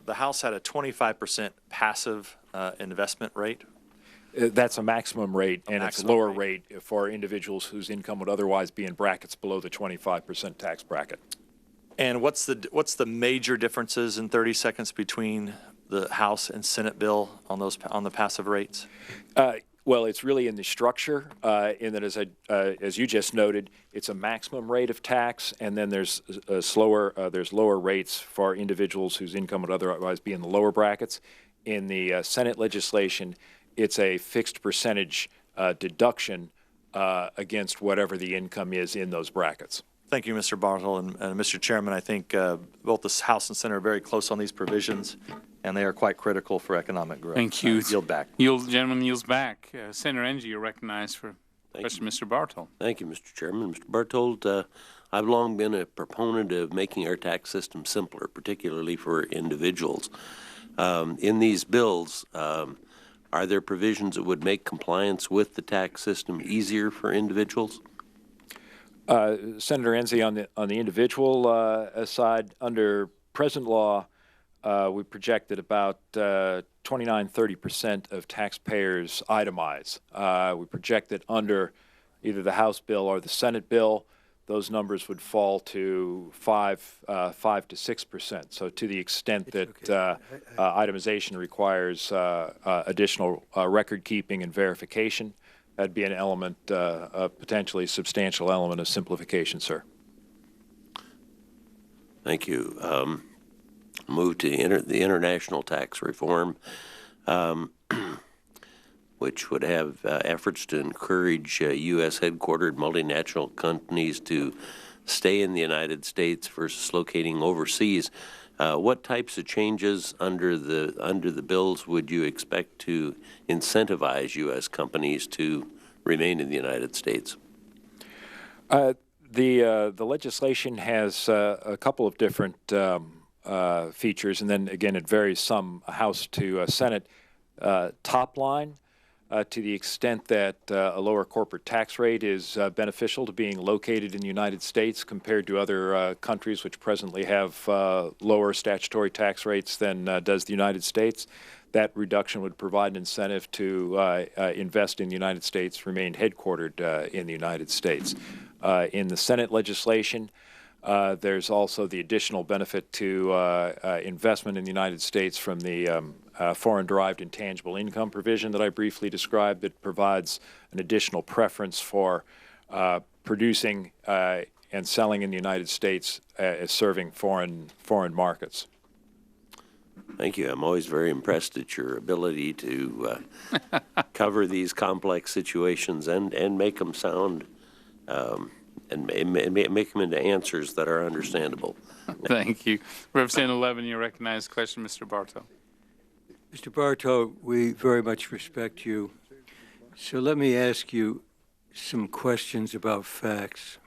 the House had a 25% passive investment rate. That's a maximum rate, and it's a maximum lower rate for individuals whose income would otherwise be in brackets below the 25% tax bracket. And what's the major differences in 30 seconds between the House and Senate bill on the passive rates? Well, it's really in the structure, in that, as you just noted, it's a maximum rate of tax, and then there's lower rates for individuals whose income would otherwise be in the lower brackets. In the Senate legislation, it's a fixed percentage deduction against whatever the income is in those brackets. Thank you, Mr. Bartold. And Mr. Chairman, I think both the House and Senate are very close on these provisions, and they are quite critical for economic growth. Thank you. Yield back. Gentleman yields back. Senator Ng, you're recognized for question, Mr. Bartold. Thank you, Mr. Chairman. Mr. Bartold, I've long been a proponent of making our tax system simpler, particularly for individuals. In these bills, are there provisions that would make compliance with the tax system easier for individuals? Senator Enzi, on the individual side, under present law, we project that about 29–30% of taxpayers itemize. We project that under either the House bill or the Senate bill, those numbers would fall to 5 to 6%. So to the extent that itemization requires additional record keeping and verification, that'd be an element, a potentially substantial element of simplification, sir. Thank you. Move to the international tax reform, which would have efforts to encourage U.S. headquartered multinational companies to stay in the United States versus locating overseas. What types of changes under the bills would you expect to incentivize U.S. companies to remain in the United States? The legislation has a couple of different features, and then again it varies some House to Senate. Top line, to the extent that a lower corporate tax rate is beneficial to being located in the United States compared to other countries which presently have lower statutory tax rates than does the United States. That reduction would provide an incentive to invest in the United States, remain headquartered in the United States. In the Senate legislation, there's also the additional benefit to investment in the United States from the foreign-derived intangible income provision that I briefly described, that provides an additional preference for producing and selling in the United States as serving foreign markets. Thank you. I'm always very impressed at your ability to cover these complex situations and make them sound and make them into answers that are understandable. Thank you. Representative Levin, you recognize question, Mr. Bartold. Mr. Bartold, we very much respect you. So let me ask you some questions about facts.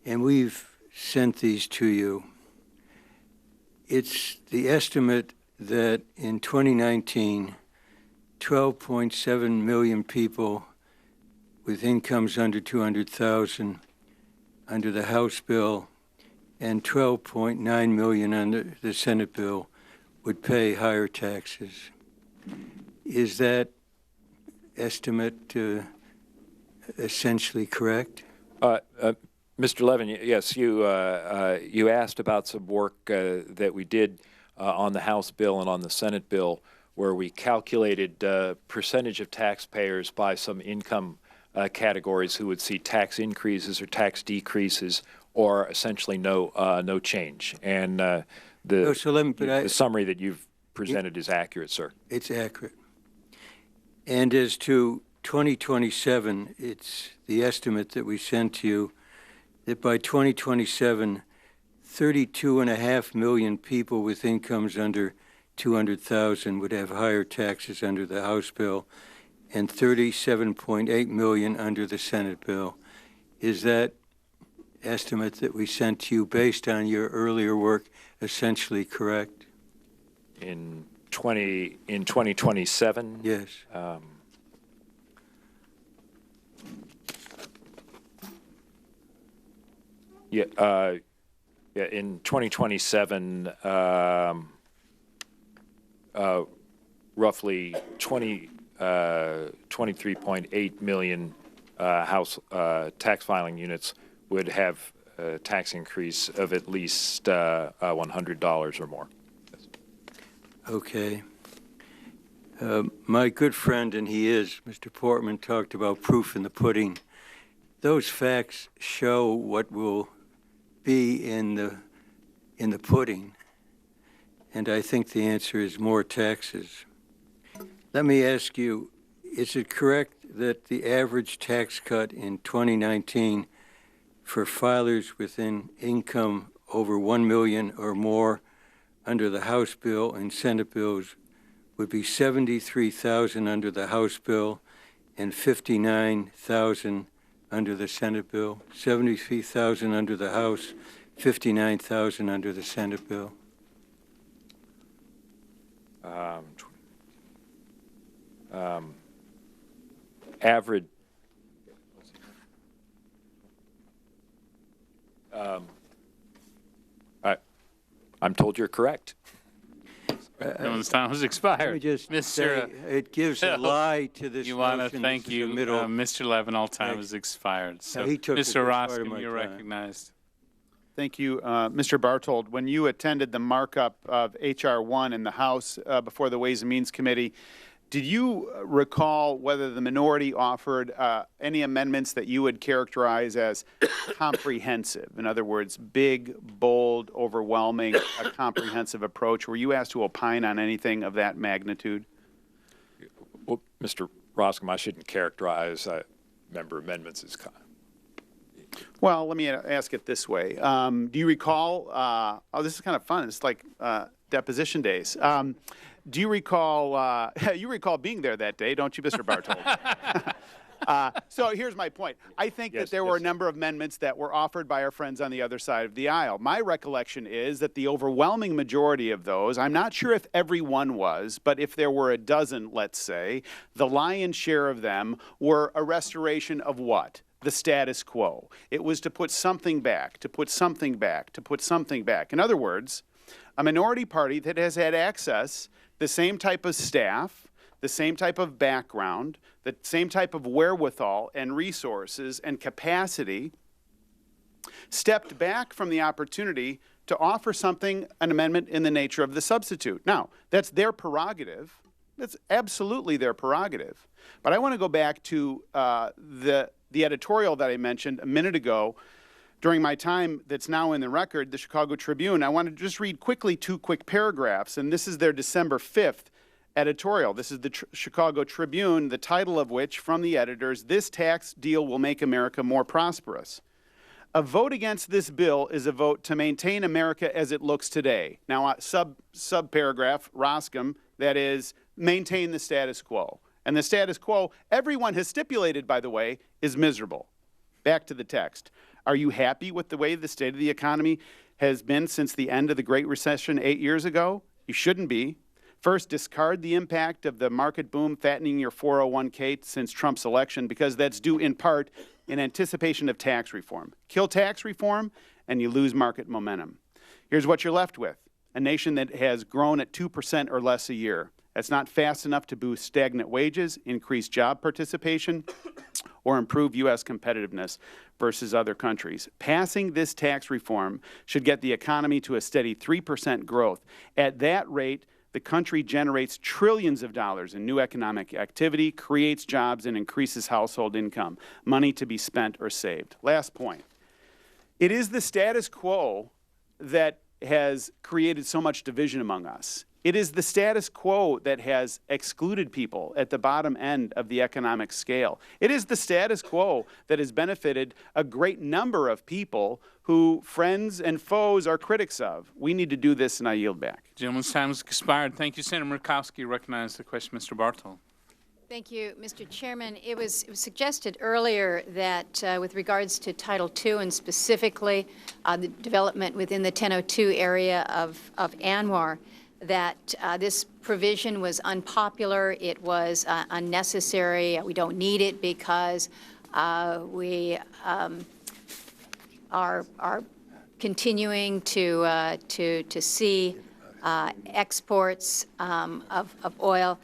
And we've sent these to you. It's the estimate that in 2019, 12.7 million people with incomes under 200,000 under the House bill and 12.9 million under the Senate bill would pay higher taxes. Is that estimate essentially correct? Mr. Levin, yes, you asked about some work that we did on the House bill and on the Senate bill, where we calculated percentage of taxpayers by some income categories who would see tax increases or tax decreases or essentially no change. And the summary that you've presented is accurate, sir. It's accurate. And as to 2027, it's the estimate that we sent to you that by 2027, 32.5 million people with incomes under 200,000 would have higher taxes under the House bill and 37.8 million under the Senate bill. Is that estimate that we sent to you based on your earlier work essentially correct? In 2027? Yes. Yeah, in 2027, roughly 23.8 million house tax filing units would have a tax increase of at least $100 or more. Okay. My good friend, and he is, Mr. Portman, talked about proof in the pudding. Those facts show what will be in the pudding, and I think the answer is more taxes. Let me ask you, is it correct that the average tax cut in 2019 for filers within income over 1 million or more under the House bill and Senate bills would be 73,000 under the House bill and 59,000 under the Senate bill? 73,000 under the House, 59,000 under the Senate bill. Average. I'm told you're correct. Everyone's time has expired. Let me just say, it gives a lie to this You want to notion thank this is you, the middle. Mr. Levin. All time has expired. So, he took the Mr. good part of Roskin, my you're time. recognized. Thank you, Mr. Bartold. When you attended the markup of H.R. 1 in the House before the Ways and Means Committee, did you recall whether the minority offered any amendments that you would characterize as comprehensive? In other words, big, bold, overwhelming, a comprehensive approach. Were you asked to opine on anything of that magnitude? Well, Mr. Roskin, I shouldn't characterize member amendments as Well, let me ask it this way. Do you recall, oh, this is kind of fun. It's like deposition days. Do you recall, you recall being there that day, don't you, Mr. Bartold? So here's my point. I think that there were a number of amendments that were offered by our friends on the other side of the aisle. My recollection is that the overwhelming majority of those, I'm not sure if every one was, but if there were a dozen, let's say, the lion's share of them were a restoration of what? The status quo. It was to put something back, to put something back, to put something back. In other words, a minority party that has had access, the same type of staff, the same type of background, the same type of wherewithal and resources and capacity, stepped back from the opportunity to offer something, an amendment in the nature of the substitute. Now, that's their prerogative. That's absolutely their prerogative. But I want to go back to the editorial that I mentioned a minute ago during my time that's now in the record, the Chicago Tribune. I want to just read quickly 2 quick paragraphs, and this is their December 5th editorial. This is the Chicago Tribune, the title of which, from the editors, "This tax deal will make America more prosperous. A vote against this bill is a vote to maintain America as it looks today." Now, sub-paragraph, Roscom, that is, maintain the status quo. And the status quo, everyone has stipulated, by the way, is miserable. Back to the text. Are you happy with the way the state of the economy has been since the end of the Great Recession 8 years ago? You shouldn't be. First, discard the impact of the market boom fattening your 401k since Trump's election, because that's due in part in anticipation of tax reform. Kill tax reform, and you lose market momentum. Here's what you're left with: a nation that has grown at 2% or less a year. That's not fast enough to boost stagnant wages, increase job participation, or improve U.S. competitiveness versus other countries. Passing this tax reform should get the economy to a steady 3% growth. At that rate, the country generates trillions of dollars in new economic activity, creates jobs, and increases household income, money to be spent or saved. Last point. It is the status quo that has created so much division among us. It is the status quo that has excluded people at the bottom end of the economic scale. It is the status quo that has benefited a great number of people who friends and foes are critics of. We need to do this, and I yield back. Gentleman's time has expired. Thank you, Senator Murkowski. Recognize the question, Mr. Barthold. Thank you, Mr. Chairman. It was suggested earlier that with regards to Title II and specifically the development within the 1002 area of ANWR, that this provision was unpopular, it was unnecessary, we don't need it because we are continuing to see exports of oil.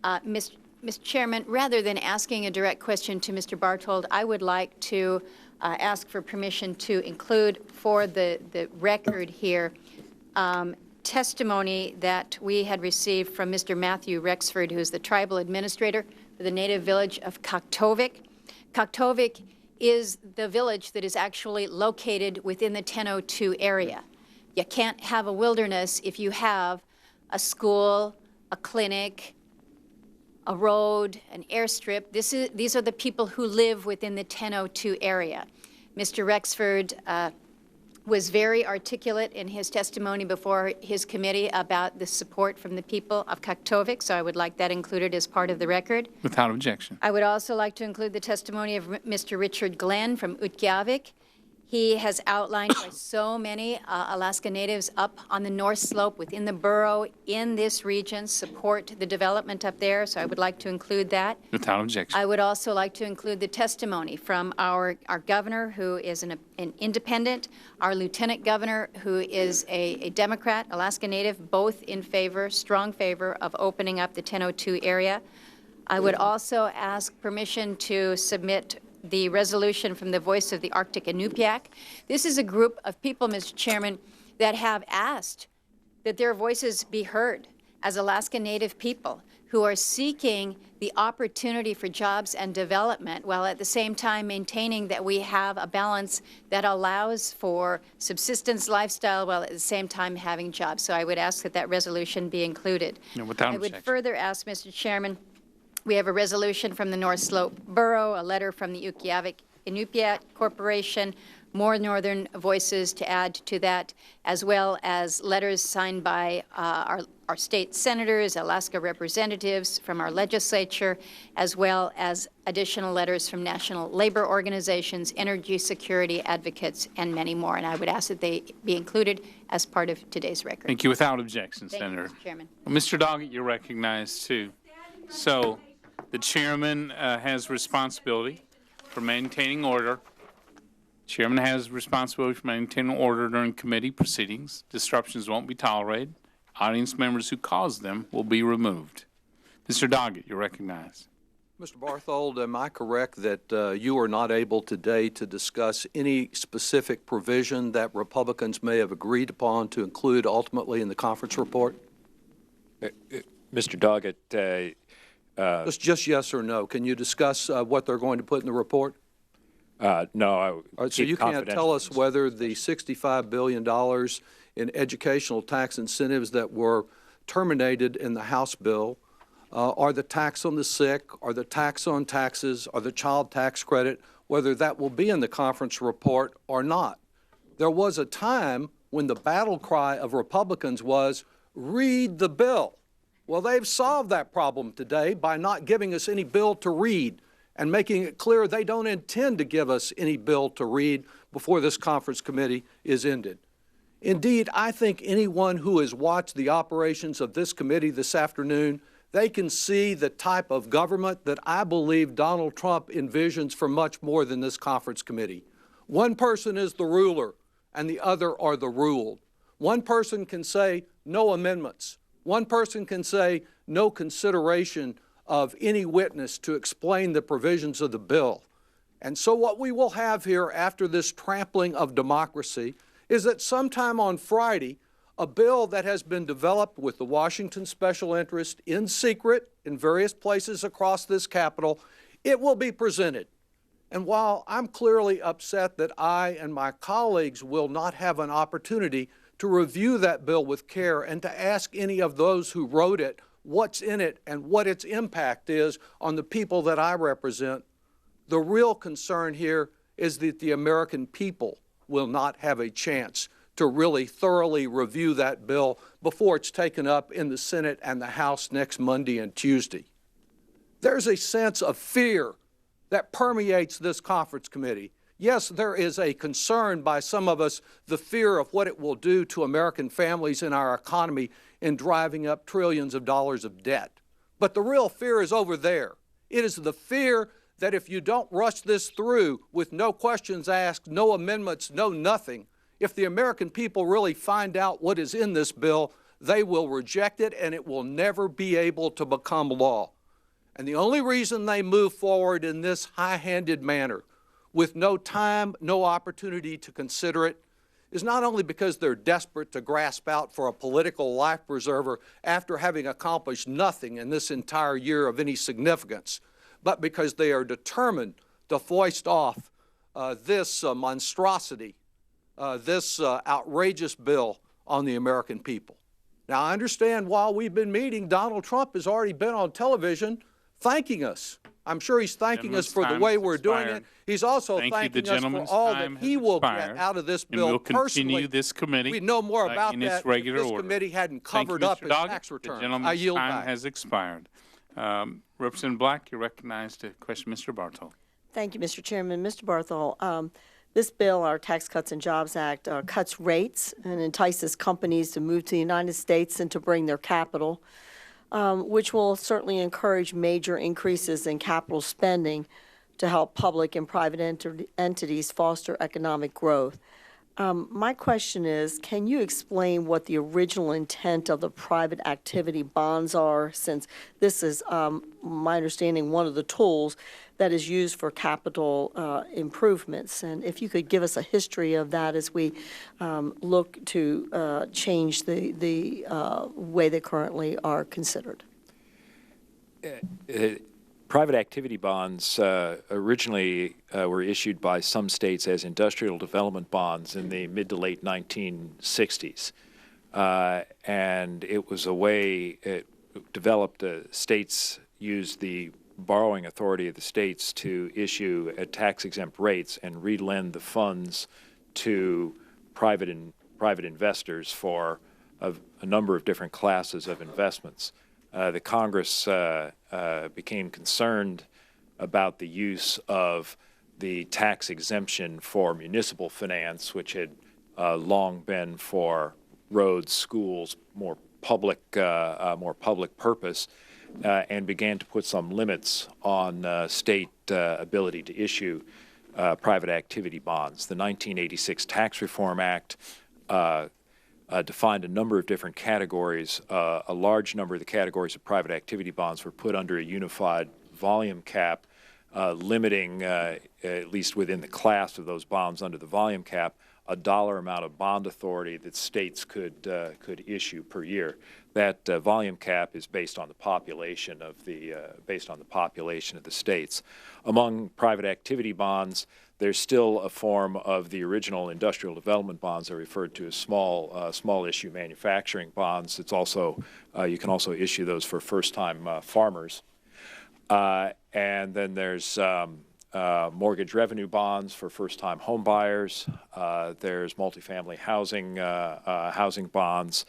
Mr. Chairman, rather than asking a direct question to Mr. Barthold, I would like to ask for permission to include for the record here testimony that we had received from Mr. Matthew Rexford, who is the tribal administrator for the native village of Kaktovik. Kaktovik is the village that is actually located within the 1002 area. You can't have a wilderness if you have a school, a clinic, a road, an airstrip. These are the people who live within the 1002 area. Mr. Rexford was very articulate in his testimony before his committee about the support from the people of Kaktovik, so I would like that included as part of the record. Without objection. I would also like to include the testimony of Mr. Richard Glenn from Utqiagvik. He has outlined why so many Alaska Natives up on the North Slope within the borough in this region support the development up there, so I would like to include that. Without objection. I would also like to include the testimony from our governor, who is an independent, our lieutenant governor, who is a Democrat, Alaska Native, both in favor, strong favor of opening up the 1002 area. I would also ask permission to submit the resolution from the Voice of the Arctic Inupiaq. This is a group of people, Mr. Chairman, that have asked that their voices be heard as Alaska Native people who are seeking the opportunity for jobs and development while at the same time maintaining that we have a balance that allows for subsistence lifestyle while at the same time having jobs. So I would ask that that resolution be included. No, without I would objection. further ask, Mr. Chairman, we have a resolution from the North Slope Borough, a letter from the Utqiagvik Inupiaq Corporation, more northern voices to add to that, as well as letters signed by our state senators, Alaska representatives from our legislature, as well as additional letters from national labor organizations, energy security advocates, and many more. And I would ask that they be included as part of today's record. Thank you. Without objection, Thank Senator. you, Mr. Chairman. Well, Mr. Doggett, you're recognized too. So the chairman has responsibility for maintaining order. Chairman has responsibility for maintaining order during committee proceedings. Disruptions won't be tolerated. Audience members who cause them will be removed. Mr. Doggett, you're recognized. Mr. Barthold, am I correct that you are not able today to discuss any specific provision that Republicans may have agreed upon to include ultimately in the conference report? Mr. Doggett, just yes or no. Can you discuss what they're going to put in the report? No. So you can't tell us whether the $65 billion in educational tax incentives that were terminated in the House bill are the tax on the sick, or the tax on taxes, or the child tax credit, whether that will be in the conference report or not. There was a time when the battle cry of Republicans was, read the bill. Well, they've solved that problem today by not giving us any bill to read and making it clear they don't intend to give us any bill to read before this conference committee is ended. Indeed, I think anyone who has watched the operations of this committee this afternoon, they can see the type of government that I believe Donald Trump envisions for much more than this conference committee. One person is the ruler and the other are the ruled. One person can say no amendments. One person can say no consideration of any witness to explain the provisions of the bill. And so what we will have here after this trampling of democracy is that sometime on Friday, a bill that has been developed with the Washington special interest in secret in various places across this Capitol. It will be presented. And while I'm clearly upset that I and my colleagues will not have an opportunity to review that bill with care and to ask any of those who wrote it what's in it and what its impact is on the people that I represent, the real concern here is that the American people will not have a chance to really thoroughly review that bill before it's taken up in the Senate and the House next Monday and Tuesday. There's a sense of fear that permeates this conference committee. Yes, there is a concern by some of us, the fear of what it will do to American families and our economy in driving up trillions of dollars of debt. But the real fear is over there. It is the fear that if you don't rush this through with no questions asked, no amendments, no nothing, if the American people really find out what is in this bill, they will reject it and it will never be able to become law. And the only reason they move forward in this high-handed manner, with no time, no opportunity to consider it, is not only because they're desperate to grasp out for a political life preserver after having accomplished nothing in this entire year of any significance, but because they are determined to foist off this monstrosity, this outrageous bill on the American people. Now, I understand while we've been meeting, Donald Trump has already been on television thanking us. I'm sure he's thanking us for the way we're doing it. He's also thanking us for all that he will get out of this bill we'll personally. Continue this committee. We know more about in that its regular if this order. committee hadn't covered up his tax returns. I yield time back. has expired. Representative Black, you're recognized to question Mr. Bartol. Thank you, Mr. Chairman. Mr. Barthol, this bill, our Tax Cuts and Jobs Act, cuts rates and entices companies to move to the United States and to bring their capital, which will certainly encourage major increases in capital spending to help public and private entities foster economic growth. My question is, can you explain what the original intent of the private activity bonds are, since this is, my understanding, one of the tools that is used for capital improvements? And if you could give us a history of that as we look to change the way they currently are considered. Private activity bonds originally were issued by some states as industrial development bonds in the mid to late 1960s. And it was a way it developed, states used the borrowing authority of the states to issue at tax-exempt rates and relend the funds to private investors for a number of different classes of investments. The Congress became concerned about the use of the tax exemption for municipal finance, which had long been for roads, schools, more public purpose, and began to put some limits on state ability to issue private activity bonds. The 1986 Tax Reform Act defined a number of different categories. A large number of the categories of private activity bonds were put under a unified volume cap, limiting, at least within the class of those bonds under the volume cap, a dollar amount of bond authority that states could issue per year. That volume cap is based on the population of the states. Among private activity bonds, there's still a form of the original industrial development bonds are referred to as small issue manufacturing bonds. It's also you can also issue those for first-time farmers, and then there's mortgage revenue bonds for first-time home buyers. There's multifamily housing bonds.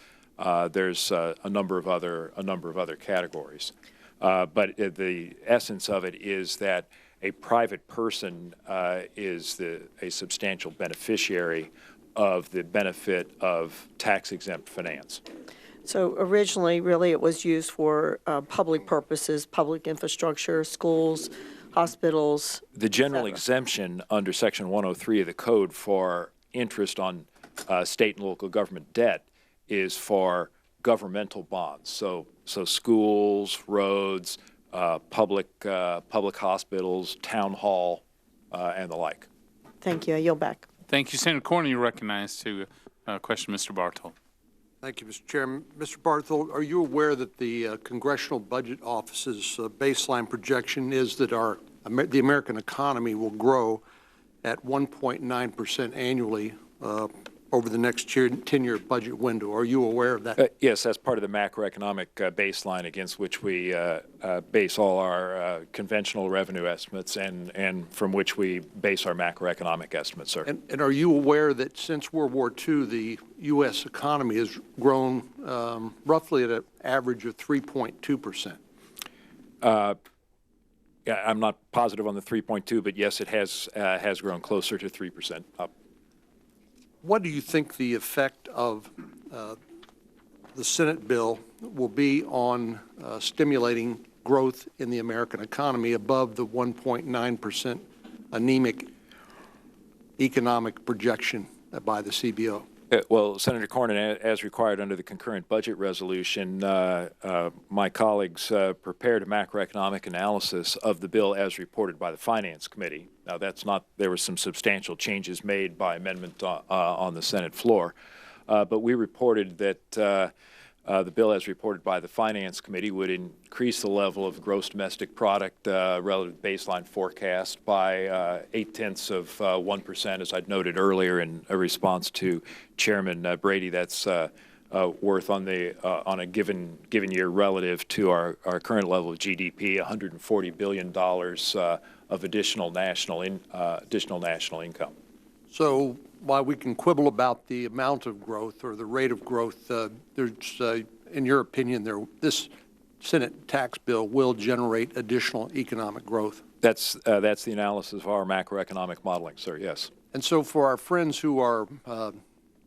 There's a number of other categories, but the essence of it is that a private person is a substantial beneficiary of the benefit of tax-exempt finance. So originally, really, it was used for public purposes, public infrastructure, schools, hospitals. The general exemption under Section 103 of the Code for interest on state and local government debt is for governmental bonds. So schools, roads, public hospitals, town hall, and the like. Thank you. I yield back. Thank you. Senator Cornyn, you're recognized to question Mr. Bartol. Thank you, Mr. Chairman. Mr. Barthel, are you aware that the Congressional Budget Office's baseline projection is that the American economy will grow at 1.9% annually over the next 10-year budget window? Are you aware of that? Yes, that's part of the macroeconomic baseline against which we base all our conventional revenue estimates and from which we base our macroeconomic estimates, sir. And are you aware that since World War II, the U.S. economy has grown roughly at an average of 3.2%? Yeah, I'm not positive on the 3.2, but yes, it has grown closer to 3% up. What do you think the effect of the Senate bill will be on stimulating growth in the American economy above the 1.9% anemic economic projection by the CBO? Well, Senator Cornyn, as required under the concurrent budget resolution, my colleagues prepared a macroeconomic analysis of the bill as reported by the Finance Committee. Now, there were some substantial changes made by amendment on the Senate floor, but we reported that the bill as reported by the Finance Committee would increase the level of gross domestic product relative to baseline forecast by 0.8%, as I'd noted earlier in a response to Chairman Brady. That's worth on a given year relative to our current level of GDP, $140 billion of additional national income. So while we can quibble about the amount of growth or the rate of growth, there's, in your opinion, this Senate tax bill will generate additional economic growth? That's the analysis of our macroeconomic modeling, sir, yes. And so for our friends who are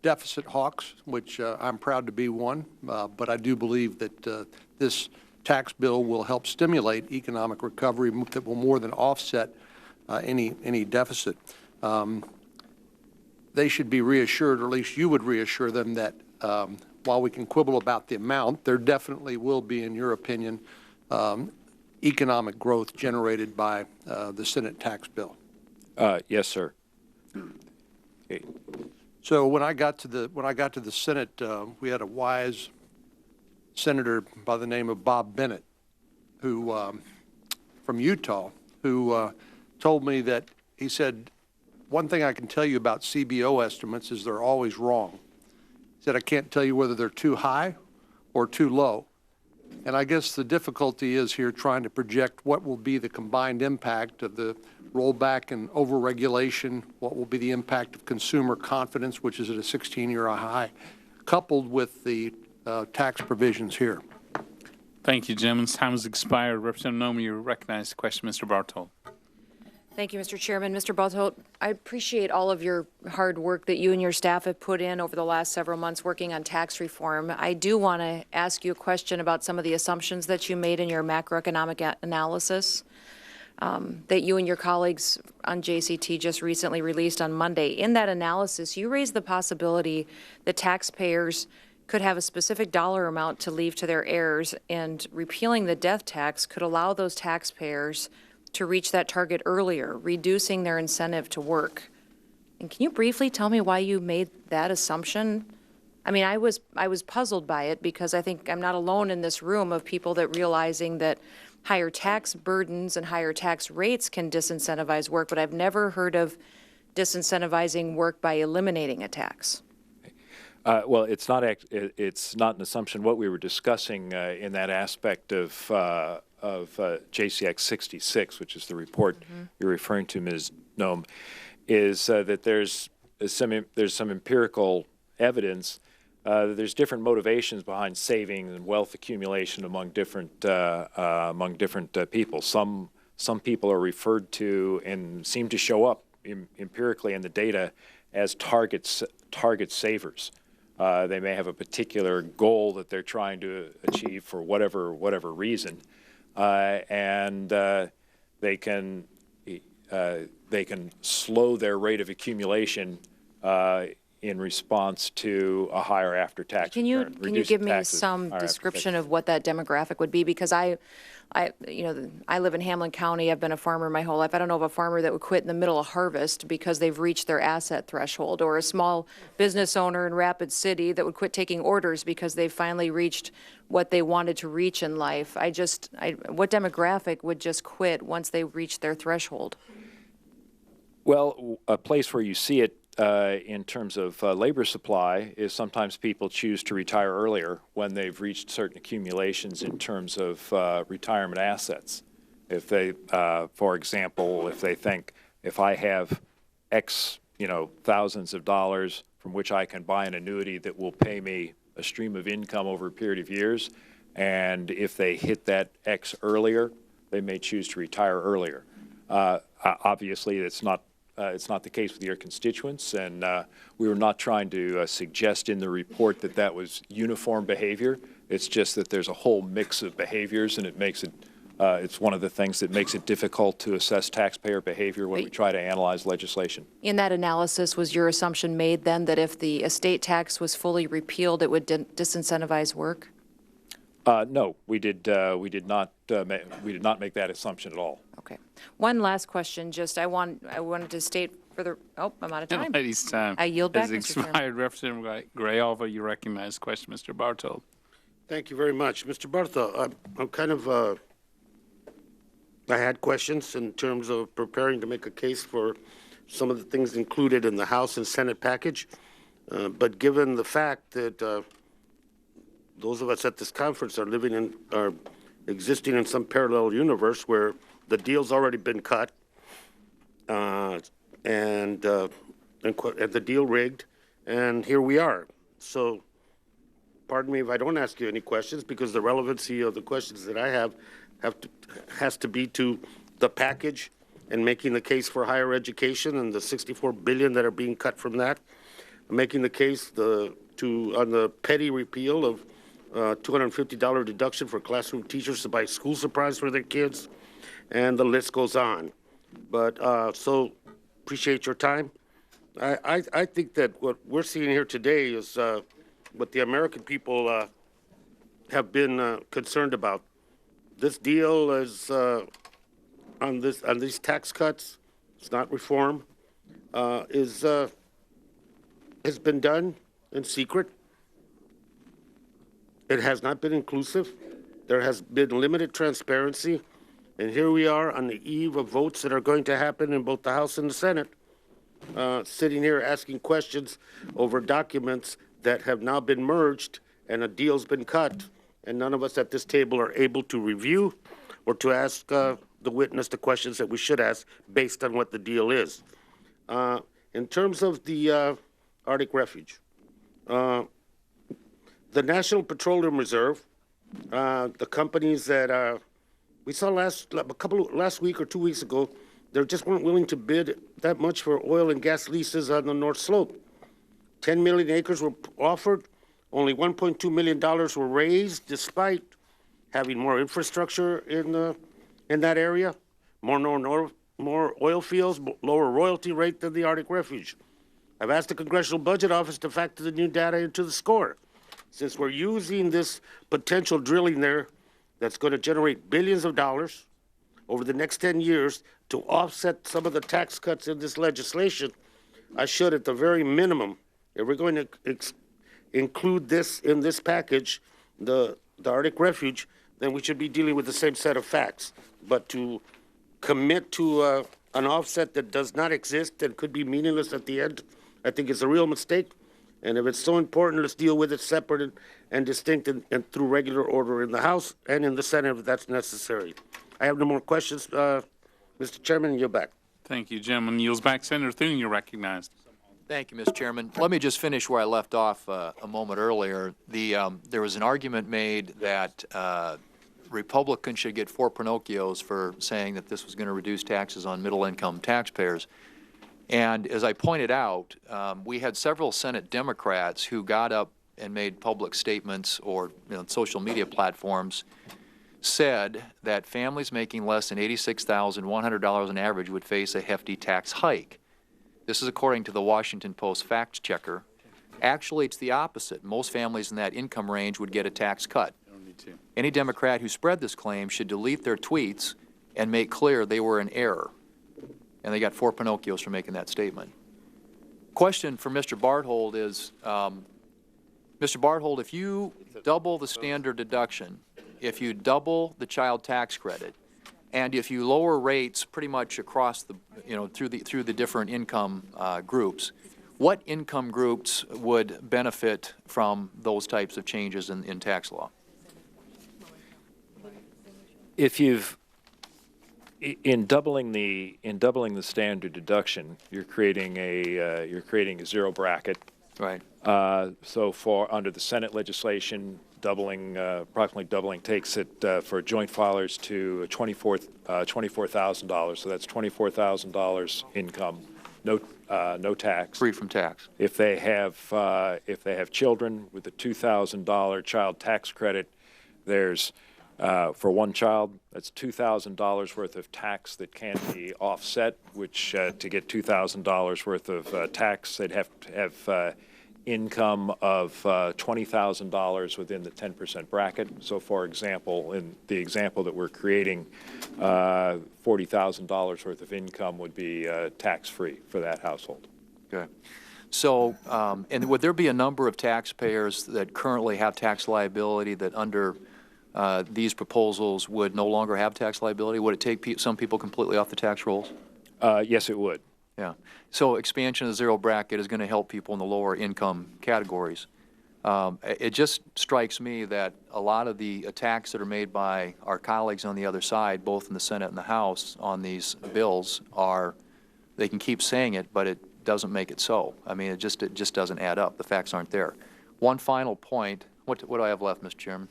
deficit hawks, which I'm proud to be one, but I do believe that this tax bill will help stimulate economic recovery that will more than offset any deficit. They should be reassured, or at least you would reassure them, that while we can quibble about the amount, there definitely will be, in your opinion, economic growth generated by the Senate tax bill. Yes, sir. Okay. So when I got to the Senate, we had a wise senator by the name of Bob Bennett, who from Utah, who told me that he said, one thing I can tell you about CBO estimates is they're always wrong. He said, I can't tell you whether they're too high or too low. And I guess the difficulty is here trying to project what will be the combined impact of the rollback and overregulation, what will be the impact of consumer confidence, which is at a 16-year high, coupled with the tax provisions here. Thank you, gentlemen's time has expired. Representative Nomi, you recognize the question. Mr. Bartold. Thank you, Mr. Chairman. Mr. Bartold, I appreciate all of your hard work that you and your staff have put in over the last several months working on tax reform. I do want to ask you a question about some of the assumptions that you made in your macroeconomic analysis that you and your colleagues on JCT just recently released on Monday. In that analysis, you raised the possibility that taxpayers could have a specific dollar amount to leave to their heirs, and repealing the death tax could allow those taxpayers to reach that target earlier, reducing their incentive to work. And can you briefly tell me why you made that assumption? I mean, I was puzzled by it because I think I'm not alone in this room of people that realizing that higher tax burdens and higher tax rates can disincentivize work, but I've never heard of disincentivizing work by eliminating a tax. Well, it's not an assumption. What we were discussing in that aspect of JCX 66, which is the report you're referring to, Ms. Noem, is that there's some empirical evidence that there's different motivations behind saving and wealth accumulation among different people. Some people are referred to and seem to show up empirically in the data as target savers. They may have a particular goal that they're trying to achieve for whatever reason, and they can slow their rate of accumulation in response to a higher after-tax Can you return. can you reducing give me taxes, some higher after-tax. description of what that demographic would be? Because I live in Hamlin County. I've been a farmer my whole life. I don't know of a farmer that would quit in the middle of harvest because they've reached their asset threshold, or a small business owner in Rapid City that would quit taking orders because they've finally reached what they wanted to reach in life. What demographic would just quit once they reach their threshold? Well, a place where you see it in terms of labor supply is sometimes people choose to retire earlier when they've reached certain accumulations in terms of retirement assets. If they, for example, if they think, if I have X, thousands of dollars from which I can buy an annuity that will pay me a stream of income over a period of years, and if they hit that X earlier, they may choose to retire earlier. Obviously, it's not the case with your constituents, and we were not trying to suggest in the report that that was uniform behavior. It's just that there's a whole mix of behaviors, and it makes it, it's one of the things that makes it difficult to assess taxpayer behavior when we try to analyze legislation. In that analysis, was your assumption made then that if the estate tax was fully repealed, it would disincentivize work? No, we did not make that assumption at all. Okay. One last question, just I wanted to state for the, I'm out of time. Ladies' time I yield back, has Mr. Chairman. expired. Representative Grijalva, you recognize the question. Mr. Bartold. Thank you very much. Mr. Bartold, I'm kind of, I had questions in terms of preparing to make a case for some of the things included in the House and Senate package. But given the fact that those of us at this conference are existing in some parallel universe where the deal's already been cut, and the deal rigged, and here we are. So, pardon me if I don't ask you any questions, because the relevancy of the questions that I have has to be to the package and making the case for higher education and the $64 billion that are being cut from that, making the case on the petty repeal of $250 deduction for classroom teachers to buy school supplies for their kids, and the list goes on. But so appreciate your time. I think that what we're seeing here today is what the American people have been concerned about. This deal is on these tax cuts. It's not reform. Has been done in secret. It has not been inclusive. There has been limited transparency. And here we are on the eve of votes that are going to happen in both the House and the Senate, sitting here asking questions over documents that have now been merged and a deal's been cut. And none of us at this table are able to review or to ask the witness the questions that we should ask based on what the deal is. In terms of the Arctic Refuge, the National Petroleum Reserve, the companies that we saw last week or 2 weeks ago, they just weren't willing to bid that much for oil and gas leases on the North Slope. 10 million acres were offered. Only $1.2 million were raised, despite having more infrastructure in that area, more oil fields, lower royalty rate than the Arctic Refuge. I've asked the Congressional Budget Office to factor the new data into the score. Since we're using this potential drilling there that's going to generate billions of dollars over the next 10 years to offset some of the tax cuts in this legislation, I should, at the very minimum, if we're going to include this in this package, the Arctic Refuge, then we should be dealing with the same set of facts. But to commit to an offset that does not exist and could be meaningless at the end, I think is a real mistake. And if it's so important, let's deal with it separate and distinct and through regular order in the House and in the Senate if that's necessary. I have no more questions. Mr. Chairman, you're back. Thank you, gentleman. Yields back. Senator Thune, you're recognized. Thank you, Mr. Chairman. Let me just finish where I left off a moment earlier. There was an argument made that Republicans should get 4 Pinocchios for saying that this was going to reduce taxes on middle-income taxpayers. And as I pointed out, we had several Senate Democrats who got up and made public statements or social media platforms said that families making less than $86,100 on average would face a hefty tax hike. This is according to the Washington Post fact checker. Actually, it's the opposite. Most families in that income range would get a tax cut. Any Democrat who spread this claim should delete their tweets and make clear they were in error. And they got 4 Pinocchios for making that statement. Question for Mr. Barthold is, Mr. Barthold, if you double the standard deduction, if you double the child tax credit, and if you lower rates pretty much across the, through the different income groups, what income groups would benefit from those types of changes in tax law? If you've in doubling the standard deduction, you're creating a zero bracket. Right. So for under the Senate legislation, approximately doubling takes it for joint filers to $24,000. So that's $24,000 income, no tax. Free from tax. If they have children with a $2,000 child tax credit, there's for one child, that's $2,000 worth of tax that can be offset, which to get $2,000 worth of tax, they'd have to have income of $20,000 within the 10% bracket. So, for example, in the example that we're creating, $40,000 worth of income would be tax-free for that household. Okay. So, and would there be a number of taxpayers that currently have tax liability that under these proposals would no longer have tax liability? Would it take some people completely off the tax rolls? Yes, it would. Yeah. So expansion of the zero bracket is going to help people in the lower income categories. It just strikes me that a lot of the attacks that are made by our colleagues on the other side, both in the Senate and the House, on these bills they can keep saying it, but it doesn't make it so. I mean, it just doesn't add up. The facts aren't there. One final point. What do I have left, Mr. Chairman?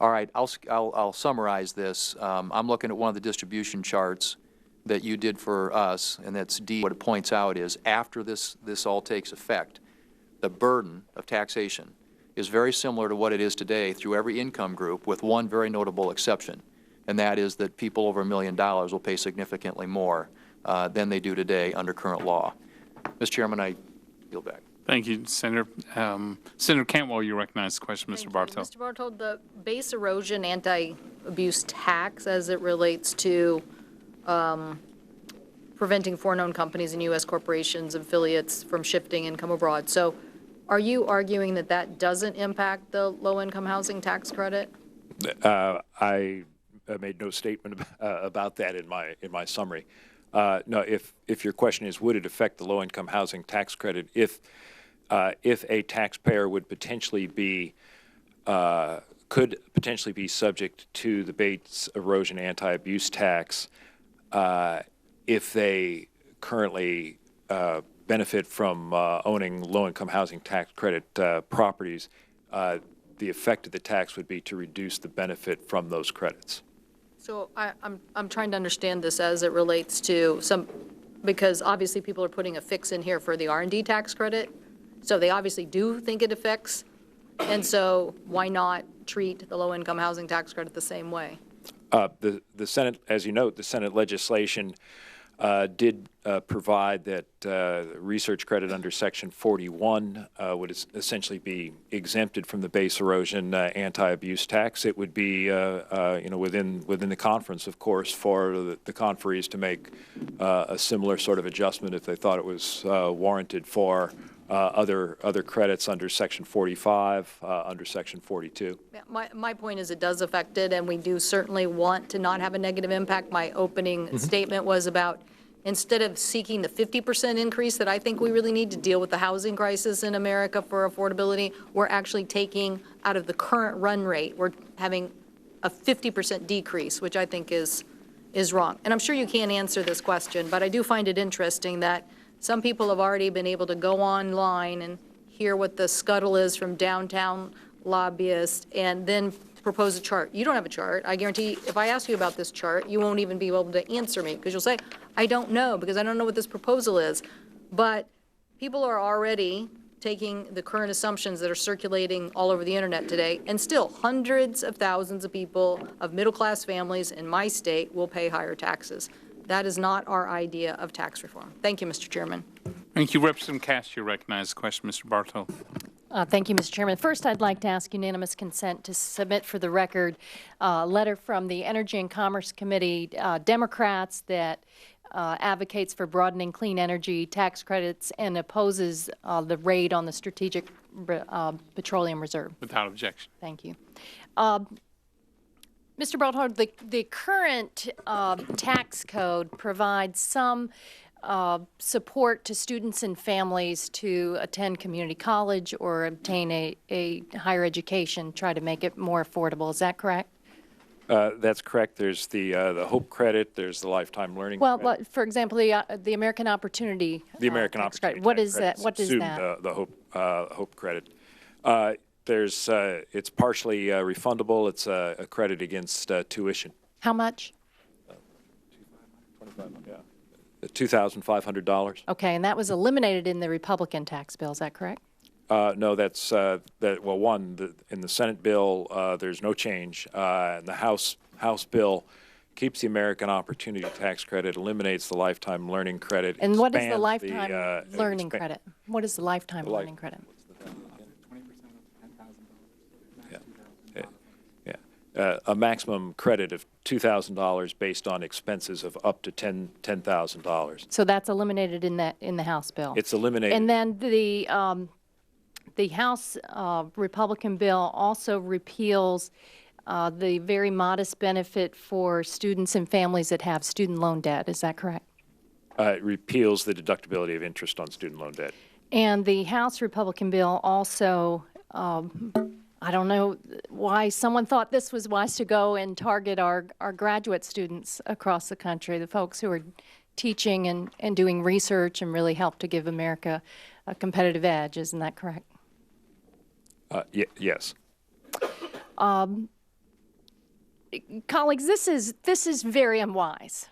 All right, I'll summarize this. I'm looking at one of the distribution charts that you did for us, and that's D. What it points out is after this all takes effect, the burden of taxation is very similar to what it is today through every income group, with one very notable exception, and that is that people over $1 million will pay significantly more than they do today under current law. Mr. Chairman, I yield back. Thank you, Senator. Senator Cantwell, you recognize the question, Mr. Bartow. Mr. Bartold, the base erosion anti-abuse tax as it relates to preventing foreign-owned companies and U.S. corporations and affiliates from shifting income abroad. So are you arguing that that doesn't impact the low-income housing tax credit? I made no statement about that in my summary. No, if your question is, would it affect the low-income housing tax credit if a taxpayer would potentially be could potentially be subject to the base erosion anti-abuse tax if they currently benefit from owning low-income housing tax credit properties, the effect of the tax would be to reduce the benefit from those credits. So I'm trying to understand this as it relates to because obviously people are putting a fix in here for the R&D tax credit, so they obviously do think it affects, and so why not treat the low-income housing tax credit the same way? The Senate, as you note, the Senate legislation did provide that research credit under Section 41 would essentially be exempted from the base erosion anti-abuse tax. It would be, within the conference, of course, for the conferees to make a similar sort of adjustment if they thought it was warranted for other credits under Section 45, under Section 42. Yeah, my point is it does affect it, and we do certainly want to not have a negative impact. My opening statement was about instead of seeking the 50% increase that I think we really need to deal with the housing crisis in America for affordability, we're actually taking out of the current run rate, we're having a 50% decrease, which I think is wrong. And I'm sure you can't answer this question, but I do find it interesting that some people have already been able to go online and hear what the scuttle is from downtown lobbyists and then propose a chart. You don't have a chart. I guarantee if I ask you about this chart, you won't even be able to answer me because you'll say, I don't know because I don't know what this proposal is. But people are already taking the current assumptions that are circulating all over the internet today, and still hundreds of thousands of people of middle-class families in my state will pay higher taxes. That is not our idea of tax reform. Thank you, Mr. Chairman. Thank you. Representative Cash, you recognize the question. Mr. Bartow. Thank you, Mr. Chairman. First, I'd like to ask unanimous consent to submit for the record a letter from the Energy and Commerce Committee Democrats that advocates for broadening clean energy tax credits and opposes the raid on the Strategic Petroleum Reserve. Without objection. Thank you. Mr. Broadhart, the current tax code provides some support to students and families to attend community college or obtain a higher education, try to make it more affordable. Is that correct? That's correct. There's the Hope Credit. There's the Lifetime Learning Credit. Well, for example, the American Opportunity. The American tax Opportunity. credit. What Tax is Credit that? What is subsumed, that? The Hope Credit. It's partially refundable. It's a credit against tuition. How much? $2,500. Okay, and that was eliminated in the Republican tax bill. Is that correct? No, that's well, one, in the Senate bill, there's no change. And the House bill keeps the American Opportunity Tax Credit, eliminates the Lifetime Learning Credit. And what is the expands lifetime learning credit? What is the lifetime learning credit? A maximum credit of $2,000 based on expenses of up to $10,000. So that's eliminated in the House bill. It's eliminated. And then the House Republican bill also repeals the very modest benefit for students and families that have student loan debt. Is that correct? It repeals the deductibility of interest on student loan debt. And the House Republican bill also, I don't know why someone thought this was wise to go and target our graduate students across the country, the folks who are teaching and doing research and really help to give America a competitive edge. Isn't that correct? Yes. Colleagues, this is very unwise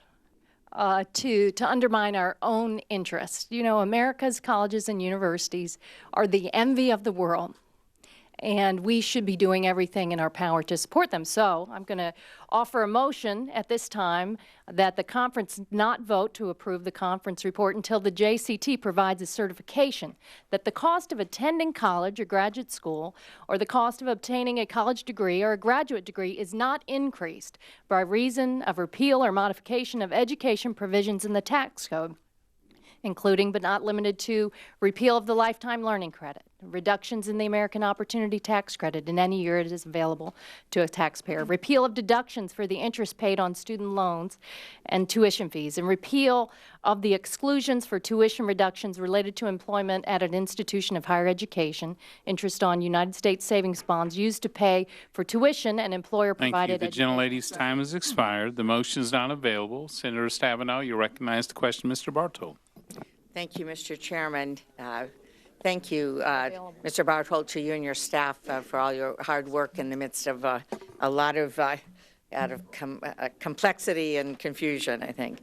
to undermine our own interests. You know, America's colleges and universities are the envy of the world, and we should be doing everything in our power to support them. So I'm going to offer a motion at this time that the conference not vote to approve the conference report until the JCT provides a certification that the cost of attending college or graduate school or the cost of obtaining a college degree or a graduate degree is not increased by reason of repeal or modification of education provisions in the tax code, including but not limited to repeal of the lifetime learning credit, reductions in the American Opportunity Tax Credit in any year it is available to a taxpayer, repeal of deductions for the interest paid on student loans and tuition fees, and repeal of the exclusions for tuition reductions related to employment at an institution of higher education, interest on United States savings bonds used to pay for tuition and employer-provided Thank you. The gentlelady's time has expired. The motion is not available. Senator Stabenow, you recognize the question. Mr. Bartow. Thank you, Mr. Chairman. Thank you, Mr. Barthold, to you and your staff for all your hard work in the midst of a lot of complexity and confusion, I think.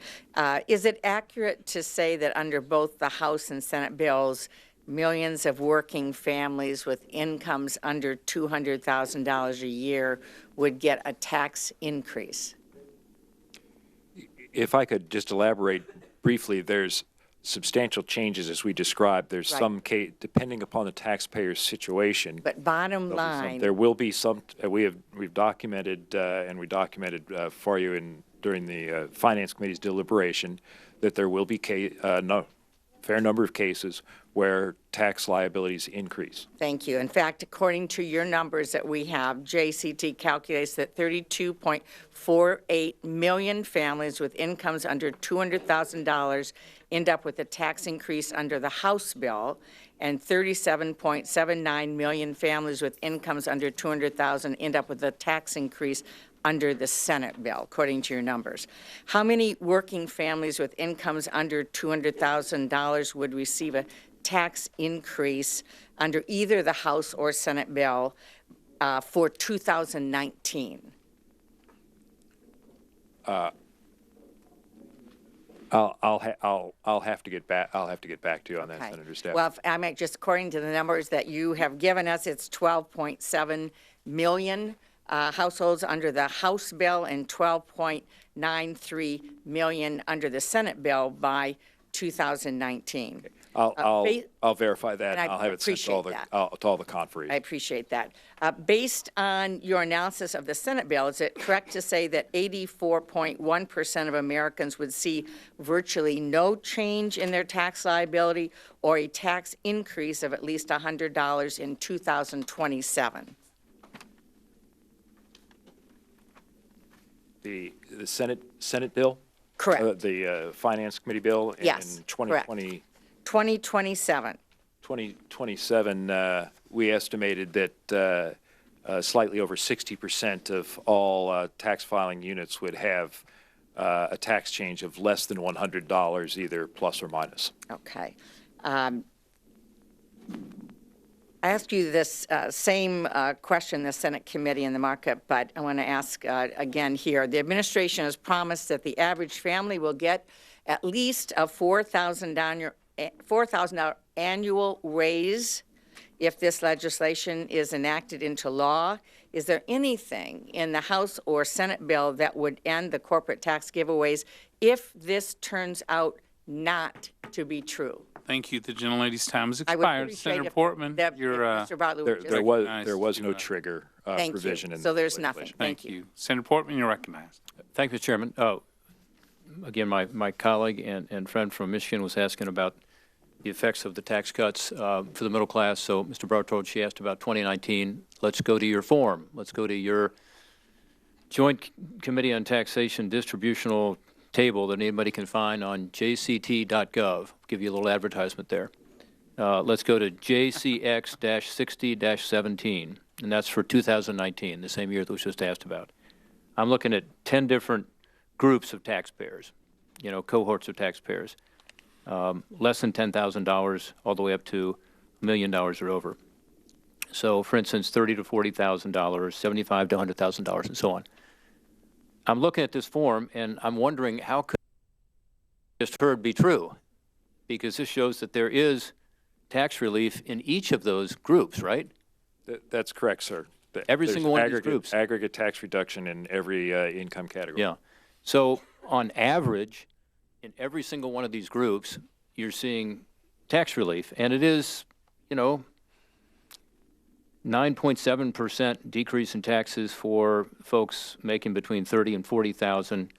Is it accurate to say that under both the House and Senate bills, millions of working families with incomes under $200,000 a year would get a tax increase? If I could just elaborate briefly, there's substantial changes as we described. There's Right. some case, depending upon the taxpayer's situation. But bottom line, There will be some, we've documented, and we documented for you during the Finance Committee's deliberation, that there will be fair number of cases where tax liabilities increase. thank you. In fact, according to your numbers that we have, JCT calculates that 32.48 million families with incomes under $200,000 end up with a tax increase under the House bill, and 37.79 million families with incomes under $200,000 end up with a tax increase under the Senate bill, according to your numbers. How many working families with incomes under $200,000 would receive a tax increase under either the House or Senate bill for 2019? I'll have to get back. I'll have to get back to you on that, Senator Stabenow. Well, if I mean, just according to the numbers that you have given us, it's 12.7 million households under the House bill and 12.93 million under the Senate bill by 2019. I'll verify that. and I I'll have it sent to all the appreciate to all the conferees. I appreciate that. Based on your analysis of the Senate bill, is it correct to say that 84.1% of Americans would see virtually no change in their tax liability or a tax increase of at least $100 in 2027? The Senate bill? Correct. The Finance Committee bill Yes, in 2020. 2027. 2027, we estimated that slightly over 60% of all tax filing units would have a tax change of less than $100, either plus or minus. Okay. I asked you this same question in the Senate committee in the markup, but I want to ask again here. The administration has promised that the average family will get at least a $4,000 annual raise if this legislation is enacted into law. Is there anything in the House or Senate bill that would end the corporate tax giveaways if this turns out not to be true? Thank you. The gentlelady's time has I would expired. appreciate Senator if Portman, Mr. Bartlett would just- There was no trigger Thank provision you. in So the there's legislation. nothing. Thank you. Senator Portman, you're recognized. Thank you, Mr. Chairman. Again, my colleague and friend from Michigan was asking about the effects of the tax cuts for the middle class. So, Mr. Bartold, she asked about 2019. Let's go to your form. Let's go to your Joint Committee on Taxation distributional table that anybody can find on jct.gov. Give you a little advertisement there. Let's go to JCX-60-17, and that's for 2019, the same year that was just asked about. I'm looking at 10 different groups of taxpayers, cohorts of taxpayers, less than $10,000 all the way up to $1 million or over. So, for instance, $30,000 to $40,000, $75,000 to $100,000, and so on. I'm looking at this form, and I'm wondering how could just heard be true, because this shows that there is tax relief in each of those groups, right? That's correct, sir. Every single one of these groups. Aggregate tax reduction in every income category. Yeah. So on average, in every single one of these groups, you're seeing tax relief, and it is, 9.7% decrease in taxes for folks making between 30 and 40,000.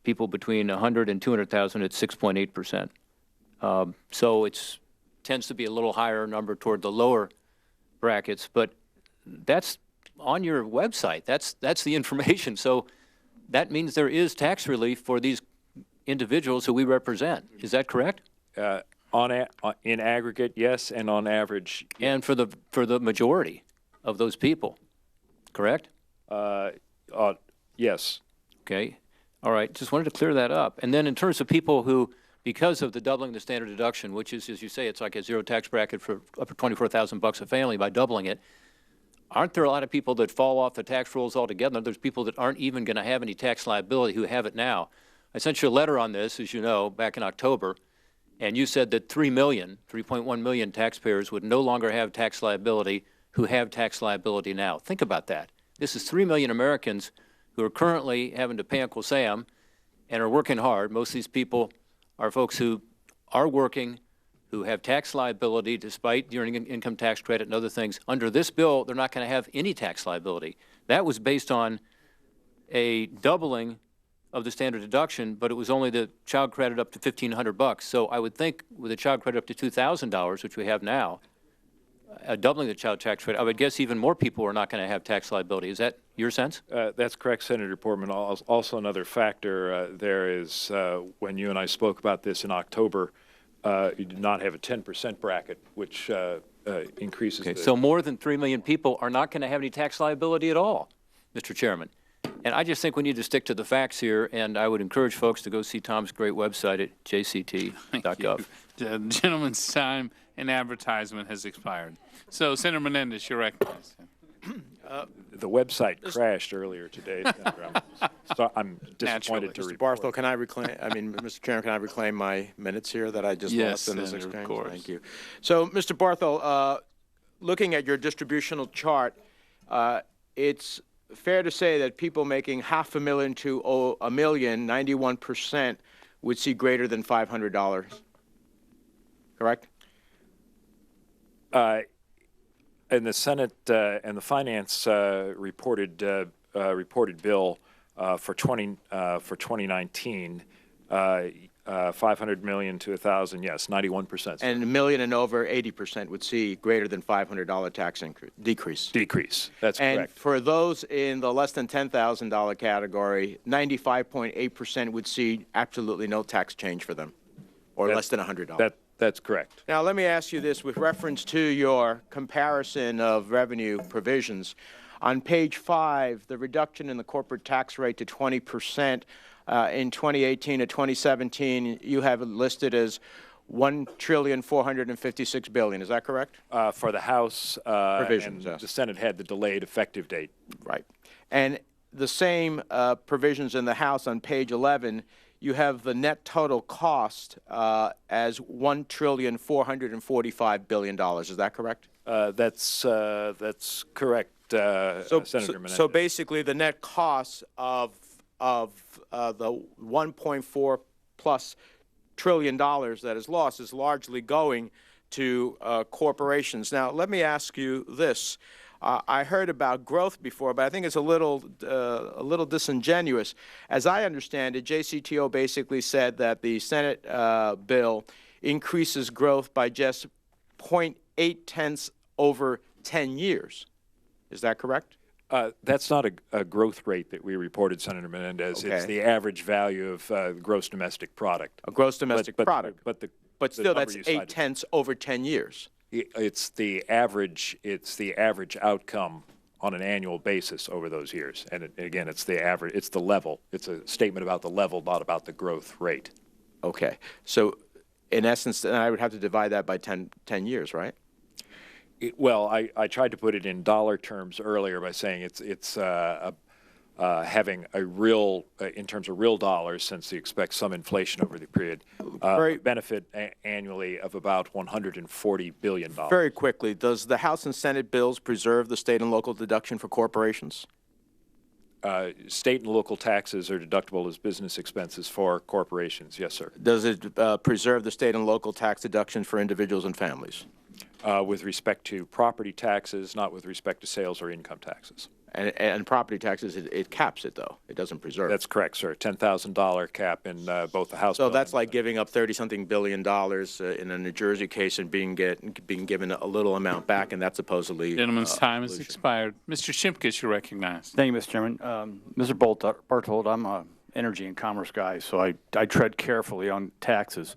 People between 100 and 200,000 at 6.8%. So it's tends to be a little higher number toward the lower brackets, but that's on your website. That's the information. So that means there is tax relief for these individuals who we represent. Is that correct? In aggregate, yes, and on average, yes. And for the majority of those people, correct? Yes. Okay. All right. Just wanted to clear that up. And then in terms of people who, because of the doubling the standard deduction, which is, as you say, it's like a zero tax bracket for up to $24,000 a family by doubling it, aren't there a lot of people that fall off the tax rolls altogether? There's people that aren't even going to have any tax liability who have it now. I sent you a letter on this, as you know, back in October, and you said that 3.1 million taxpayers would no longer have tax liability who have tax liability now. Think about that. This is 3 million Americans who are currently having to pay Uncle Sam and are working hard. Most of these people are folks who are working, who have tax liability despite the earning income tax credit and other things. Under this bill, they're not going to have any tax liability. That was based on a doubling of the standard deduction, but it was only the child credit up to $1,500. So I would think with a child credit up to $2,000, which we have now, doubling the child tax credit, I would guess even more people are not going to have tax liability. Is that your sense? That's correct, Senator Portman. Also another factor there is when you and I spoke about this in October, you did not have a 10% bracket, which increases. Okay, so more than 3 million people are not going to have any tax liability at all, Mr. Chairman. And I just think we need to stick to the facts here, and I would encourage folks to go see Tom's great website at jct.gov. The gentleman's time and advertisement has expired. So, Senator Menendez, you're recognized. The website crashed earlier today. So I'm disappointed to Mr. report. Barthel, can I reclaim, Mr. Chairman, can I reclaim my minutes here that I just lost in this Senator, exchange? of course. Thank you. So, Mr. Barthel, looking at your distributional chart, it's fair to say that people making $500,000 to $1 million, 91%, would see greater than $500, correct? In the Senate and the Finance reported bill for 2019, 500 million to 1,000, yes, 91%. And a million and over, 80% would see greater than $500 tax decrease. Decrease, that's correct. And for those in the less than $10,000 category, 95.8% would see absolutely no tax change for them, or less than $100. That's correct. Now, let me ask you this with reference to your comparison of revenue provisions. On page 5, the reduction in the corporate tax rate to 20% in 2018 to 2017, you have it listed as $1,456 billion. Is that correct? For the House, provisions, and yes. the Senate had the delayed effective date. Right. And the same provisions in the House on page 11, you have the net total cost as $1,445 billion. Is that correct? That's correct, Senator Menendez. So basically, the net cost of the 1.4 plus trillion dollars that is lost is largely going to corporations. Now, let me ask you this. I heard about growth before, but I think it's a little disingenuous. As I understand it, JCTO basically said that the Senate bill increases growth by just 0.8 over 10 years. Is that correct? That's not a growth rate that we reported, Senator Menendez. Okay. It's the average value of gross domestic product. A gross domestic product. But still, that's 0.8 over 10 years. It's the average outcome on an annual basis over those years. And again, it's the average, it's the level. It's a statement about the level, not about the growth rate. Okay. So in essence, then I would have to divide that by 10 years, right? Well, I tried to put it in dollar terms earlier by saying it's having a real, in terms of real dollars, since you expect some inflation over the period, benefit annually of about $140 billion. Very quickly, does the House and Senate bills preserve the state and local deduction for corporations? State and local taxes are deductible as business expenses for corporations, yes, sir. Does it preserve the state and local tax deduction for individuals and families? With respect to property taxes, not with respect to sales or income taxes. And property taxes, it caps it, though. It doesn't preserve. That's correct, sir. $10,000 cap in both the House. So that's like giving up $30-something billion in a New Jersey case and being given a little amount back, and that's supposedly. Gentleman's time has expired. Mr. Shimkus, you're recognized. Thank you, Mr. Chairman. Mr. Barthold, I'm an energy and commerce guy, so I tread carefully on taxes.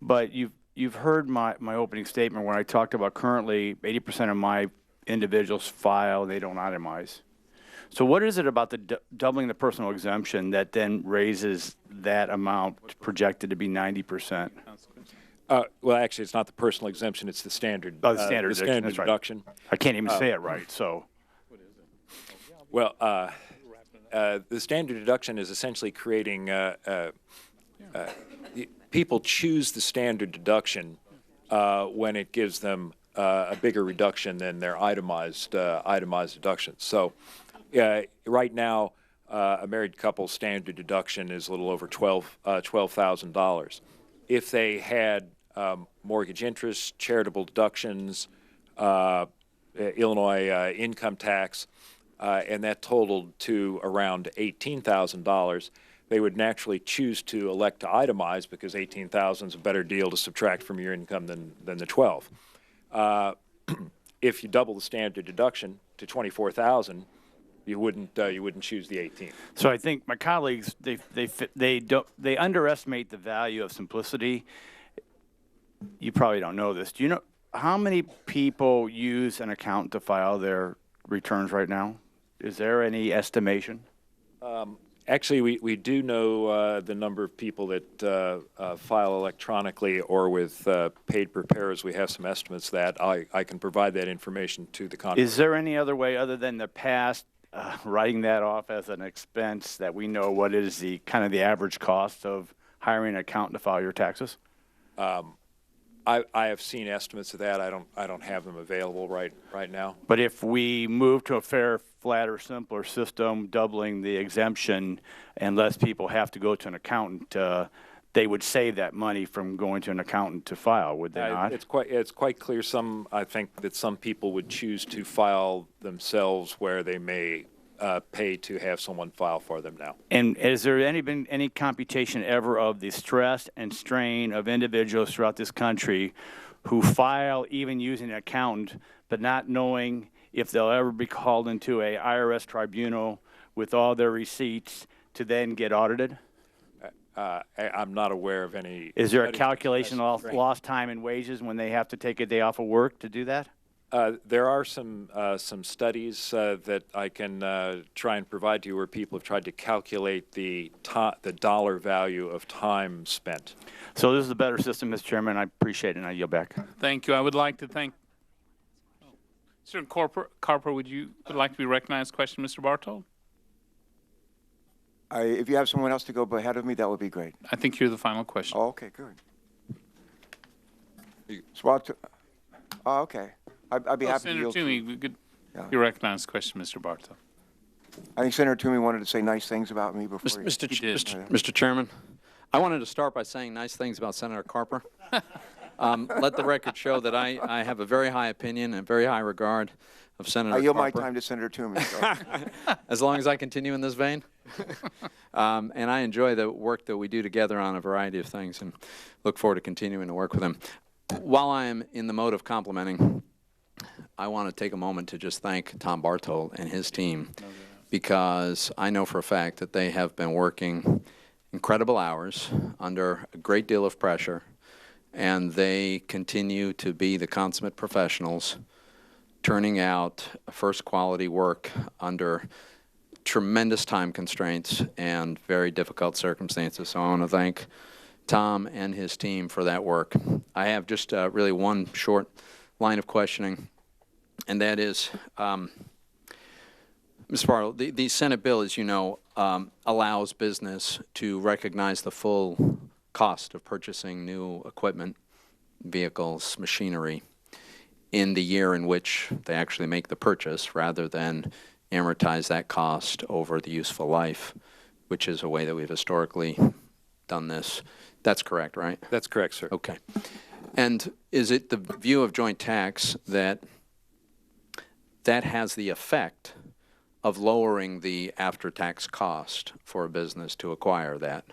But you've heard my opening statement where I talked about currently 80% of my individuals file, they don't itemize. So what is it about the doubling the personal exemption that then raises that amount projected to be 90%? Well, actually, it's not the personal exemption, it's the standard. Oh, the standard deduction. Right. I can't even say it right, so. Well, the standard deduction is essentially creating, people choose the standard deduction when it gives them a bigger reduction than their itemized deductions. So right now, a married couple's standard deduction is a little over $12,000. If they had mortgage interest, charitable deductions, Illinois income tax, and that totaled to around $18,000, they would naturally choose to elect to itemize because $18,000 is a better deal to subtract from your income than the $12,000. If you double the standard deduction to $24,000, you wouldn't choose the $18,000. So I think my colleagues they underestimate the value of simplicity. You probably don't know this. Do you know how many people use an accountant to file their returns right now? Is there any estimation? Actually, we do know the number of people that file electronically or with paid preparers. We have some estimates that I can provide that information to the Congress. Is there any other way other than the past writing that off as an expense that we know what is the kind of the average cost of hiring an accountant to file your taxes? I have seen estimates of that. I don't have them available right now. But if we move to a fair, flatter, simpler system, doubling the exemption, and less people have to go to an accountant, they would save that money from going to an accountant to file, would they not? It's quite clear. I think that some people would choose to file themselves where they may pay to have someone file for them now. And has there been any computation ever of the stress and strain of individuals throughout this country who file even using an accountant, but not knowing if they'll ever be called into a IRS tribunal with all their receipts to then get audited? I'm not aware of any. Is there a calculation of lost time and wages when they have to take a day off of work to do that? There are some studies that I can try and provide to you where people have tried to calculate the dollar value of time spent. So this is a better system, Mr. Chairman. I appreciate it, and I yield back. Thank you. I would like to thank Mr. Carper. Would like to be recognized? Question, Mr. Bartold. If you have someone else to go ahead of me, that would be great. I think you're the final question. Oh, okay, good. Oh, okay. I'd be happy to Senator yield. Toomey, you recognize the question, Mr. Bartow. I think Senator Toomey wanted to say nice things about me before. Mr. Chairman, I wanted to start by saying nice things about Senator Carper. Let the record show that I have a very high opinion and very high regard of Senator Carper. I yield my time to Senator Toomey. So. As long as I continue in this vein. And I enjoy the work that we do together on a variety of things and look forward to continuing to work with him. While I am in the mode of complimenting, I want to take a moment to just thank Tom Bartold and his team, because I know for a fact that they have been working incredible hours under a great deal of pressure, and they continue to be the consummate professionals, turning out first quality work under tremendous time constraints and very difficult circumstances. So I want to thank Tom and his team for that work. I have just really one short line of questioning, and that is, Mr. Bartle, the Senate bill, as you know, allows business to recognize the full cost of purchasing new equipment, vehicles, machinery, in the year in which they actually make the purchase, rather than amortize that cost over the useful life, which is a way that we've historically done this. That's correct, right? That's correct, sir. Okay. And is it the view of joint tax that that has the effect of lowering the after-tax cost for a business to acquire that?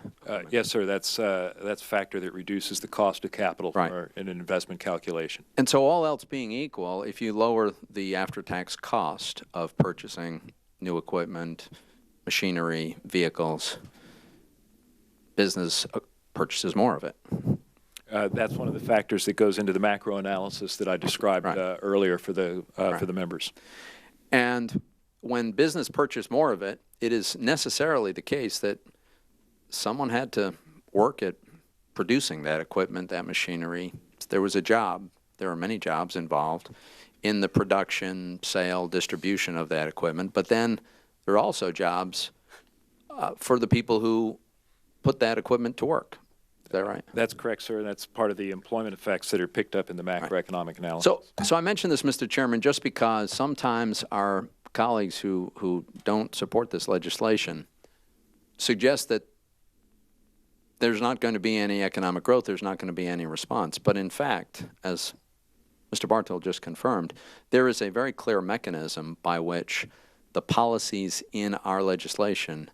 Yes, sir. That's a factor that reduces the cost of capital in an investment calculation. And so all else being equal, if you lower the after-tax cost of purchasing new equipment, machinery, vehicles, business purchases more of it. That's one of the factors that goes into the macro analysis that I described earlier for the members. And when business purchased more of it, it is necessarily the case that someone had to work at producing that equipment, that machinery. There was a job. There are many jobs involved in the production, sale, distribution of that equipment. But then there are also jobs for the people who put that equipment to work. Is that right? That's correct, sir. That's part of the employment effects that are picked up in the macroeconomic analysis. So I mention this, Mr. Chairman, just because sometimes our colleagues who don't support this legislation suggest that there's not going to be any economic growth, there's not going to be any response. But in fact, as Mr. Bartold just confirmed, there is a very clear mechanism by which the policies in our legislation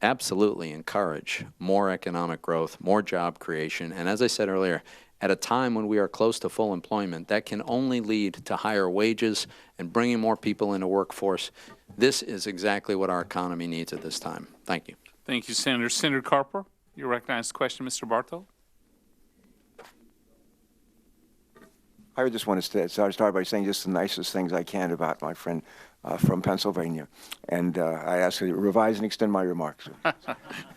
absolutely encourage more economic growth, more job creation, and as I said earlier, at a time when we are close to full employment, that can only lead to higher wages and bringing more people into workforce. This is exactly what our economy needs at this time. Thank you. Thank you, Senator. Senator Carper, you recognize the question, Mr. Bartow. I just want to start by saying just the nicest things I can about my friend from Pennsylvania. And I ask you to revise and extend my remarks.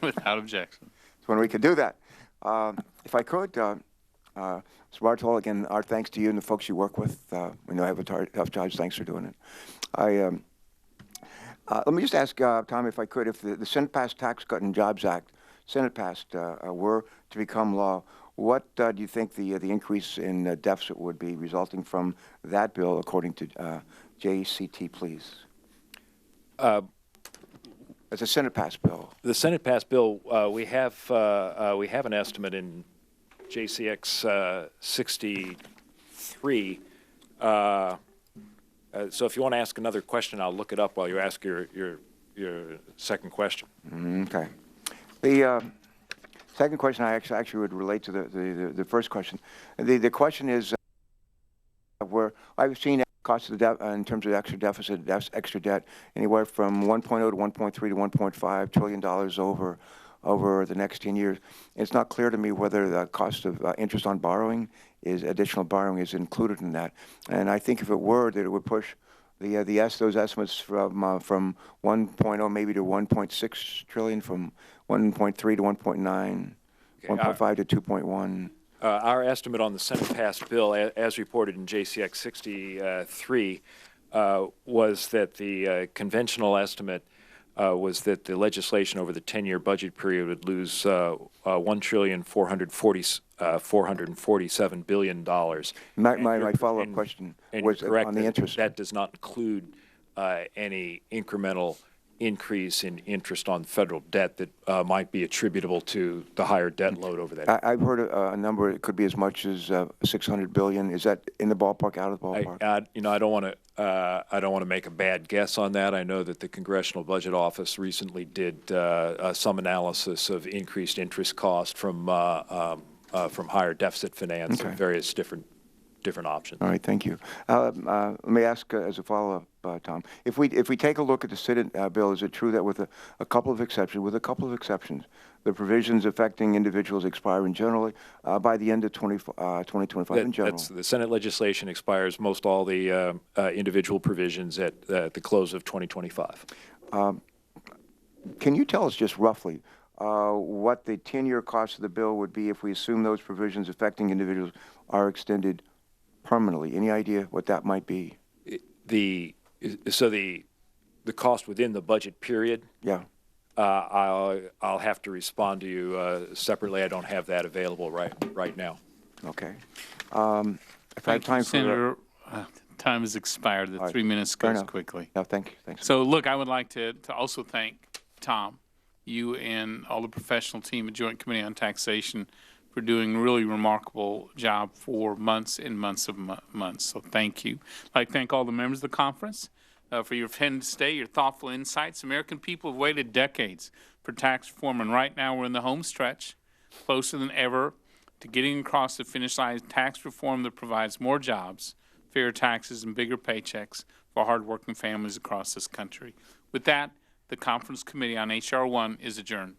Without objection. So when we could do that. If I could, Mr. Bartold, again, our thanks to you and the folks you work with. We know I have a tough job. Thanks for doing it. Let me just ask, Tom, if I could, if the Senate passed Tax Cut and Jobs Act, Senate passed, were to become law, what do you think the increase in deficit would be resulting from that bill, according to JCT, please? It's a Senate passed bill. The Senate passed bill, we have an estimate in JCX 63. So if you want to ask another question, I'll look it up while you ask your second question. Okay. The second question I actually would relate to the first question. The question is where I've seen cost of the debt in terms of extra deficit, extra debt, anywhere from 1.0 to 1.3 to 1.5 trillion dollars over the next 10 years. It's not clear to me whether the cost of interest on borrowing additional borrowing is included in that. And I think if it were, that it would push those estimates from 1.0 maybe to 1.6 trillion, from 1.3 to 1.9, 1.5 to 2.1. Our estimate on the Senate passed bill, as reported in JCX 63, was that the conventional estimate was that the legislation over the 10-year budget period would lose $1,447 billion. My follow-up question was on the interest. That does not include any incremental increase in interest on federal debt that might be attributable to the higher debt load over that. I've heard a number. It could be as much as $600 billion. Is that in the ballpark? Out of the ballpark? I don't want to make a bad guess on that. I know that the Congressional Budget Office recently did some analysis of increased interest cost from higher deficit finance and various different options. All right, thank you. Let me ask as a follow-up, Tom. If we take a look at the Senate bill, is it true that with a couple of exceptions, the provisions affecting individuals expire in generally by the end of 2025 in general? The Senate legislation expires most all the individual provisions at the close of 2025. Can you tell us just roughly what the 10-year cost of the bill would be if we assume those provisions affecting individuals are extended permanently? Any idea what that might be? The cost within the budget period? Yeah. I'll have to respond to you separately. I don't have that available right now. Okay. If I have time Senator, time has expired. The 3 minutes goes quickly. No, thank you. Thanks. So look, I would like to also thank Tom, you and all the professional team at Joint Committee on Taxation for doing a really remarkable job for months and months of months. So thank you. I'd like to thank all the members of the conference for your attendance today, your thoughtful insights. American people have waited decades for tax reform, and right now we're in the home stretch, closer than ever to getting across the finish line. Tax reform that provides more jobs, fair taxes, and bigger paychecks for hardworking families across this country. With that, the Conference Committee on H.R. 1 is adjourned.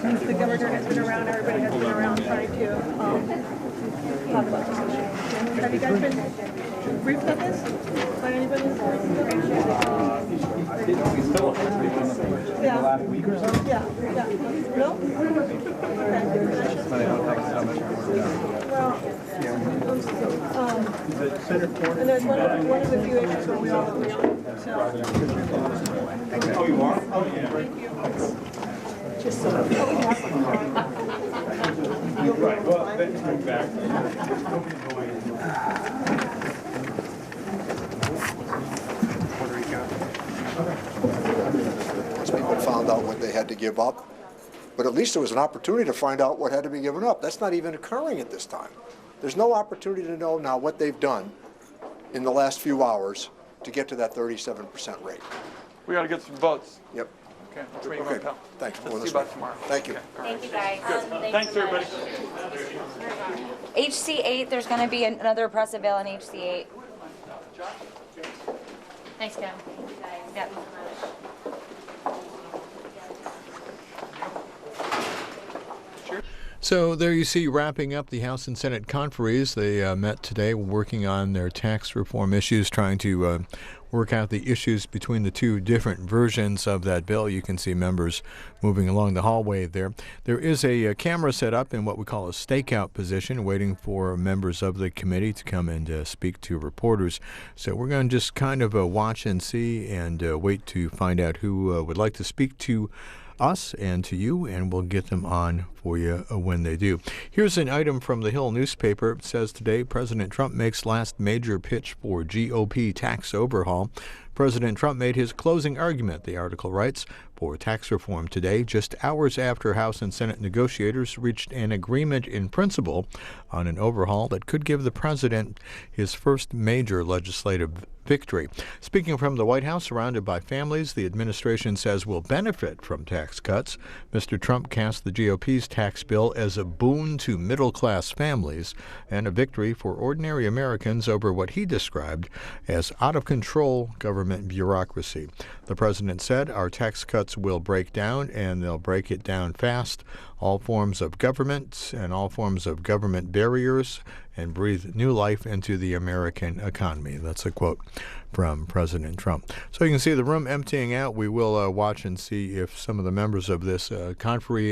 The governor has been around, everybody has been around trying to talk about this issue. Have you guys been briefed on this by anybody? Yeah. Yeah. No? And there's one of the few issues where we all agree on. Oh, you are? Oh, yeah. Just so. Right, well, then come back. People found out what they had to give up, but at least there was an opportunity to find out what had to be given up. That's not even occurring at this time. There's no opportunity to know now what they've done in the last few hours to get to that 37% rate. We got to get some votes. Yep. Okay. Okay, thanks. Let's see you about tomorrow. Thank you. Thank you, guys. Thanks, everybody. HC8, there's going to be another oppressive bill in HC8. Thanks, Kevin. Yep. So there you see, wrapping up the House and Senate conferees. They met today working on their tax reform issues, trying to work out the issues between the two different versions of that bill. You can see members moving along the hallway there. There is a camera set up in what we call a stakeout position, waiting for members of the committee to come and speak to reporters. So we're going to just kind of watch and see and wait to find out who would like to speak to us and to you, and we'll get them on for you when they do. Here's an item from the Hill newspaper. It says today, President Trump makes last major pitch for GOP tax overhaul. President Trump made his closing argument, the article writes, for tax reform today, just hours after House and Senate negotiators reached an agreement in principle on an overhaul that could give the president his first major legislative victory. Speaking from the White House, surrounded by families the administration says will benefit from tax cuts, Mr. Trump cast the GOP's tax bill as a boon to middle-class families and a victory for ordinary Americans over what he described as out-of-control government bureaucracy. The president said, our tax cuts will break down, and they'll break it down fast, all forms of government and all forms of government barriers, and breathe new life into the American economy. That's a quote from President Trump. So you can see the room emptying out. We will watch and see if some of the members of this the conferees,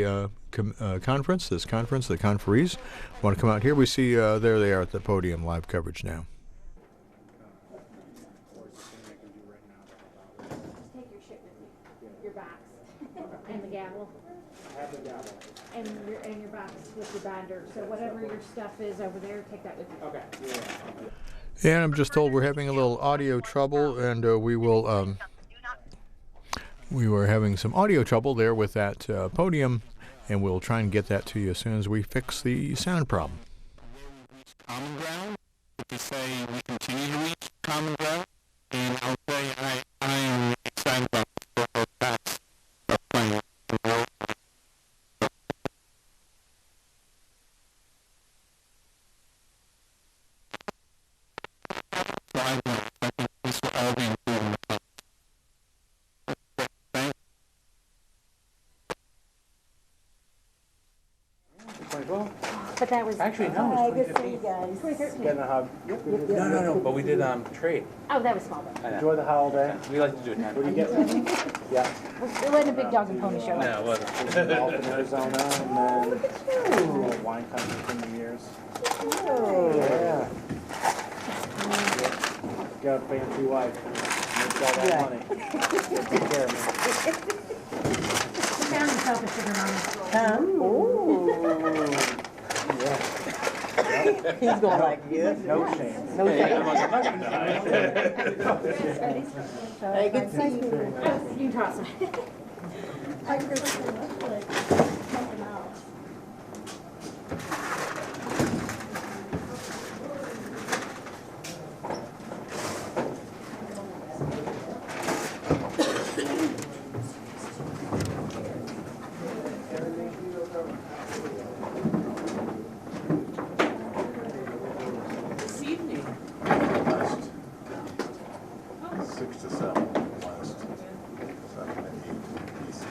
want to come out here. We see there they are at the podium, live coverage now. Take your shit with you, your box, and the gavel. I have the gavel. And your box with your binder. So whatever your stuff is over there, take that with you. Okay. And I'm just told we're having a little audio trouble, and we were having some audio trouble there with that podium, and we'll try and get that to you as soon as we fix the sound problem. Common ground, to say we continue to reach common ground, and I'll say I am excited about the tax plan. But that was Actually, no, hi, it's good to see you guys. 2013. No, but we did trade. Oh, that was small though. Enjoy the holiday. We like to do it now. What do you get? Yeah. It wasn't a big dog and pony show. No, it wasn't. Golf in Arizona, and then wine country for New Year's. Oh, yeah. Got a fancy wife. Makes all that money. Take care of me. Sit down and selfish sugar mama. Ooh. Yeah. He's going like this. No shame. No shame. I'm not gonna die. Hey, good to see you. You can toss them. This evening. 6 to 7 last 7 and 8 DC.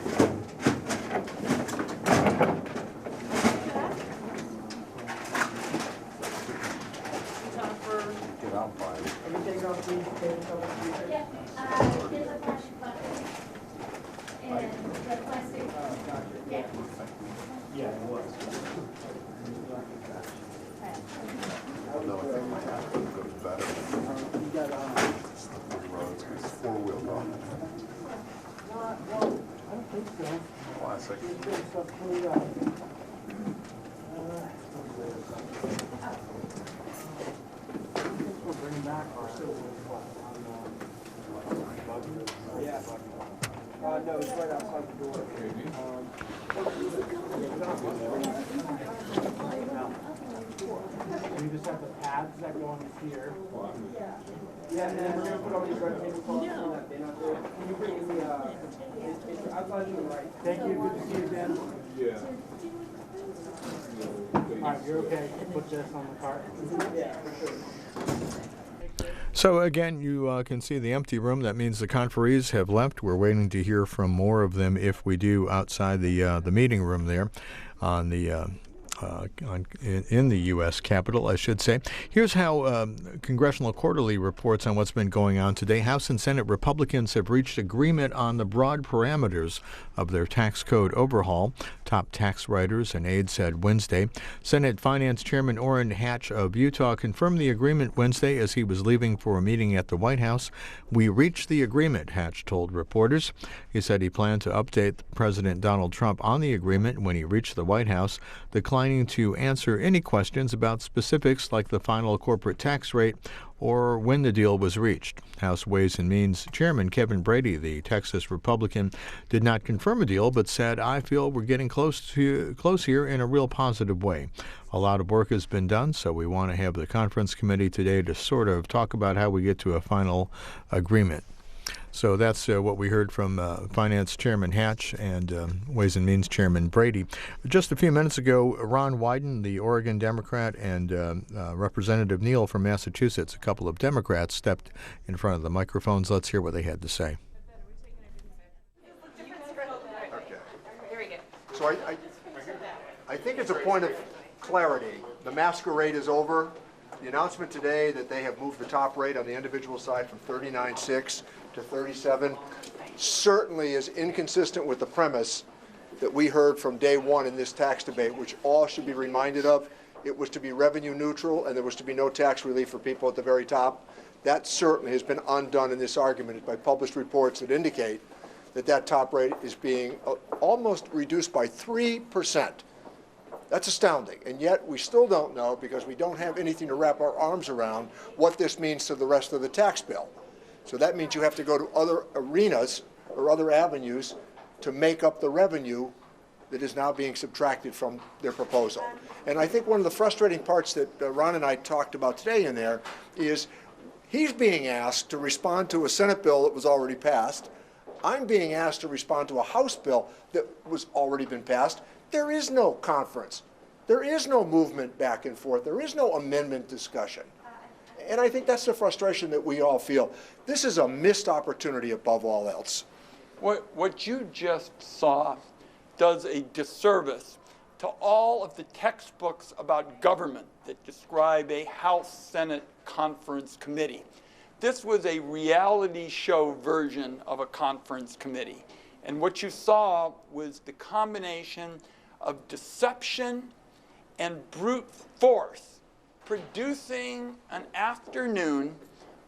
Get out by. Everything else we take over. Yeah, here's a plastic bucket. And the plastic. Yeah. Yeah, it was. Although I think my house goes better. It's the 40 roads, it's 4-wheel drive. I don't think so. Classic. We'll bring back our. Yeah. No, it's right outside the door. You just have the pads that go in here. Yeah, and then we're gonna put all these red tables on that bin up there. Can you bring me it's outside to the right? Thank you. Good to see you, Dan. Yeah. All right, you're okay. Put this on the cart. Yeah, for sure. So again, you can see the empty room. That means the conferees have left. We're waiting to hear from more of them, if we do, outside the meeting room there on the in the U.S. Capitol, I should say. Here's how Congressional Quarterly reports on what's been going on today. House and Senate Republicans have reached agreement on the broad parameters of their tax code overhaul, top tax writers and aides said Wednesday. Senate Finance Chairman Orrin Hatch of Utah confirmed the agreement Wednesday as he was leaving for a meeting at the White House. "We reached the agreement," Hatch told reporters. He said he planned to update President Donald Trump on the agreement when he reached the White House, declining to answer any questions about specifics like the final corporate tax rate or when the deal was reached. House Ways and Means Chairman Kevin Brady, the Texas Republican, did not confirm a deal but said, "I feel we're getting close here in a real positive way. A lot of work has been done, so we want to have the conference committee today to sort of talk about how we get to a final agreement." So that's what we heard from Finance Chairman Hatch and Ways and Means Chairman Brady. Just a few minutes ago, Ron Wyden, the Oregon Democrat, and Representative Neal from Massachusetts, a couple of Democrats, stepped in front of the microphones. Let's hear what they had to say. Okay. So I think it's a point of clarity. The masquerade is over. The announcement today that they have moved the top rate on the individual side from 39.6 to 37 certainly is inconsistent with the premise that we heard from day one in this tax debate, which all should be reminded of. It was to be revenue neutral and there was to be no tax relief for people at the very top. That certainly has been undone in this argument by published reports that indicate that that top rate is being almost reduced by 3%. That's astounding, and yet we still don't know, because we don't have anything to wrap our arms around, what this means to the rest of the tax bill. So that means you have to go to other arenas or other avenues to make up the revenue that is now being subtracted from their proposal. And I think one of the frustrating parts that Ron and I talked about today in there is he's being asked to respond to a Senate bill that was already passed. I'm being asked to respond to a House bill that was already been passed. There is no conference. There is no movement back and forth. There is no amendment discussion. And I think that's the frustration that we all feel. This is a missed opportunity above all else. What you just saw does a disservice to all of the textbooks about government that describe a House-Senate conference committee. This was a reality show version of a conference committee. And what you saw was the combination of deception and brute force, producing an afternoon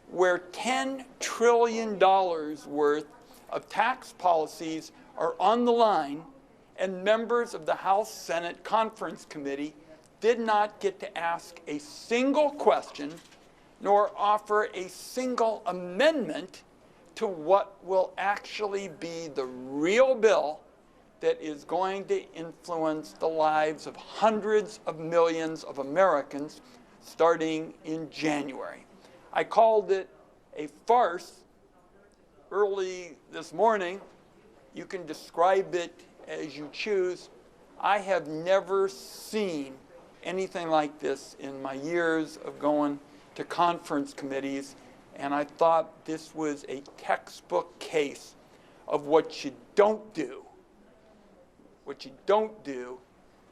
where $10 trillion worth of tax policies are on the line, and members of the House Senate Conference Committee did not get to ask a single question nor offer a single amendment to what will actually be the real bill that is going to influence the lives of hundreds of millions of Americans starting in January. I called it a farce early this morning. You can describe it as you choose. I have never seen anything like this in my years of going to conference committees, and I thought this was a textbook case of what you don't do. What you don't do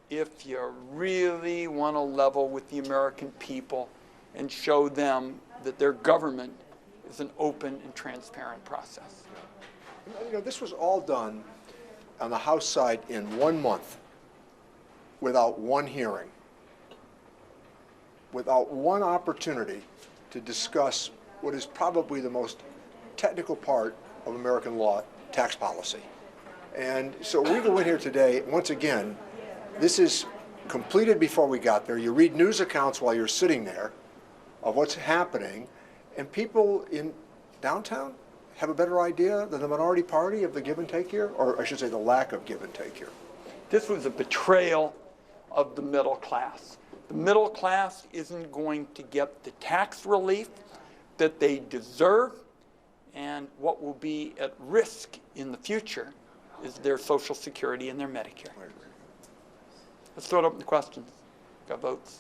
if you really want to level with the American people and show them that their government is an open and transparent process. You know, this was all done on the House side in 1 month without one hearing, without one opportunity to discuss what is probably the most technical part of American law, tax policy. And so we go in here today, once again, this is completed before we got there. You read news accounts while you're sitting there of what's happening, and people in downtown have a better idea than the minority party of the give and take here, or I should say the lack of give and take here. This was a betrayal of the middle class. The middle class isn't going to get the tax relief that they deserve, and what will be at risk in the future is their Social Security and their Medicare. Let's throw it open to questions. Got votes?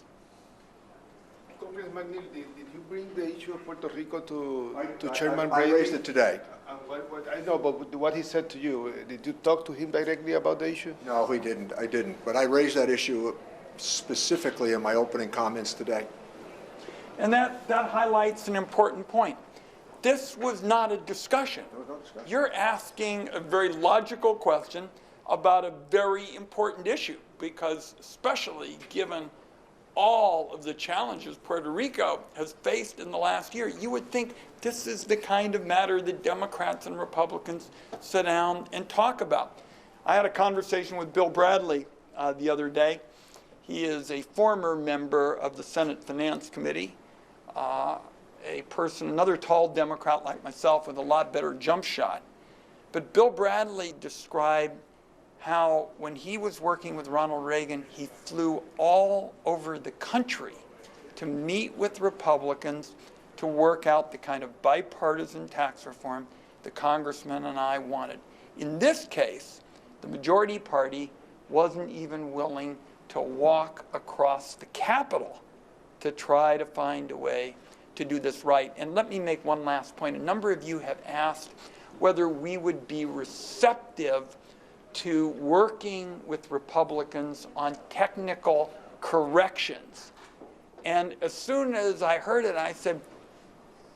Congressman Neal, did you bring the issue of Puerto Rico to Chairman I Brady? raised it today. I know, but what he said to you, did you talk to him directly about the issue? No, he didn't. I didn't. But I raised that issue specifically in my opening comments today. And that highlights an important point. This was not a discussion. You're asking a very logical question about a very important issue, because especially given all of the challenges Puerto Rico has faced in the last year, you would think this is the kind of matter that Democrats and Republicans sit down and talk about. I had a conversation with Bill Bradley the other day. He is a former member of the Senate Finance Committee, another tall Democrat like myself with a lot better jump shot. But Bill Bradley described how when he was working with Ronald Reagan, he flew all over the country to meet with Republicans to work out the kind of bipartisan tax reform the congressman and I wanted. In this case, the majority party wasn't even willing to walk across the Capitol to try to find a way to do this right. And let me make one last point. A number of you have asked whether we would be receptive to working with Republicans on technical corrections. And as soon as I heard it, I said,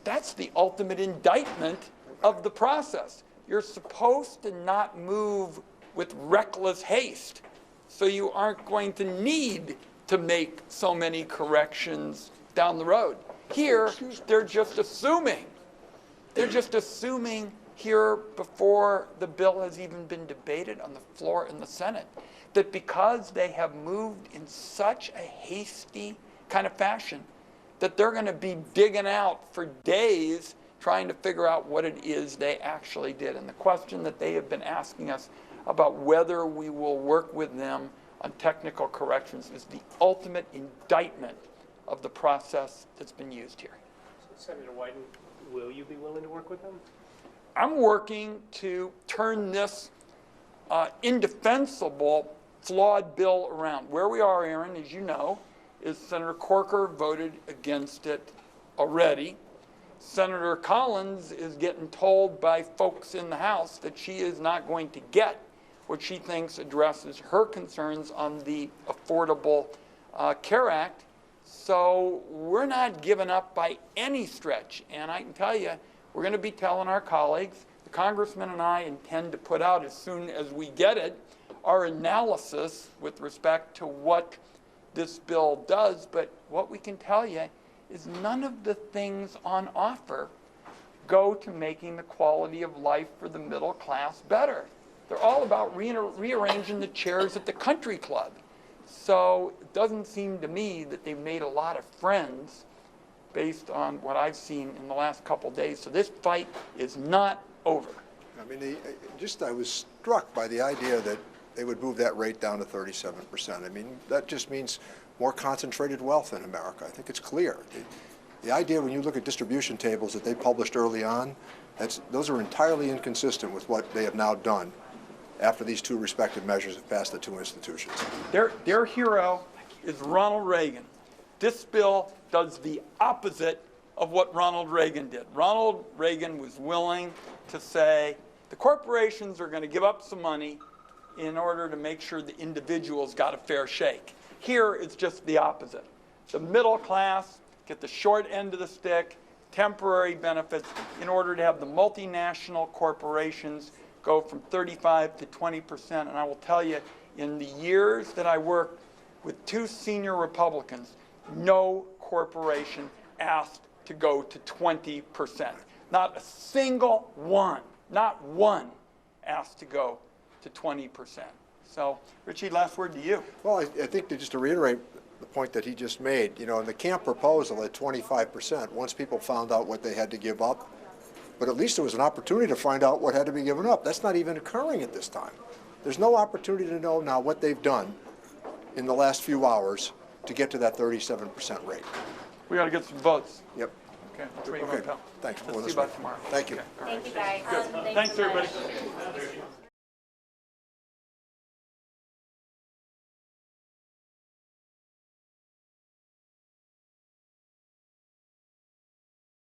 that's the ultimate indictment of the process. You're supposed to not move with reckless haste, so you aren't going to need to make so many corrections down the road. Here, they're just assuming. They're just assuming here before the bill has even been debated on the floor in the Senate, that because they have moved in such a hasty kind of fashion, that they're going to be digging out for days trying to figure out what it is they actually did. And the question that they have been asking us about whether we will work with them on technical corrections is the ultimate indictment of the process that's been used here. So, Senator Wyden, will you be willing to work with them? I'm working to turn this indefensible, flawed bill around. Where we are, Aaron, as you know, is Senator Corker voted against it already. Senator Collins is getting told by folks in the House that she is not going to get what she thinks addresses her concerns on the Affordable Care Act. So we're not giving up by any stretch. And I can tell you, we're going to be telling our colleagues, the congressman and I intend to put out as soon as we get it, our analysis with respect to what this bill does. But what we can tell you is none of the things on offer go to making the quality of life for the middle class better. They're all about rearranging the chairs at the country club. So it doesn't seem to me that they've made a lot of friends based on what I've seen in the last couple of days. So this fight is not over. I mean, I was struck by the idea that they would move that rate down to 37%. I mean, that just means more concentrated wealth in America. I think it's clear. The idea when you look at distribution tables that they published early on, those are entirely inconsistent with what they have now done after these two respective measures have passed the two institutions. Their hero is Ronald Reagan. This bill does the opposite of what Ronald Reagan did. Ronald Reagan was willing to say the corporations are going to give up some money in order to make sure the individuals got a fair shake. Here, it's just the opposite. The middle class get the short end of the stick, temporary benefits, in order to have the multinational corporations go from 35 to 20%. And I will tell you, in the years that I worked with two senior Republicans, no corporation asked to go to 20%. Not a single one, not one asked to go to 20%. So, Richie, last word to you. Well, I think just to reiterate the point that he just made, in the Camp proposal at 25%, once people found out what they had to give up, but at least there was an opportunity to find out what had to be given up. That's not even occurring at this time. There's no opportunity to know now what they've done in the last few hours to get to that 37% rate. We got to get some votes. Yep. Okay. That's where you Okay. go, pal. Thanks. Let's see about tomorrow. Thank you. Thank you, guys. Good. Thanks, everybody.